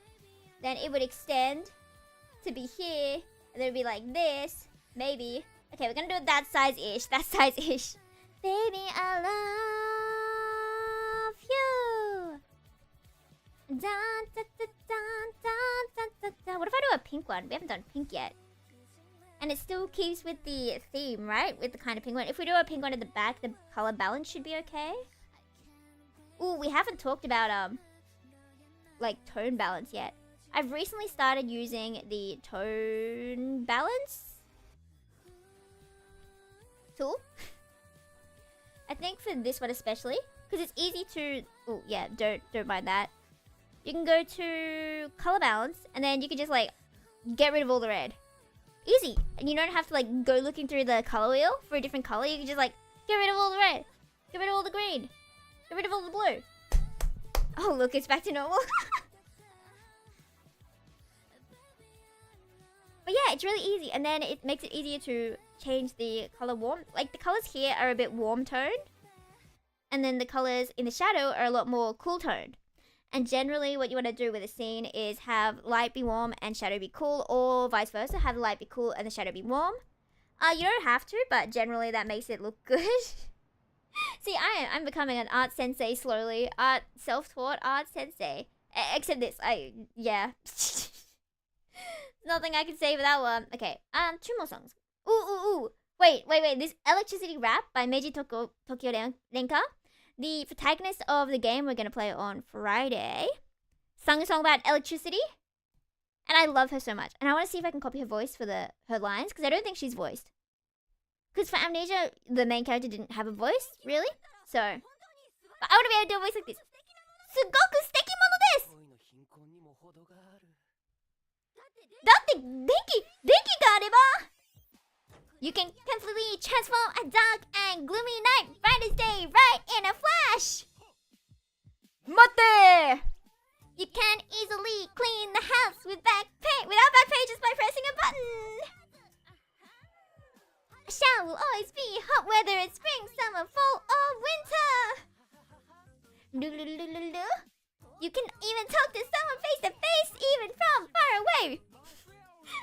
[SPEAKER 1] then it would extend to be here, and then it would be like this, maybe. Okay, we're gonna do it that size-ish, Baby, I love you. Dun, dun, dun, dun, dun, dun, dun. What if I do a pink one? We haven't done pink yet. And it still keeps with the theme, right? With the kind of pink one. If we do a pink one at the back, the color balance should be okay. Ooh, we haven't talked about, like, tone balance yet. I've recently started using the tone balance tool. I think for this one especially, because it's easy to... Oh, yeah, don't mind that. You can go to color balance, and then you can just, like, get rid of all the red. Easy. And you don't have to, like, go looking through the color wheel for a different color. You can just, like, get rid of all the red. Get rid of all the green. Get rid of all the blue. Oh, look, it's back to normal. But yeah, it's really easy. And then it makes it easier to change the color warm. Like, the colors here are a bit warm toned. And then the colors in the shadow are a lot more cool toned. And generally what you want to do with a scene is have light be warm and shadow be cool, or vice versa, have light be cool and the shadow be warm. You don't have to, but generally that makes it look good. See, I'm becoming an art sensei slowly. Self-taught art sensei. Except this, yeah. Nothing I can say for that one. Okay, 2 more songs. Ooh. Wait. This Electricity Rap by Meiji Tokyo Renka. The protagonist of the game we're gonna play on Friday sung a song about electricity. And I love her so much. And I want to see if I can copy her voice for her lines, because I don't think she's voiced. Because for Amnesia, the main character didn't have a voice, really. So, but I want to be able to do a voice like this. Sugoku suteki mono desu! Datte denki ga areba! You can completely transform a dark and gloomy night bright as day right in a flash! Mate! You can easily clean the house without back pain just by pressing a button! A shower will always be hot whether it's spring, summer, fall, or winter! You can even talk to someone face to face, even from far away!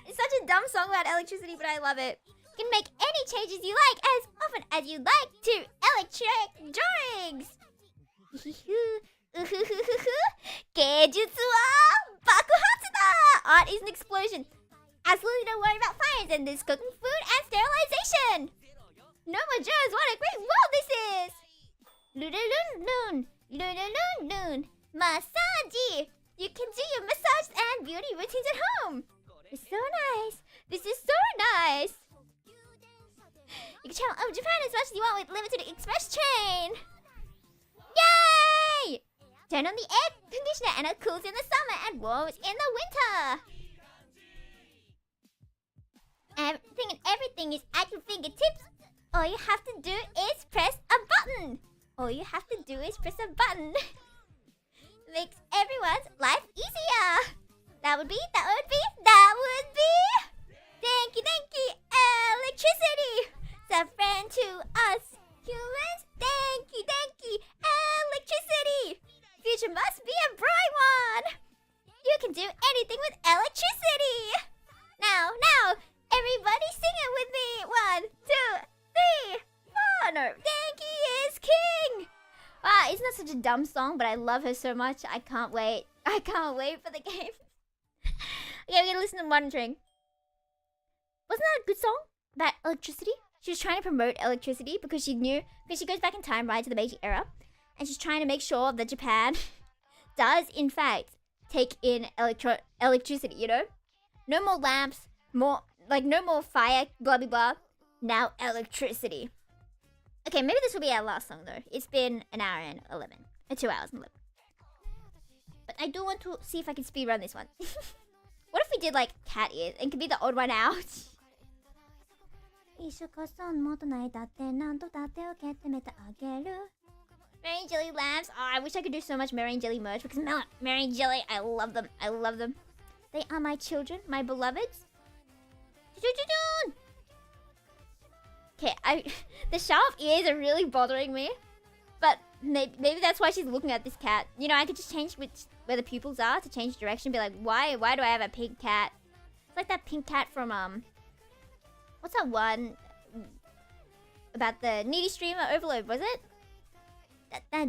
[SPEAKER 1] It's such a dumb song about electricity, but I love it. You can make any changes you like as often as you like to electric drawings! Geijutsu wa bakuhatsu da! Art is an explosion. Absolutely don't worry about fires and there's cooking food and sterilization! No more germs, what a great world this is! Lun. Massage! You can do your massage and beauty routines at home! It's so nice! This is so nice! You can travel over Japan as much as you want with limited express train! Yay! Turn on the air conditioner and it cools in the summer and warms in the winter! Everything is at your fingertips. All you have to do is press a button. Makes everyone's life easier. That would be. Thank you, electricity. It's a friend to us humans. Thank you, electricity. Future must be a bright one. You can do anything with electricity. Now, everybody sing it with me. 1, 2, 3, 4. No, Denki is king. Wow, isn't that such a dumb song? But I love her so much. I can't wait for the game. Okay, we're gonna listen to Monitoring. Wasn't that a good song about electricity? She was trying to promote electricity because she goes back in time, right, to the Meiji era. And she's trying to make sure that Japan does, in fact, take in electricity, you know? No more lamps, no more fire, blah, blah, blah. Now electricity. Okay, maybe this will be our last song, though. It's been an hour and 11. 2 hours and 11. But I do want to see if I can speedrun this one. What if we did, like, cat ears and could be the odd one out? Mary Jelly lamps. Oh, I wish I could do so much Mary and Jelly merch because Mary and Jelly, I love them. They are my children, my beloveds. Okay, the sharp ears are really bothering me. But maybe that's why she's looking at this cat. You know, I could just change where the pupils are to change direction. Be like, why do I have a pink cat? It's like that pink cat from what's that one about the needy streamer Overload? Was it? Do I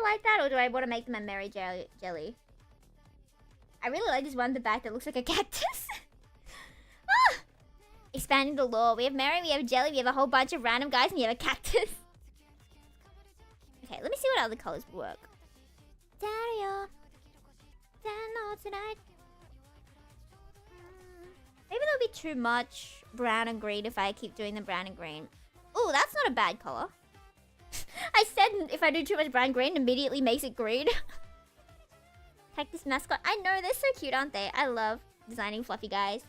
[SPEAKER 1] like that or do I want to make them a Mary Jelly? I really like this one in the back that looks like a cactus. Ah! Expanding the lore. We have Mary, we have Jelly, we have a whole bunch of random guys, and you have a cactus. Okay, let me see what other colors work. Dario. Tonight. Maybe there'll be too much brown and green if I keep doing the brown and green. Ooh, that's not a bad color. I said if I do too much brown and green, it immediately makes it green. Cactus mascot. I know, they're so cute, aren't they? I love designing fluffy guys.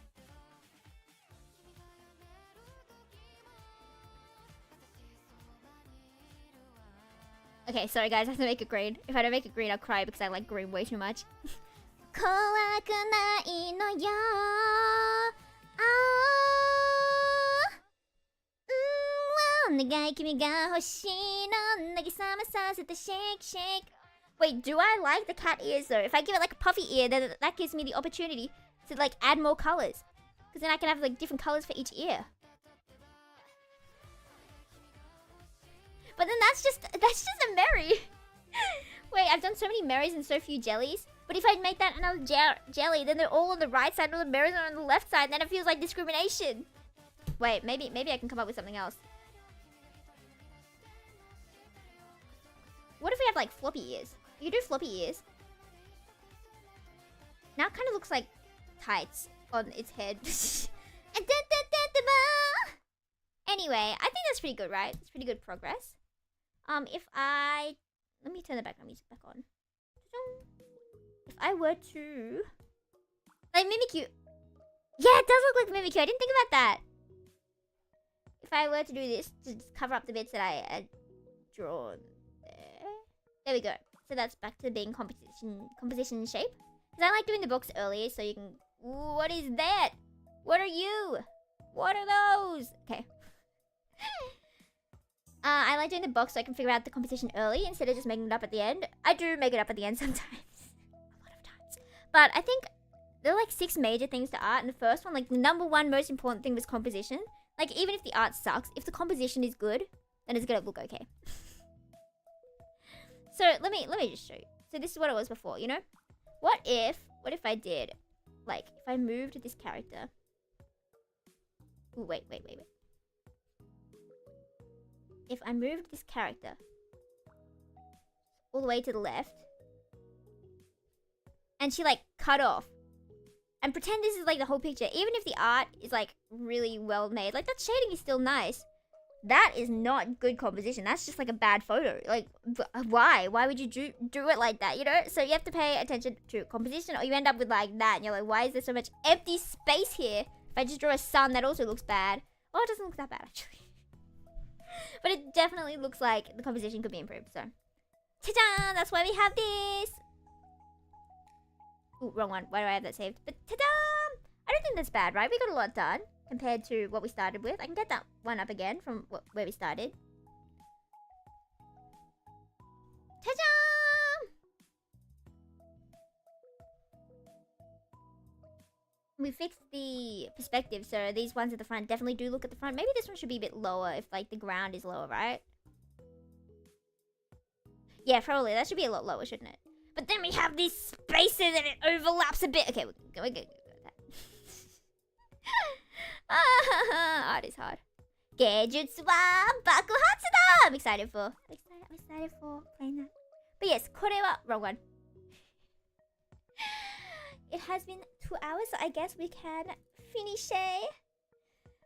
[SPEAKER 1] Okay, sorry guys, I have to make it green. If I don't make it green, I'll cry because I like green way too much. 願い君が欲しいの慰めさせて shake shake. Wait, do I like the cat ears though? If I give it like a puffy ear, then that gives me the opportunity to like add more colors. Because then I can have like different colors for each ear. But then that's just a Mary. Wait, I've done so many Marys and so few jellies. But if I make that another jelly, then they're all on the right side and all the Marys are on the left side. Then it feels like discrimination. Wait, maybe I can come up with something else. What if we have like floppy ears? You do floppy ears. Now it kind of looks like tights on its head. Anyway, I think that's pretty good, right? It's pretty good progress. Let me turn the background music back on. If I were to like Mimikyu. Yeah, it does look like Mimikyu. I didn't think about that. If I were to do this, to just cover up the bits that I had drawn there. There we go. So that's back to being composition shape. Because I like doing the box earlier so you can... Ooh, what is that? What are you? What are those? Okay. I like doing the box so I can figure out the composition early instead of just making it up at the end. I do make it up at the end sometimes. A lot of times. But I think there are like 6 major things to art. And the first one, like the number 1 most important thing was composition. Like even if the art sucks, if the composition is good, then it's gonna look okay. So let me just show you. So this is what it was before, you know? What if I did, like, if I moved this character. Ooh, wait. If I moved this character all the way to the left, and she like cut off, and pretend this is like the whole picture, even if the art is like really well made, like that shading is still nice. That is not good composition. That's just like a bad photo. Like, why? Why would you do it like that, you know? So you have to pay attention to composition or you end up with like that. And you're like, why is there so much empty space here? If I just draw a sun, that also looks bad. Oh, it doesn't look that bad, actually. But it definitely looks like the composition could be improved, so. Ta-da! That's why we have this! Ooh, wrong one. Why do I have that saved? But ta-da! I don't think that's bad, right? We got a lot done compared to what we started with. I can get that one up again from where we started. Ta-da! We fixed the perspective, so these ones at the front definitely do look at the front. Maybe this one should be a bit lower if like the ground is lower, right? Yeah, probably. That should be a lot lower, shouldn't it? But then we have these spaces and it overlaps a bit. Okay, we're good. Art is hard. Geijutsu wa bakuhatsu da! I'm excited for playing that. But yes, これは wrong one. It has been 2 hours, so I guess we can finish it.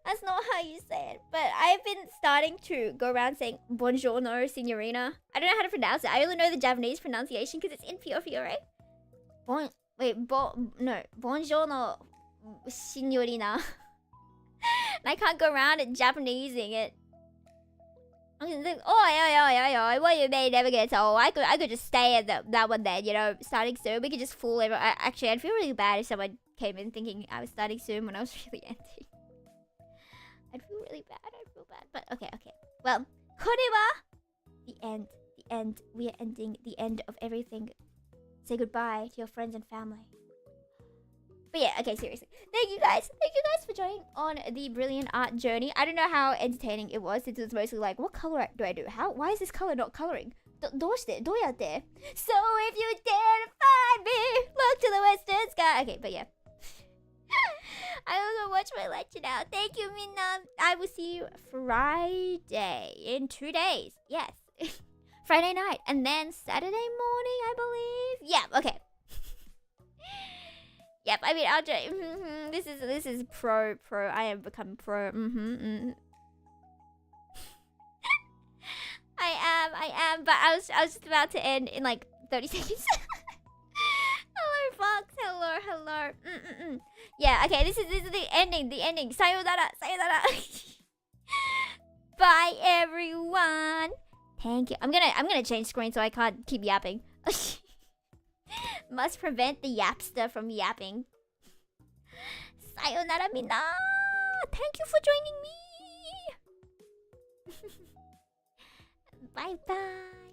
[SPEAKER 1] That's not how you say it, but I've been starting to go around saying Buongiorno, signorina. I don't know how to pronounce it. I only know the Japanese pronunciation because it's in Fiore. Buongiorno, signorina. And I can't go around it Japanesing it. I'm gonna think, what you may never get old. I could just stay at that one then, you know, starting soon. We could just fool everyone. Actually, I'd feel really bad if someone came in thinking I was starting soon when I was really ending. I'd feel really bad. But okay. Well, これは the end. We are ending the end of everything. Say goodbye to your friends and family. But yeah, okay, seriously. Thank you guys for joining on the brilliant art journey. I don't know how entertaining it was, since it was mostly like, what color do I do? Why is this color not coloring? どうやって So if you dare to find me, look to the western sky. Okay, but yeah. I will go watch my lecture now. Thank you, Minna. I will see you Friday in 2 days. Yes. Friday night. And then Saturday morning, I believe. Yeah, okay. Yep, I mean, I'll do this is pro. I am becoming pro. I am, but I was just about to end in like 30 seconds. Hello, Fox. Hello. Yeah, okay, this is the ending. Sayonara. Bye, everyone. Thank you. I'm gonna change screen so I can't keep yapping. Must prevent the yapster from yapping. Sayonara, minna. Thank you for joining me. Bye bye.